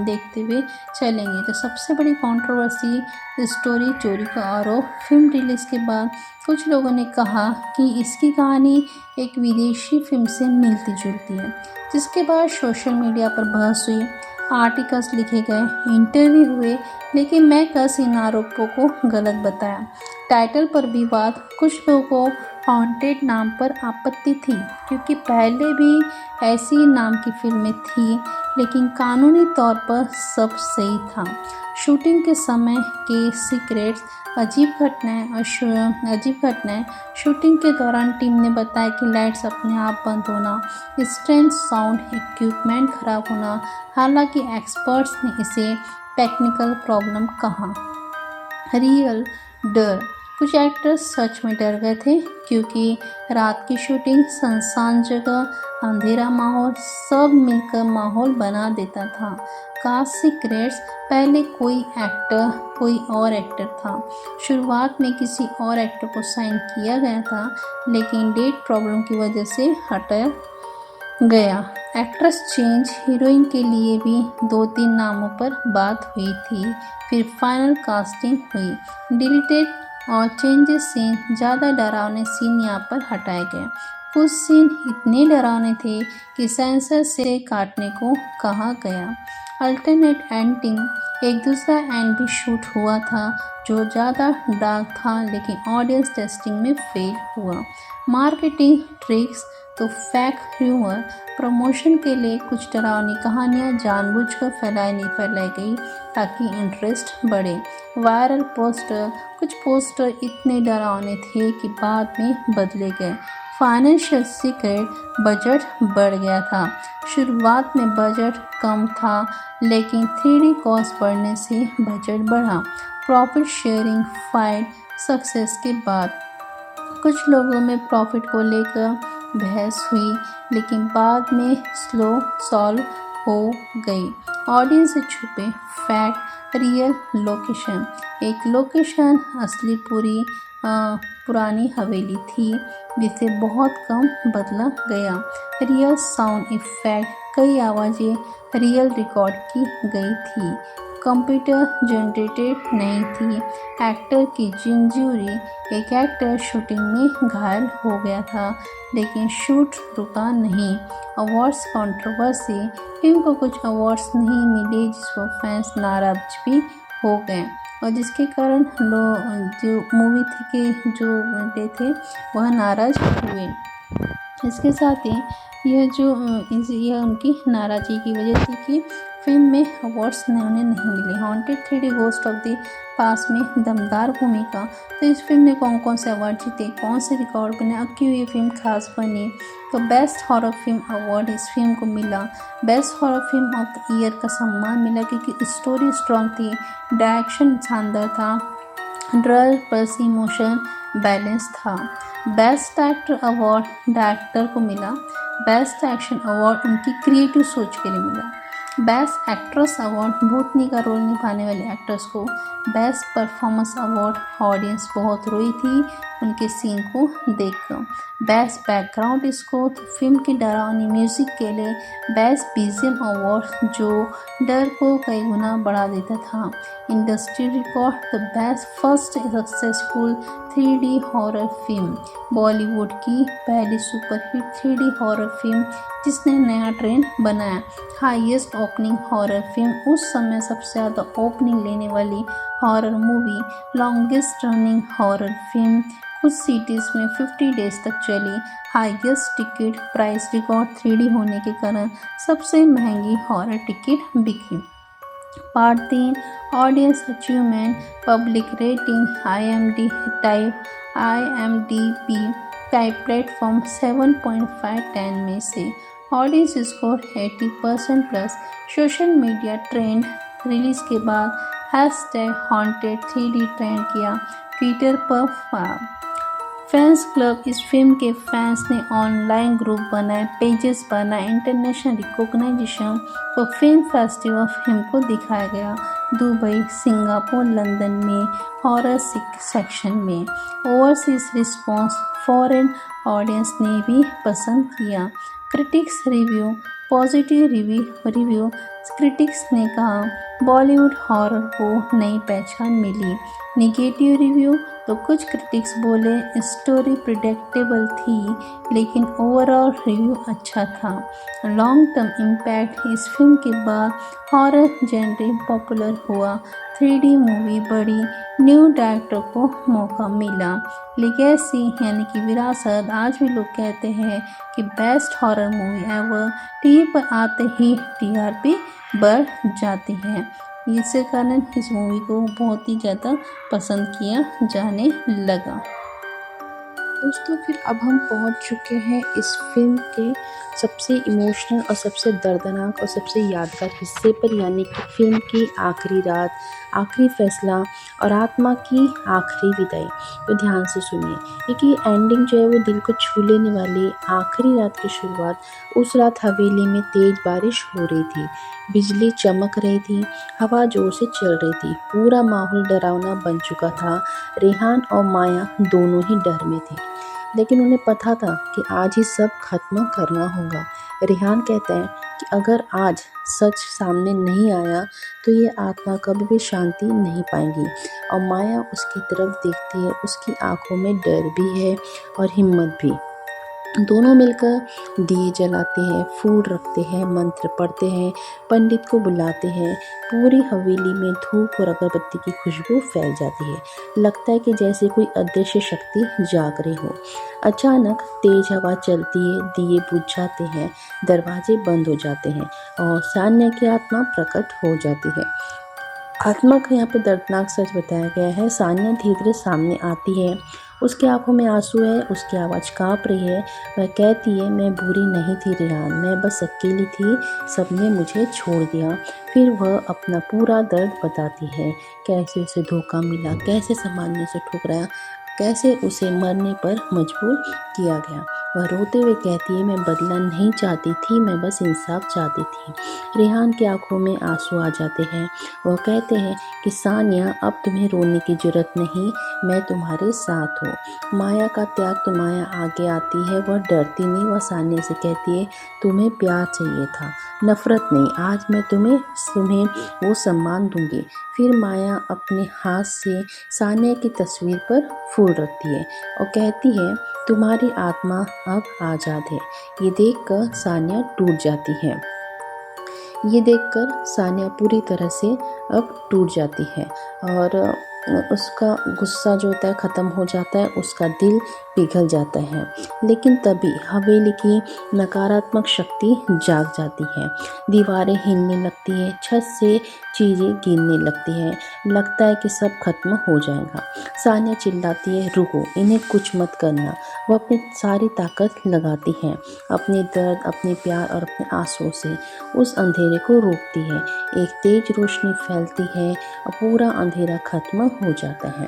देखते हुए चलेंगे। तो सबसे बड़ी कंट्रोवर्सी स्टोरी चोरी का आरोप। फिल्म रिलीज़ के बाद कुछ लोगों ने कहा कि इसकी कहानी एक विदेशी फिल्म से मिलती जुलती है, जिसके बाद सोशल मीडिया पर बहस हुई, आर्टिकल्स लिखे गए, इंटरव्यू हुए, लेकिन मैं कस इन आरोपों को गलत बताया। टाइटल पर विवाद, कुछ लोगों को हॉन्टेड नाम पर आपत्ति थी, क्योंकि पहले भी ऐसी नाम की फिल्में थी, लेकिन कानूनी तौर पर सब सही था। शूटिंग के समय के सीक्रेट्स, अजीब घटनाएं। शूटिंग के दौरान टीम ने बताया कि लाइट्स अपने आप बंद होना, स्ट्रेंज साउंड इक्विपमेंट खराब होना, हालांकि एक्सपर्ट्स ने इसे टेक्निकल प्रॉब्लम कहा। रियल डर, कुछ एक्टर्स सच में डर गए थे, क्योंकि रात की शूटिंग, सुनसान जगह, अंधेरा माहौल सब मिलकर माहौल बना देता था। कास्ट सीक्रेट्स, पहले कोई और एक्टर था। शुरुआत में किसी और एक्टर को साइन किया गया था, लेकिन डेट प्रॉब्लम की वजह से हटाया गया। एक्ट्रेस चेंज, हीरोइन के लिए भी 2-3 नामों पर बात हुई थी, फिर फाइनल कास्टिंग हुई। डिलीटेड और चेंजेस सीन, ज़्यादा डरावने सीन यहाँ पर हटाए गए। कुछ सीन इतने डरावने थे कि सेंसर से काटने को कहा गया। अल्टरनेट एंडिंग, एक दूसरा एंड भी शूट हुआ था जो ज़्यादा डार्क था, लेकिन ऑडियंस टेस्टिंग में फेल हुआ। मार्केटिंग ट्रिक्स, तो फैक ह्यूमर, प्रमोशन के लिए कुछ डरावनी कहानियाँ जानबूझकर फैलाई गई ताकि इंटरेस्ट बढ़े। वायरल पोस्टर, कुछ पोस्टर इतने डरावने थे कि बाद में बदले गए। फाइनेंशियल सीक्रेट, बजट बढ़ गया था। शुरुआत में बजट कम था, लेकिन 3D कॉस्ट बढ़ने से बजट बढ़ा। प्रॉफिट शेयरिंग फाइट, सक्सेस के बाद कुछ लोगों में प्रॉफिट को लेकर बहस हुई, लेकिन बाद में सॉल्व हो गई। ऑडियंस से छुपे फैक्ट, रियल लोकेशन, एक लोकेशन असली पुरानी हवेली थी, जिसे बहुत कम बदला गया। रियल साउंड इफेक्ट, कई आवाज़ें रियल रिकॉर्ड की गई थी, कंप्यूटर जनरेटेड नहीं थी। एक्टर की इंजरी, एक एक्टर शूटिंग में घायल हो गया था, लेकिन शूट रुका नहीं। अवार्ड्स कंट्रोवर्सी, फिल्म को कुछ अवार्ड्स नहीं मिले, जिस पर फैंस नाराज भी हो गए। और जिसके कारण जो मूवी थी के जो बंदे थे वह नाराज़ हुए। इसके साथ ही यह उनकी नाराज़गी की वजह थी कि फिल्म में अवार्ड्स उन्हें नहीं मिले। Haunted 3D ghost of the past में दमदार भूमिका। तो इस फिल्म ने कौन कौन से अवार्ड जीते, कौन से रिकॉर्ड बने, अब क्यों ये फिल्म खास बनी। तो बेस्ट हॉरर फिल्म अवार्ड इस फिल्म को मिला। Best horror film of the year का सम्मान मिला क्योंकि स्टोरी स्ट्रॉन्ग थी, डायरेक्शन शानदार था, ड्रल प्लस इमोशन बैलेंस था। बेस्ट एक्टर अवार्ड डायरेक्टर को मिला। बेस्ट एक्शन अवार्ड उनकी क्रिएटिव सोच के लिए मिला। बेस्ट एक्ट्रेस अवार्ड भूतनी का रोल निभाने वाले एक्ट्रेस को। बेस्ट परफॉर्मेंस अवार्ड ऑडियंस बहुत रोई थी उनके सीन को देखकर। बेस्ट बैकग्राउंड स्कोर फिल्म की डरावनी म्यूजिक के लिए। बेस्ट बीजीएम अवार्ड जो डर को कई गुना बढ़ा देता था। Industry record the best first successful 3D horror film, Bollywood की पहली सुपरहिट 3D हॉरर फिल्म जिसने नया ट्रेंड बनाया। हाईएस्ट ओपनिंग हॉरर फिल्म, उस समय सबसे ज़्यादा ओपनिंग लेने वाली horror movie. Longest running horror film, कुछ सिटीज़ में 50 डेज तक चली। Highest ticket price record 3D होने के कारण सबसे महंगी हॉरर टिकट बिकी। Part 3 audience achievement, public rating, IMDb type platform 7.5/10 में से। Audience score 80% plus. Social media trend, release के बाद #Haunted3D ट्रेंड किया ट्विटर पर। फैंस क्लब, इस फिल्म के फैंस ने ऑनलाइन ग्रुप बनाए, पेजेस बनाए। इंटरनेशनल रिकॉग्नाइजेशन को फिल्म फेस्टिवल फिल्म को दिखाया गया दुबई, सिंगापुर, लंदन में हॉरर सेक्शन में। ओवरसीज रिस्पॉन्स, फॉरेन ऑडियंस ने भी पसंद किया। Critics review, positive review. Critics ने कहा बॉलीवुड हॉरर को नई पहचान मिली। निगेटिव रिव्यू, तो कुछ क्रिटिक्स बोले स्टोरी प्रिडिक्टेबल थी लेकिन ओवरऑल रिव्यू अच्छा था। लॉन्ग टर्म इम्पैक्ट, इस फिल्म के बाद हॉरर जेनरे पॉपुलर हुआ, 3D मूवी बढ़ी, न्यू डायरेक्टर को मौका मिला। लिगेसी यानी कि विरासत, आज भी लोग कहते हैं कि best horror movie ever. TV पर आते ही TRP बढ़ जाती है, इसी कारण इस मूवी को बहुत ही ज़्यादा पसंद किया जाने लगा। दोस्तों फिर अब हम पहुंच चुके हैं इस फिल्म के सबसे इमोशनल और सबसे दर्दनाक और सबसे यादगार हिस्से पर, यानी कि फिल्म की आखिरी रात, आखिरी फैसला और आत्मा की आखिरी विदाई। तो ध्यान से सुनिए क्योंकि एंडिंग जो है वो दिल को छू लेने वाली। आखिरी रात की शुरुआत, उस रात हवेली में तेज बारिश हो रही थी, बिजली चमक रही थी, हवा जोर से चल रही थी, पूरा माहौल डरावना बन चुका था। रेहान और माया दोनों ही डर में थे, लेकिन उन्हें पता था कि आज ही सब खत्म करना होगा। रेहान कहता है कि अगर आज सच सामने नहीं आया तो ये आत्मा कभी भी शांति नहीं पाएगी। और माया उसकी तरफ देखती है, उसकी आंखों में डर भी है और हिम्मत भी। दोनों मिलकर दिए जलाते हैं, फूल रखते हैं, मंत्र पढ़ते हैं, पंडित को बुलाते हैं। पूरी हवेली में धूप और अगरबत्ती की खुशबू फैल जाती है। लगता है कि जैसे कोई अदृश्य शक्ति जाग रही हो। अचानक तेज हवा चलती है, दिए बुझ जाते हैं, दरवाजे बंद हो जाते हैं और सान्या की आत्मा प्रकट हो जाती है। आत्मा का यहाँ पे दर्दनाक सच बताया गया है। सान्या धीरे धीरे सामने आती है, उसकी आंखों में आंसू है, उसकी आवाज़ काँप रही है। वह कहती है मैं बुरी नहीं थी रेहान, मैं बस अकेली थी, सबने मुझे छोड़ दिया। फिर वह अपना पूरा दर्द बताती है, कैसे उसे धोखा मिला, कैसे सामान्य से ठुकराया, कैसे उसे मरने पर मजबूर किया गया। वह रोते हुए कहती है मैं बदला नहीं चाहती थी, मैं बस इंसाफ चाहती थी। रेहान की आंखों में आंसू आ जाते हैं। वह कहते हैं कि सानिया अब तुम्हें रोने की जरूरत नहीं, मैं तुम्हारे साथ हूँ। माया का त्याग, तो माया आगे आती है, वह डरती नहीं, वह सानिया से कहती है तुम्हें प्यार चाहिए था, नफरत नहीं। आज मैं तुम्हें वो सम्मान दूंगी। फिर माया अपने हाथ से सानिया की तस्वीर पर फूल रखती है और कहती है तुम्हारी आत्मा अब आज़ाद है। ये देखकर सानिया टूट जाती है। ये देखकर सानिया पूरी तरह से अब टूट जाती है और उसका गुस्सा जो होता है ख़त्म हो जाता है, उसका दिल पिघल जाता है। लेकिन तभी हवेली की नकारात्मक शक्ति जाग जाती है। दीवारें हिलने लगती हैं, छत से चीज़ें गिरने लगती हैं, लगता है कि सब खत्म हो जाएगा। सानिया चिल्लाती है, रुको, इन्हें कुछ मत करना। वो अपनी सारी ताकत लगाती है, अपने दर्द, अपने प्यार और अपने आंसुओं से उस अंधेरे को रोकती है। एक तेज रोशनी फैलती है और पूरा अंधेरा खत्म हो जाता है।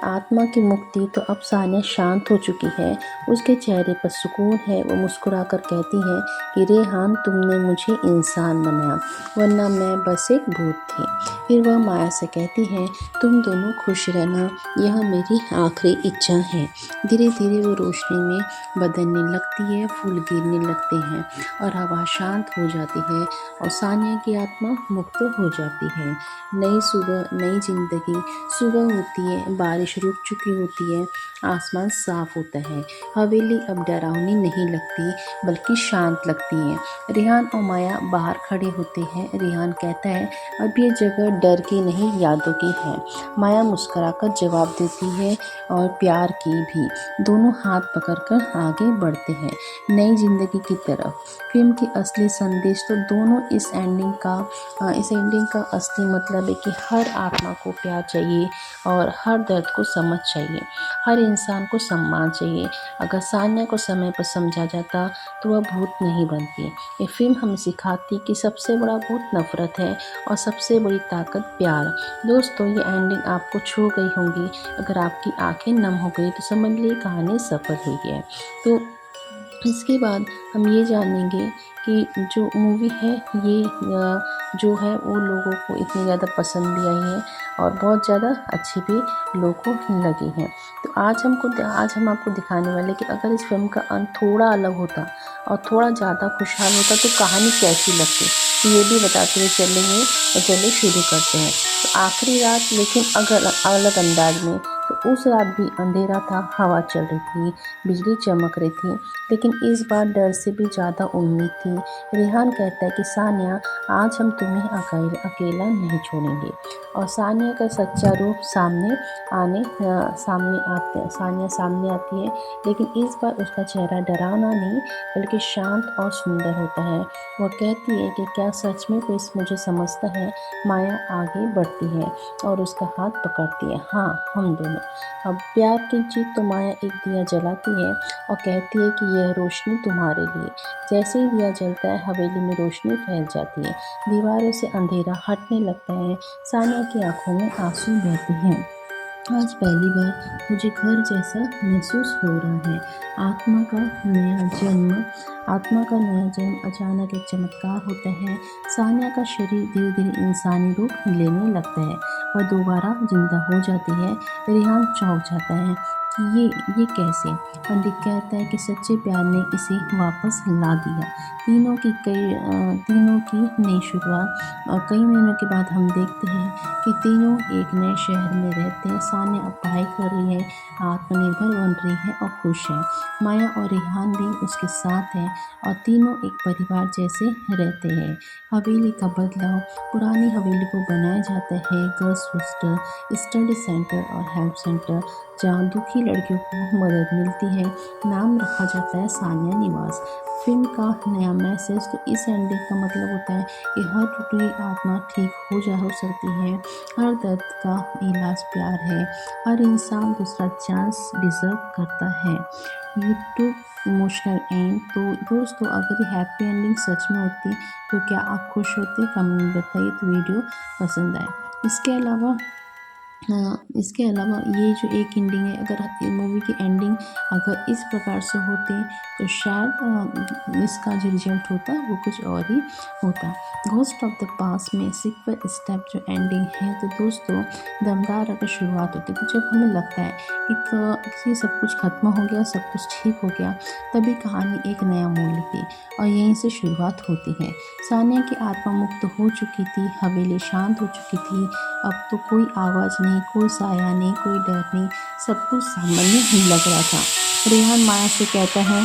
आत्मा की मुक्ति तो अब सानिया शांत हो चुकी है, उसके चेहरे पर सुकून है। वो मुस्कुराकर कहती है कि रेहान, तुमने मुझे इंसान बनाया, वरना मैं बस एक भूत थी। फिर वह माया से कहती है, तुम दोनों खुश रहना, यह मेरी आखिरी इच्छा है। धीरे धीरे वो रोशनी में बदलने लगती है, फूल गिरने लगते हैं और हवा शांत हो जाती है और सानिया की आत्मा मुक्त हो जाती है। नई सुबह, नई जिंदगी। सुबह होती है, बारिश रुक चुकी होती है, आसमान साफ होता है। हवेली अब डरावनी नहीं लगती, बल्कि शांत लगती है। रेहान और माया बाहर खड़े होते हैं। रेहान कहता है, अब ये जगह डर की नहीं, यादों की है। माया मुस्कुराकर जवाब देती है, और प्यार की भी। दोनों हाथ पकड़कर आगे बढ़ते हैं, नई जिंदगी की तरफ। फिल्म की असली संदेश तो दोनों इस एंडिंग का असली मतलब है कि हर आत्मा को प्यार चाहिए और हर दर्द को समझ चाहिए, हर इंसान को सम्मान चाहिए। अगर सानिया को समय पर समझा जाता तो वह भूत नहीं बनती। ये फिल्म हमें सिखाती कि सबसे बड़ा भूत नफरत है और सबसे बड़ी ताकत प्यार। दोस्तों, ये एंडिंग आपको छू गई होंगी। अगर आपकी आंखें नम हो गई तो समझ लीजिए कहानी सफल हुई है। तो इसके बाद हम ये जानेंगे कि जो मूवी है ये जो है वो लोगों को इतनी ज़्यादा पसंद भी आई है और बहुत ज़्यादा अच्छी भी लोगों को लगी है। तो आज हम आपको दिखाने वाले कि अगर इस फिल्म का अंत थोड़ा अलग होता और थोड़ा ज़्यादा खुशहाल होता तो कहानी कैसी लगती, तो ये भी बताते हुए चलेंगे। तो चलिए शुरू करते हैं। तो आखिरी रात, लेकिन अगर अलग अंदाज में। तो उस रात भी अंधेरा था, हवा चल रही थी, बिजली चमक रही थी, लेकिन इस बार डर से भी ज़्यादा उम्मीद थी। रेहान कहता है कि सानिया, आज हम तुम्हें अकेला नहीं छोड़ेंगे। और सानिया का सच्चा रूप सानिया सामने आती है, लेकिन इस बार उसका चेहरा डरावना नहीं बल्कि शांत और सुंदर होता है। वह कहती है कि क्या सच में कोई मुझे समझता है। माया आगे बढ़ती है और उसका हाथ पकड़ती है। हाँ, हम दोनों। अब प्यार की जीत तो माया एक दिया जलाती है और कहती है कि यह रोशनी तुम्हारे लिए। जैसे ही दिया जलता है, हवेली में रोशनी फैल जाती है, दीवारों से अंधेरा हटने लगता है, सानिया की आंखों में आंसू बहते हैं। आज पहली बार मुझे घर जैसा महसूस हो रहा है। आत्मा का नया जन्म अचानक एक चमत्कार होता है। सानिया का शरीर धीरे धीरे इंसानी रूप लेने लगता है और दोबारा जिंदा हो जाती है। रेहान चौंक जाता है कि ये कैसे। पंडित कहता है कि सच्चे प्यार ने इसे वापस ला दिया। तीनों की नई शुरुआत। और कई महीनों के बाद हम देखते हैं कि तीनों एक नए शहर में रहते हैं। सानिया अब पढ़ाई कर रही है, आत्मनिर्भर बन रही है और खुश है। माया और रेहान भी उसके साथ हैं और तीनों एक परिवार जैसे रहते हैं। हवेली का बदलाव। पुरानी हवेली को बनाया जाता है गर्ल्स हॉस्टल, स्टडी सेंटर और हेल्प सेंटर, जहाँ दुखी लड़कियों को मदद मिलती है। नाम रखा जाता है सानिया निवास। फिल्म का नया मैसेज। तो इस एंडिंग का मतलब होता है कि हर टूटी हुई आत्मा ठीक हो सकती है, हर दर्द का इलाज प्यार है, हर इंसान दूसरा चांस डिजर्व करता है। YouTube emotional and. तो दोस्तों, अगर ये हैप्पी एंडिंग सच में होती तो क्या आप खुश होते? कमेंट में बताइए। तो वीडियो पसंद आए। इसके अलावा ये जो एक एंडिंग है, अगर मूवी की एंडिंग अगर इस प्रकार से होते तो शायद इसका जो रिजल्ट होता वो कुछ और ही होता। घोस्ट ऑफ द पास्ट में सीक्वल स्टेप जो एंडिंग है, तो दोस्तों दमदार अगर शुरुआत होती तो जब हमें लगता है कि सब कुछ खत्म हो गया, सब कुछ ठीक हो गया, तभी कहानी एक नया मोड़ लेती और यहीं से शुरुआत होती है। सानिया की आत्मा मुक्त हो चुकी थी, हवेली शांत हो चुकी थी। अब तो कोई आवाज़ नहीं, कोई साया नहीं, कोई डर नहीं, सब कुछ सामान्य ही लग रहा था। रेहान माया से कहता है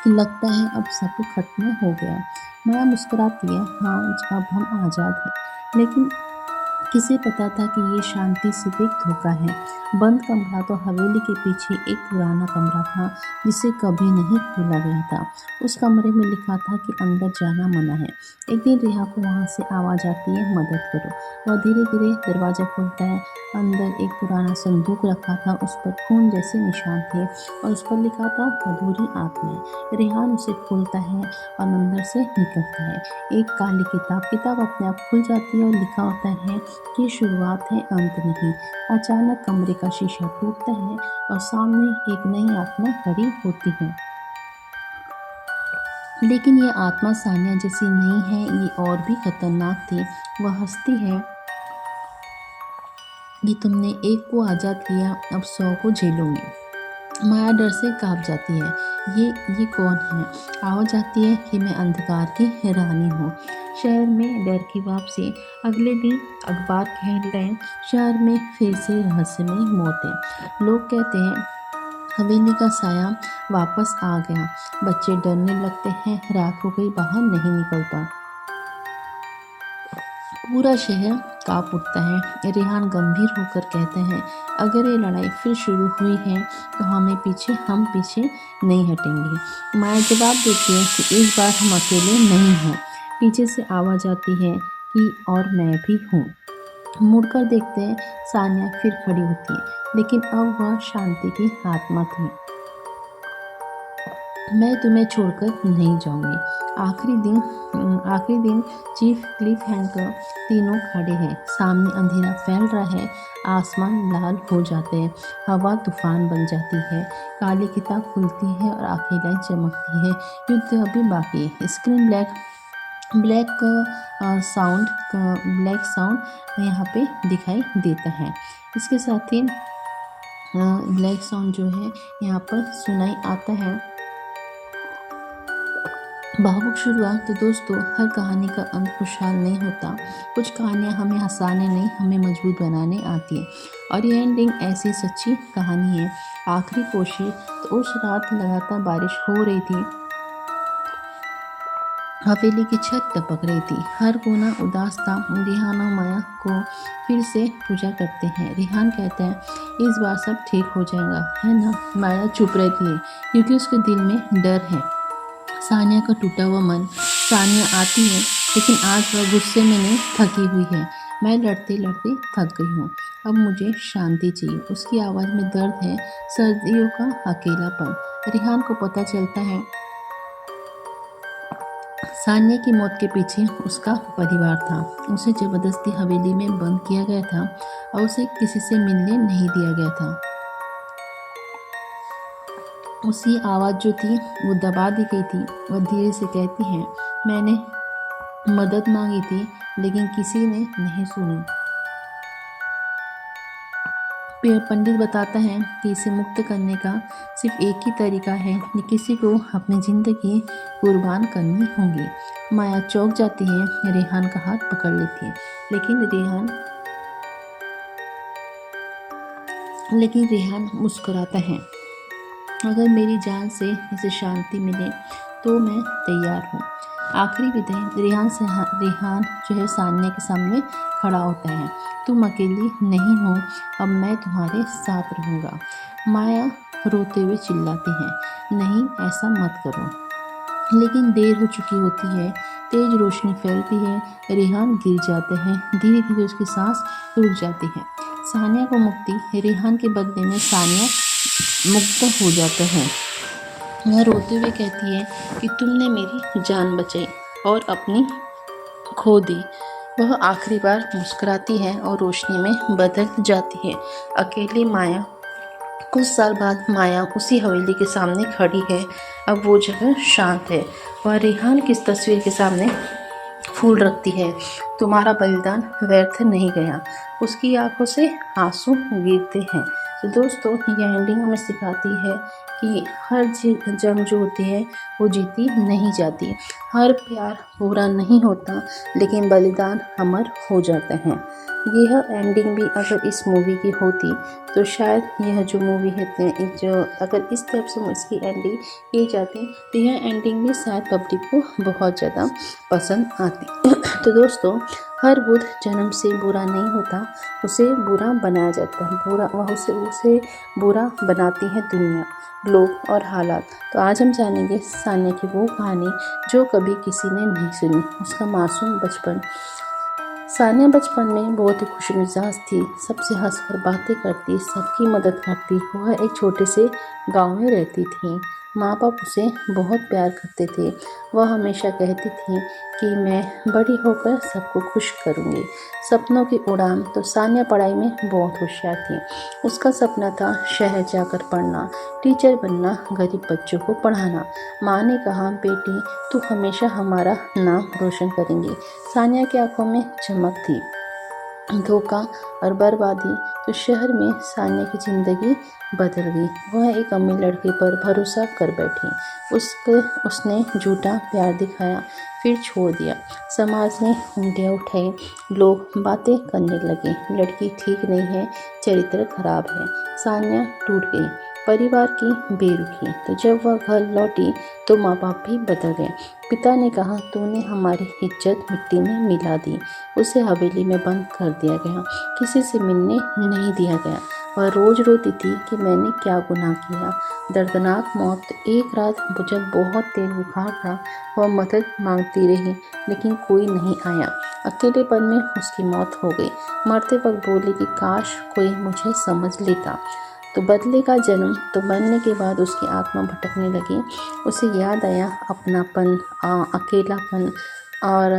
कि लगता है अब सब कुछ खत्म हो गया। माया मुस्कुराती है, हाँ अब हम आज़ाद हैं। लेकिन किसे पता था कि ये शांति सिर्फ एक धोखा है। बंद कमरा तो हवेली के पीछे एक पुराना कमरा था जिसे कभी नहीं खोला गया था। उस कमरे में लिखा था कि अंदर जाना मना है। एक दिन रिहा को वहाँ से आवाज़ आती है, मदद करो। वह धीरे धीरे दरवाज़ा खोलता है। अंदर एक पुराना संदूक रखा था, उस पर खून जैसे निशान थे और उस पर लिखा था अधूरी आत्माएं। रेहान उसे खोलता है और अंदर से निकलता है एक काली किताब अपने आप खुल जाती है और लिखा होता है कि शुरुआत है, अंत नहीं। अचानक कमरे का शीशा टूटता है और सामने एक नई आत्मा खड़ी होती है। लेकिन ये आत्मा सानिया जैसी नहीं है, ये और भी खतरनाक थी। वह हंसती है कि तुमने एक को आज़ाद किया, अब 100 को झेलूंगी। माया डर से कांप जाती है। ये कौन है? आवाज़ आती है कि मैं अंधकार की रानी हूँ। शहर में डर की वापसी। अगले दिन अखबार कह रहे हैं, शहर में फिर से रहस्यमय मौतें। लोग कहते हैं हवेली का साया वापस आ गया। बच्चे डरने लगते हैं, रात हो गई, बाहर नहीं निकलता। पूरा शहर कांप उठता है। रेहान गंभीर होकर कहते हैं, अगर ये लड़ाई फिर शुरू हुई है तो हम पीछे नहीं हटेंगे। माया जवाब देती है कि इस बार हम अकेले नहीं हैं। पीछे से आवाज़ आती है कि और मैं भी हूँ। मुड़कर देखते हैं, सानिया फिर खड़ी होती है, लेकिन अब वह शांति की आत्मा थी। मैं तुम्हें छोड़कर नहीं जाऊंगी। आखिरी दिन चीफ क्लिफ हैंकर तीनों खड़े हैं। सामने अंधेरा फैल रहा है, आसमान लाल हो जाते हैं, हवा तूफान बन जाती है। काली किताब खुलती है और आखिरी लाइन चमकती है, युद्ध अभी बाकी है। स्क्रीन ब्लैक साउंड यहाँ पे दिखाई देता है। इसके साथ ही ब्लैक साउंड जो है यहाँ पर सुनाई आता है। भावुक शुरुआत। तो दोस्तों, हर कहानी का अंत खुशहाल नहीं होता। कुछ कहानियाँ हमें हंसाने नहीं, हमें मजबूत बनाने आती है, और ये एंडिंग ऐसी सच्ची कहानी है। आखिरी कोशिश। तो उस रात लगातार बारिश हो रही थी, हवेली की छत टपक रही थी, हर कोना उदास था। रिहान और माया को फिर से पूजा करते हैं। रिहान कहते हैं, इस बार सब ठीक हो जाएगा, है ना? माया चुप रहती है क्योंकि उसके दिल में डर है। सानिया का टूटा हुआ मन। सानिया आती है, लेकिन आज वह गुस्से में नहीं, थकी हुई है। मैं लड़ते लड़ते थक गई हूँ, अब मुझे शांति चाहिए। उसकी आवाज़ में दर्द है, सर्दियों का अकेलापन। रिहान को पता चलता है सानिया की मौत के पीछे उसका परिवार था। उसे जबरदस्ती हवेली में बंद किया गया था और उसे किसी से मिलने नहीं दिया गया था। उसकी आवाज़ जो थी वो दबा दी गई थी। वह धीरे से कहती है, मैंने मदद मांगी थी, लेकिन किसी ने नहीं सुनी। पंडित बताता है कि इसे मुक्त करने का सिर्फ एक ही तरीका है कि किसी को अपनी ज़िंदगी कुर्बान करनी होगी। माया चौंक जाती है, रेहान का हाथ पकड़ लेती है, लेकिन रेहान मुस्कुराता है। अगर मेरी जान से इसे शांति मिले तो मैं तैयार हूँ। आखिरी विदाई। रेहान जो है सानिया के सामने खड़ा होता है। तुम अकेली नहीं हो, अब मैं तुम्हारे साथ रहूँगा। माया रोते हुए चिल्लाती है, नहीं ऐसा मत करो। लेकिन देर हो चुकी होती है। तेज रोशनी फैलती है, रेहान गिर जाते हैं। धीरे धीरे उसकी सांस रुक जाती है। सानिया को मुक्ति। रेहान के बदले में सानिया मुक्त हो जाते हैं। वह रोते हुए कहती है कि तुमने मेरी जान बचाई और अपनी खो दी। वह आखिरी बार मुस्कुराती है और रोशनी में बदल जाती है। अकेली माया। कुछ साल बाद माया उसी हवेली के सामने खड़ी है। अब वो जगह शांत है। वह रेहान की तस्वीर के सामने फूल रखती है। तुम्हारा बलिदान व्यर्थ नहीं गया। उसकी आंखों से आंसू गिरते हैं। तो दोस्तों यह एंडिंग हमें सिखाती है कि हर जंग जो होती है वो जीती नहीं जाती, हर प्यार पूरा नहीं होता, लेकिन बलिदान अमर हो जाते हैं। यह एंडिंग भी अगर इस मूवी की होती तो शायद यह जो मूवी है जो अगर इस तरफ से इसकी एंडिंग की जाती तो यह एंडिंग भी शायद पब्लिक को बहुत ज़्यादा पसंद आती। तो दोस्तों हर बुद्ध जन्म से बुरा नहीं होता, उसे बुरा बनाया जाता है, उसे बुरा बनाती है दुनिया, लोग और हालात। तो आज हम जानेंगे सानिया की वो कहानी जो कभी किसी ने नहीं सुनी, उसका मासूम बचपन। सानिया बचपन में बहुत ही खुशमिजाज थी, सबसे हंसकर बातें करती, सबकी मदद करती। वह एक छोटे से गांव में रहती थी। माँ बाप उसे बहुत प्यार करते थे। वह हमेशा कहती थी कि मैं बड़ी होकर सबको खुश करूँगी। सपनों की उड़ान। तो सानिया पढ़ाई में बहुत होशियार थी। उसका सपना था शहर जाकर पढ़ना, टीचर बनना, गरीब बच्चों को पढ़ाना। माँ ने कहा, बेटी तू हमेशा हमारा नाम रोशन करेंगी। सानिया की आंखों में चमक थी। धोखा और बर्बादी। तो शहर में सानिया की जिंदगी बदल गई। वह एक अमीर लड़के पर भरोसा कर बैठी। उसने झूठा प्यार दिखाया, फिर छोड़ दिया। समाज ने उँगलियां उठाई, लोग बातें करने लगे, लड़की ठीक नहीं है, चरित्र खराब है। सानिया टूट गई, परिवार की बेरुखी। तो जब वह घर लौटी तो माँ बाप भी बदल गए। पिता ने कहा, तूने हमारी इज्जत मिट्टी में मिला दी। उसे हवेली में बंद कर दिया गया, किसी से मिलने नहीं दिया गया। वह रोज रोती थी कि मैंने क्या गुनाह किया। दर्दनाक मौत। एक रात जब बहुत तेज बुखार था, वह मदद मांगती रही, लेकिन कोई नहीं आया। अकेलेपन में उसकी मौत हो गई। मरते वक्त बोली कि काश कोई मुझे समझ लेता। तो बदले का जन्म। तो मरने के बाद उसकी आत्मा भटकने लगी। उसे याद आया अपनापन, अकेलापन और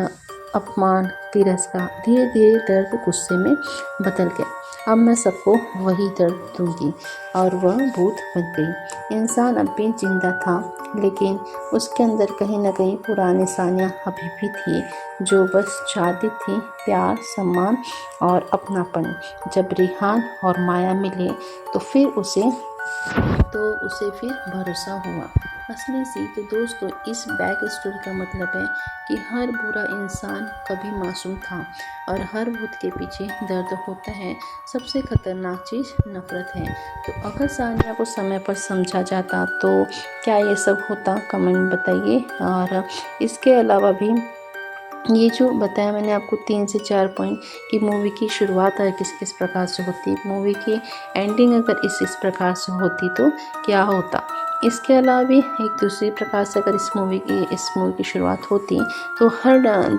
अपमान, तिरस्कार। धीरे धीरे दर्द गुस्से में बदल गया। अब मैं सबको वही दर्द दूंगी। और वह भूत बन गई। इंसान अब भी जिंदा था, लेकिन उसके अंदर कहीं न कहीं पुरानी सानिया अभी भी थी, जो बस चाहती थी प्यार, सम्मान और अपनापन। जब रिहान और माया मिले तो उसे फिर भरोसा हुआ, असली सीख। तो दोस्तों इस बैक स्टोरी का मतलब है कि हर बुरा इंसान कभी मासूम था और हर भूत के पीछे दर्द होता है। सबसे खतरनाक चीज़ नफरत है। तो अगर सानिया को समय पर समझा जाता तो क्या ये सब होता, कमेंट में बताइए। और इसके अलावा भी ये जो बताया मैंने आपको 3 से 4 पॉइंट कि मूवी की शुरुआत किस किस प्रकार से होती, मूवी की एंडिंग अगर इस प्रकार से होती तो क्या होता। इसके अलावा भी एक दूसरे प्रकार से अगर इस मूवी की शुरुआत होती तो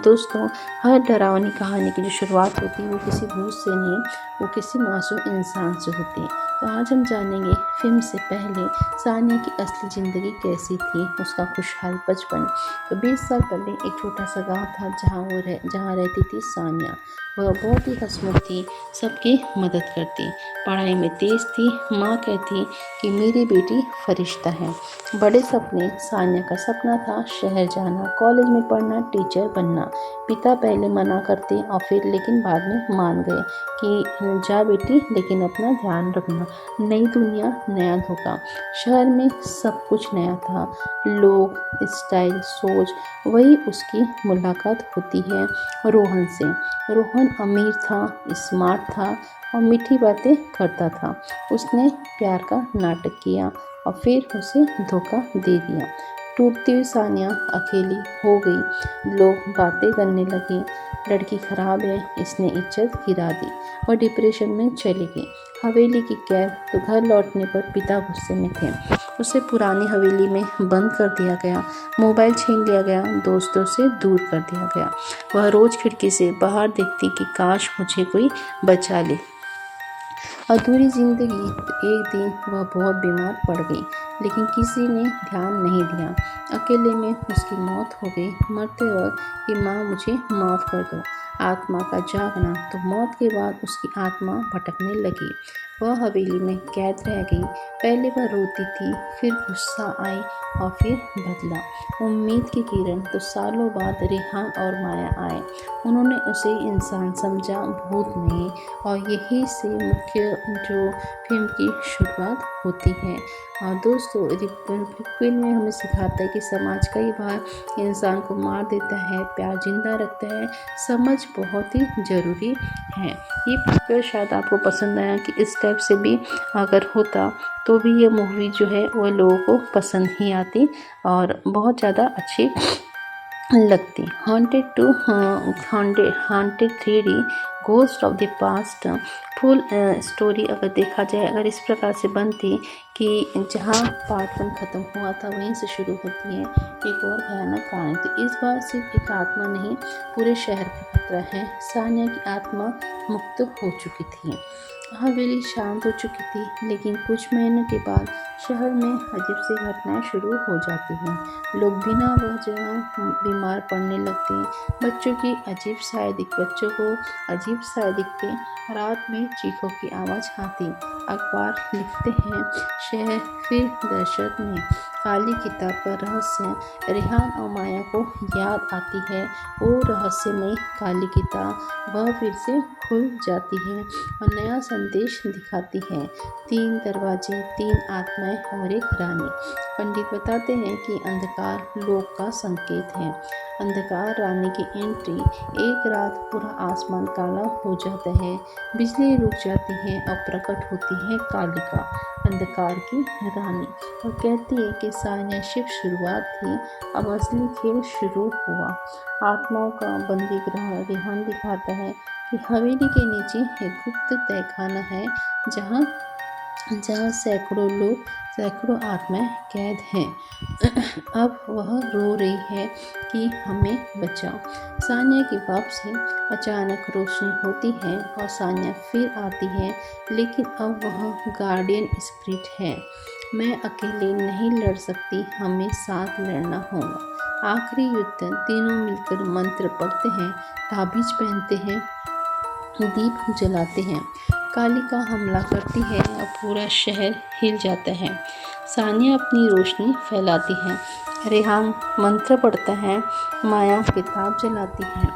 दोस्तों हर डरावनी कहानी की जो शुरुआत होती वो किसी भूत से नहीं, वो किसी मासूम इंसान से होती। तो आज हम जानेंगे फिल्म से पहले सानिया की असली ज़िंदगी कैसी थी, उसका खुशहाल बचपन। तो 20 साल पहले एक छोटा सा गांव था जहाँ रहती थी सानिया। वह बहुत ही हंसमुख थी, सबकी मदद करती, पढ़ाई में तेज थी। माँ कहती कि मेरी बेटी फरिश्ता है। बड़े सपने। सानिया का सपना था शहर जाना, कॉलेज में पढ़ना, टीचर बनना। पिता पहले मना करते और फिर लेकिन बाद में मान गए कि जा बेटी, लेकिन अपना ध्यान रखना। नई दुनिया, नया धोखा। शहर में सब कुछ नया था, लोग, स्टाइल, सोच। वही उसकी मुलाकात होती है रोहन से। रोहन अमीर था, स्मार्ट था और मीठी बातें करता था। उसने प्यार का नाटक किया और फिर उसे धोखा दे दिया। टूटती हुई सानिया अकेली हो गई। लोग बातें करने लगे, लड़की खराब है, इसने इज्जत गिरा दी और डिप्रेशन में चली गई। हवेली की कैद। तो घर लौटने पर पिता गुस्से में थे। उसे पुरानी हवेली में बंद कर दिया गया, मोबाइल छीन लिया गया, दोस्तों से दूर कर दिया गया। वह रोज खिड़की से बाहर देखती कि काश मुझे कोई बचा ले। अधूरी जिंदगी। तो एक दिन वह बहुत बीमार पड़ गई, लेकिन किसी ने ध्यान नहीं दिया। अकेले में उसकी मौत हो गई। मरते वक्त कि माँ मुझे माफ़ कर दो। आत्मा का जागना। तो मौत के बाद उसकी आत्मा भटकने लगी। वह हवेली में कैद रह गई। पहले वह रोती थी, फिर गुस्सा आई और फिर बदला। उम्मीद की किरण तो सालों बाद रेहान और माया आए। उन्होंने उसे इंसान समझा, भूत नहीं। और यही से मुख्य जो फिल्म की शुरुआत होती है। और दोस्तों, फिल्म में हमें सिखाता है कि समाज कई बार इंसान को मार देता है, प्यार जिंदा रखता है। समझ बहुत ही ज़रूरी है। ये पिक्चर शायद आपको पसंद आया कि इस टाइप से भी अगर होता तो भी ये मूवी जो है वो लोगों को पसंद ही आती और बहुत ज़्यादा अच्छी लगती। Haunted 3D ghost of the past full story अगर देखा जाए, अगर इस प्रकार से बनती कि जहाँ पार्ट 1 ख़त्म हुआ था वहीं से शुरू होती है एक और भयानक कहानी। तो इस बार सिर्फ एक आत्मा नहीं, पूरे शहर का खतरा है। सानिया की आत्मा मुक्त हो चुकी थी, हवेली शांत हो चुकी थी, लेकिन कुछ महीनों के बाद शहर में अजीब सी घटनाएं शुरू हो जाती हैं। लोग बिना वजह बीमार पड़ने लगते हैं। बच्चों को अजीब शायद दिखते। रात में चीखों की आवाज़ आती। अखबार लिखते हैं, शहर फिर दहशत में। काली किताब का रहस्य रेहान और माया को याद आती है। वो रहस्यमय काली किताब वह फिर से खुल जाती है और नया संदेश दिखाती है। 3 दरवाजे, 3 आत्माएं और एक रानी। पंडित बताते हैं कि अंधकार लोक का संकेत है। अंधकार रानी की एंट्री। एक रात पूरा आसमान काला हो जाता है, बिजली रुक जाती है और प्रकट होती है कालिका, अंधकार की रानी, और कहती है कि सानिया सिर्फ शुरुआत थी, अब असली खेल शुरू हुआ। आत्माओं का बंदी ग्रह रेहान दिखाता है कि हवेली के नीचे एक गुप्त तहखाना है जहाँ सैकड़ों आत्माएं कैद हैं। अब वह रो रही है कि हमें बचाओ। सानिया की वापसी। अचानक रोशनी होती है और सानिया फिर आती है, लेकिन अब वह गार्डियन स्पिरिट है। मैं अकेले नहीं लड़ सकती, हमें साथ लड़ना होगा। आखिरी युद्ध। तीनों मिलकर मंत्र पढ़ते हैं, ताबीज पहनते हैं, दीप जलाते हैं। कालिका हमला करती है और पूरा शहर हिल जाता है। सानिया अपनी रोशनी फैलाती है, रेहान मंत्र पढ़ता है, माया किताब जलाती है।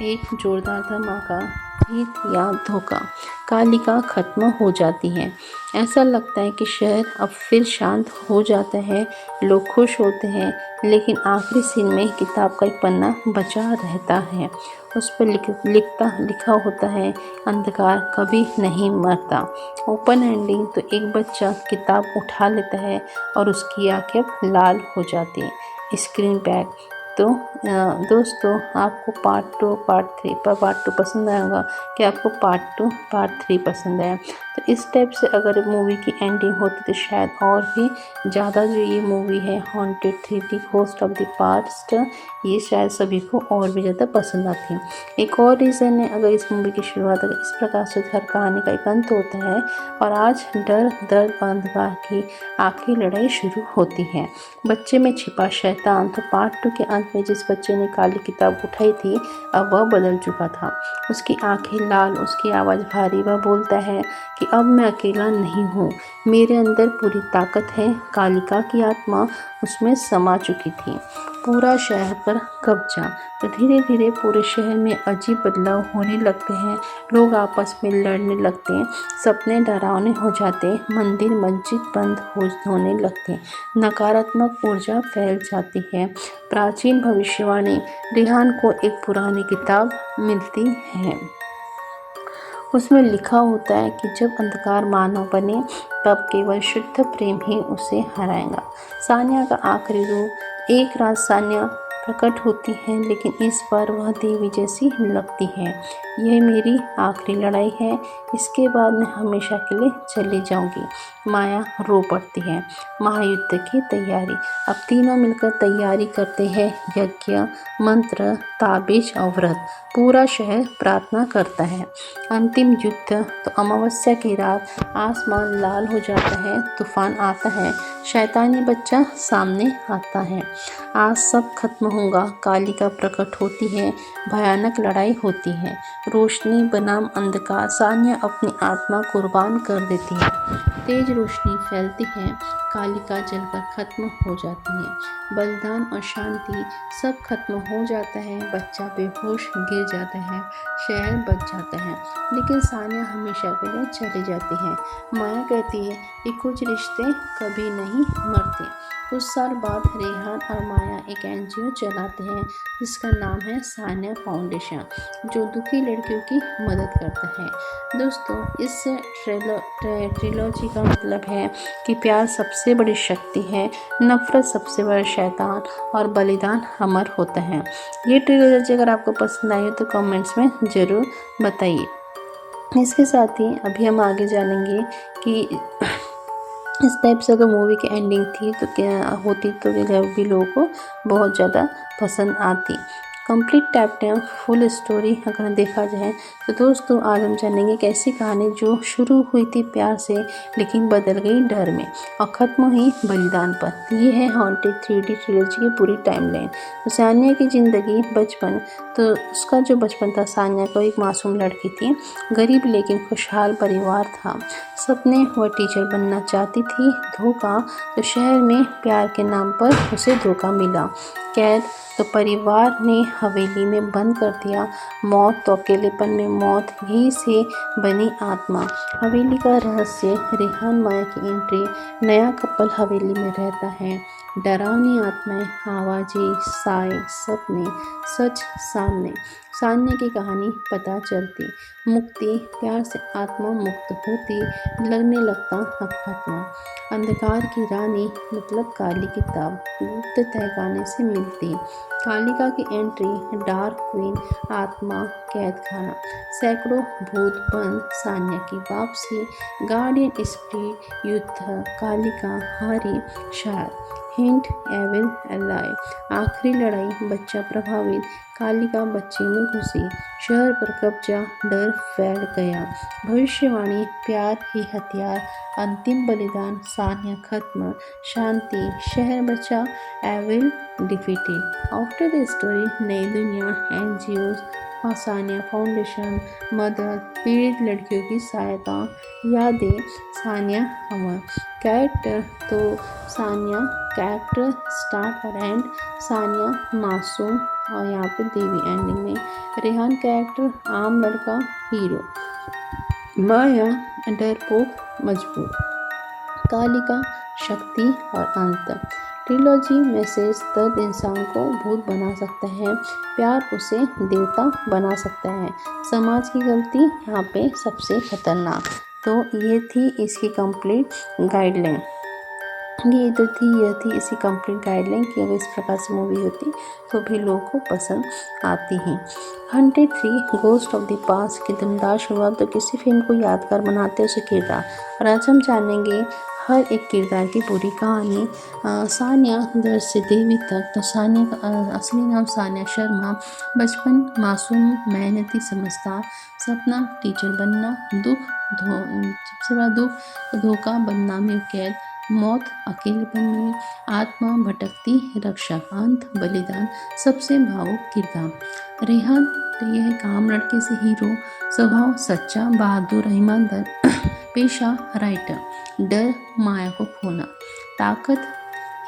एक जोरदार धमाका, जीत या धोखा। कालिका खत्म हो जाती है। ऐसा लगता है कि शहर अब फिर शांत हो जाता है। लोग खुश होते हैं, लेकिन आखिरी सीन में किताब का एक पन्ना बचा रहता है। उस पर लिखा होता है, अंधकार कभी नहीं मरता। Open ending. तो एक बच्चा किताब उठा लेता है और उसकी आंखें लाल हो जाती है। Screen back. तो दोस्तों, आपको पार्ट 2 पसंद आएगा कि आपको पार्ट 2 पार्ट 3 पसंद आया। तो इस टाइप से अगर मूवी की एंडिंग होती तो शायद और भी ज़्यादा जो ये मूवी है haunted 3D ghost of the past, ये शायद सभी को और भी ज़्यादा पसंद आती है। एक और रीज़न है, अगर इस मूवी की शुरुआत अगर इस प्रकार से हर कहानी का एक अंत होता है और आज डर, दर्द और अंधकार की आखिरी लड़ाई शुरू होती है। बच्चे में छिपा शैतान। तो पार्ट 2 के अंत में जिस बच्चे ने काली किताब उठाई थी, अब वह बदल चुका था। उसकी आंखें लाल, उसकी आवाज़ भारी। वह बोलता है कि अब मैं अकेला नहीं हूँ, मेरे अंदर पूरी ताकत है। कालिका की आत्मा उसमें समा चुकी थी। पूरा शहर पर कब्जा। तो धीरे धीरे पूरे शहर में अजीब बदलाव होने लगते हैं। लोग आपस में लड़ने लगते हैं, सपने डरावने हो जाते हैं, मंदिर मस्जिद बंद होने लगते हैं, नकारात्मक ऊर्जा फैल जाती है। प्राचीन भविष्यवाणी। रेहान को एक पुरानी किताब मिलती है, उसमें लिखा होता है कि जब अंधकार मानव बने तब केवल शुद्ध प्रेम ही उसे हराएगा। सानिया का आखिरी रूप। एक रात सानिया प्रकट होती है, लेकिन इस बार वह देवी जैसी लगती है। यह मेरी आखिरी लड़ाई है, इसके बाद मैं हमेशा के लिए चली जाऊंगी। माया रो पड़ती है। महायुद्ध की तैयारी। अब तीनों मिलकर तैयारी करते हैं, यज्ञ, मंत्र, ताबीज और व्रत। पूरा शहर प्रार्थना करता है। अंतिम युद्ध। तो अमावस्या की रात आसमान लाल हो जाता है, तूफान आता है, शैतानी बच्चा सामने आता है। आज सब खत्म कहूँगा। कालिका प्रकट होती है, भयानक लड़ाई होती है। रोशनी बनाम अंधकार, सान्या अपनी आत्मा कुर्बान कर देती है। तेज रोशनी फैलती है, कालिका जलकर खत्म हो जाती है। बलिदान और शांति सब खत्म हो जाता है। बच्चा बेहोश गिर जाता है, शहर बच जाता है, लेकिन सान्या हमेशा के लिए चली जाती है। माया कहती है कि कुछ रिश्ते कभी नहीं मरते। कुछ साल बाद रेहान और माया एक एनजीओ चलाते हैं जिसका नाम है सान्या फाउंडेशन, जो दुखी लड़कियों की मदद करता है। दोस्तों, इस ट्रिलॉजी का मतलब है कि प्यार सबसे बड़ी शक्ति है, नफरत सबसे बड़ा शैतान और बलिदान अमर होता है। ये ट्रिलॉजी अगर आपको पसंद आई हो तो कमेंट्स में ज़रूर बताइए। इसके साथ ही अभी हम आगे जानेंगे कि इस टाइप से अगर मूवी की एंडिंग थी तो क्या होती, तो भी लोगों को बहुत ज़्यादा पसंद आती। Complete type time full story अगर देखा जाए तो दोस्तों, आज हम जानेंगे एक ऐसी कहानी जो शुरू हुई थी प्यार से लेकिन बदल गई डर में और ख़त्म हुई बलिदान पर। ये है हॉन्टेड 3D ट्रिलॉजी की पूरी टाइमलाइन। तो सान्या की ज़िंदगी, बचपन, तो उसका जो बचपन था, सान्या को एक मासूम लड़की थी, गरीब लेकिन खुशहाल परिवार था। सपने, वह टीचर बनना चाहती थी। धोखा, तो शहर में प्यार के नाम पर उसे धोखा मिला। कैद, तो परिवार ने हवेली में बंद कर दिया। मौत, तो अकेलेपन में मौत, यहीं से बनी आत्मा। हवेली का रहस्य, रेहान माया की एंट्री, नया कपल हवेली में रहता है। डरावनी आत्माएं, आवाजें, साए, सपने, सच सामने। सान्या की कहानी पता चलती। मुक्ति, प्यार से आत्मा मुक्त होती, लगने लगता अब खत्म। अंधकार की रानी, मतलब काली किताब, गुप्त तहखाने से मिलती। कालिका की एंट्री, डार्क क्वीन, आत्मा, कैद खाना। सैकड़ों भूत बंद, सान्या की वापसी, गार्डियन स्पिरिट, युद्ध, कालिका हारी शायद। Hint, evil alive. आखिरी लड़ाई, बच्चा प्रभावित, कालिका बच्चे में घुसी। शहर पर कब्जा, डर फैल गया। भविष्यवाणी, प्यार ही हथियार, अंतिम बलिदान, सान्या खत्म। शांति, शहर बचा, evil defeated. After the story, नई दुनिया, एनजीओज, सान्या फाउंडेशन, मदद, पीड़ित लड़कियों की सहायता, यादें, सान्या अमर। कैरेक्टर, तो सान्या कैरेक्टर स्टार्ट और एंड, सान्या मासूम और यहाँ पे देवी एंडिंग में। रेहान कैरेक्टर आम लड़का हीरो, माया डरपोक मजबूर, कालिका शक्ति और अंत। ट्रिलॉजी मैसेज, दर्द इंसान को भूत बना सकता है, प्यार उसे देवता बना सकता है, समाज की गलती यहाँ पे सबसे खतरनाक। तो ये थी इसकी कंप्लीट गाइडलाइन। यह थी इसकी कंप्लीट गाइडलाइन कि अगर इस प्रकार से मूवी होती तो भी लोगों को पसंद आती हैं। 103 गोस्ट ऑफ द पास्ट की दमदार शुरुआत, तो किसी फिल्म को यादगार बनाते हैं उसे किरदार। और आज हम जानेंगे हर एक किरदार की पूरी कहानी। सान्या दर्द से देवी तक, तो सान्या का असली नाम सान्या शर्मा। बचपन मासूम, मेहनती, समझदार। सपना टीचर बनना। सबसे बड़ा दुख, धोखा, बदनामी, कैद। मौत, अकेलेपन में। आत्मा, भटकती, रक्षक। अंत, बलिदान, सबसे भावुक किरदार। रेहान, तो यह एक आम लड़के से हीरो। स्वभाव सच्चा, बहादुर, ईमानदार। पेशा राइटर। डर, माया को खोना। ताकत,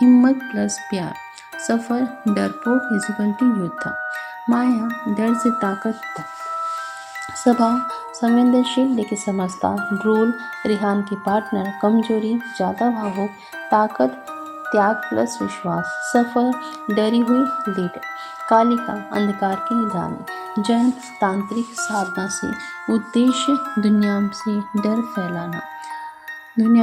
हिम्मत प्लस प्यार। सफर, डरपोक इक्वल टू योद्धा। माया, डर से ताकत तक। स्वभाव संवेदनशील लेकिन समझदार। रोल, रेहान की पार्टनर। कमजोरी, ज़्यादा भावुक। ताकत, त्याग प्लस विश्वास। सफर, डरी हुई लीडर। कालिका, अंधकार की रानी। जन्म, तांत्रिक साधना से। उद्देश्य, दुनिया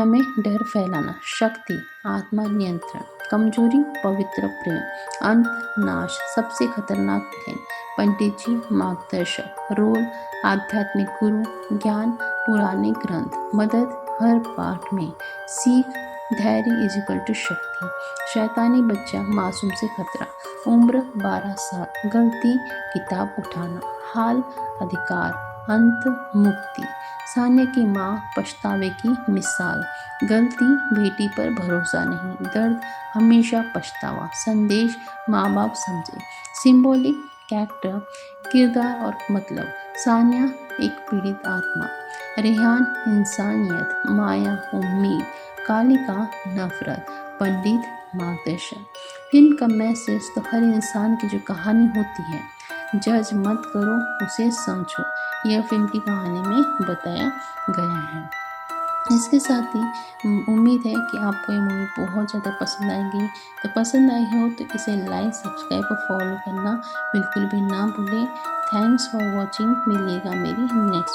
में डर फैलाना। शक्ति, आत्मा नियंत्रण। कमजोरी, पवित्र प्रेम। अंत, नाश, सबसे खतरनाक प्रेम। पंडित जी, मार्गदर्शक। रोल, आध्यात्मिक गुरु। ज्ञान, पुराने ग्रंथ। मदद, हर पाठ में। सीख, धैर्य इक्वल टू शक्ति। शैतानी बच्चा, मासूम से खतरा। उम्र 12 साल। गलती, किताब उठाना। हाल, अधिकार। अंत, मुक्ति। सान्या की माँ पछतावे की मिसाल, गलती बेटी पर भरोसा नहीं, दर्द हमेशा पछतावा, संदेश माँ बाप समझे, सिंबॉलिक कैरेक्टर किरदार और मतलब, सान्या एक पीड़ित आत्मा, रेहान इंसानियत, माया उम्मीद, कालिका नफरत, पंडित मार्गदर्शन। फिल्म का मैसेज तो हर इंसान की जो कहानी होती है, जज मत करो उसे समझो, यह फिल्म की कहानी में बताया गया है। इसके साथ ही उम्मीद है कि आपको ये मूवी बहुत ज़्यादा पसंद आएगी। तो पसंद आई हो तो इसे लाइक सब्सक्राइब और फॉलो करना बिल्कुल भी ना भूलें। Thanks for watching. मिलिएगा मेरी नेक्स्ट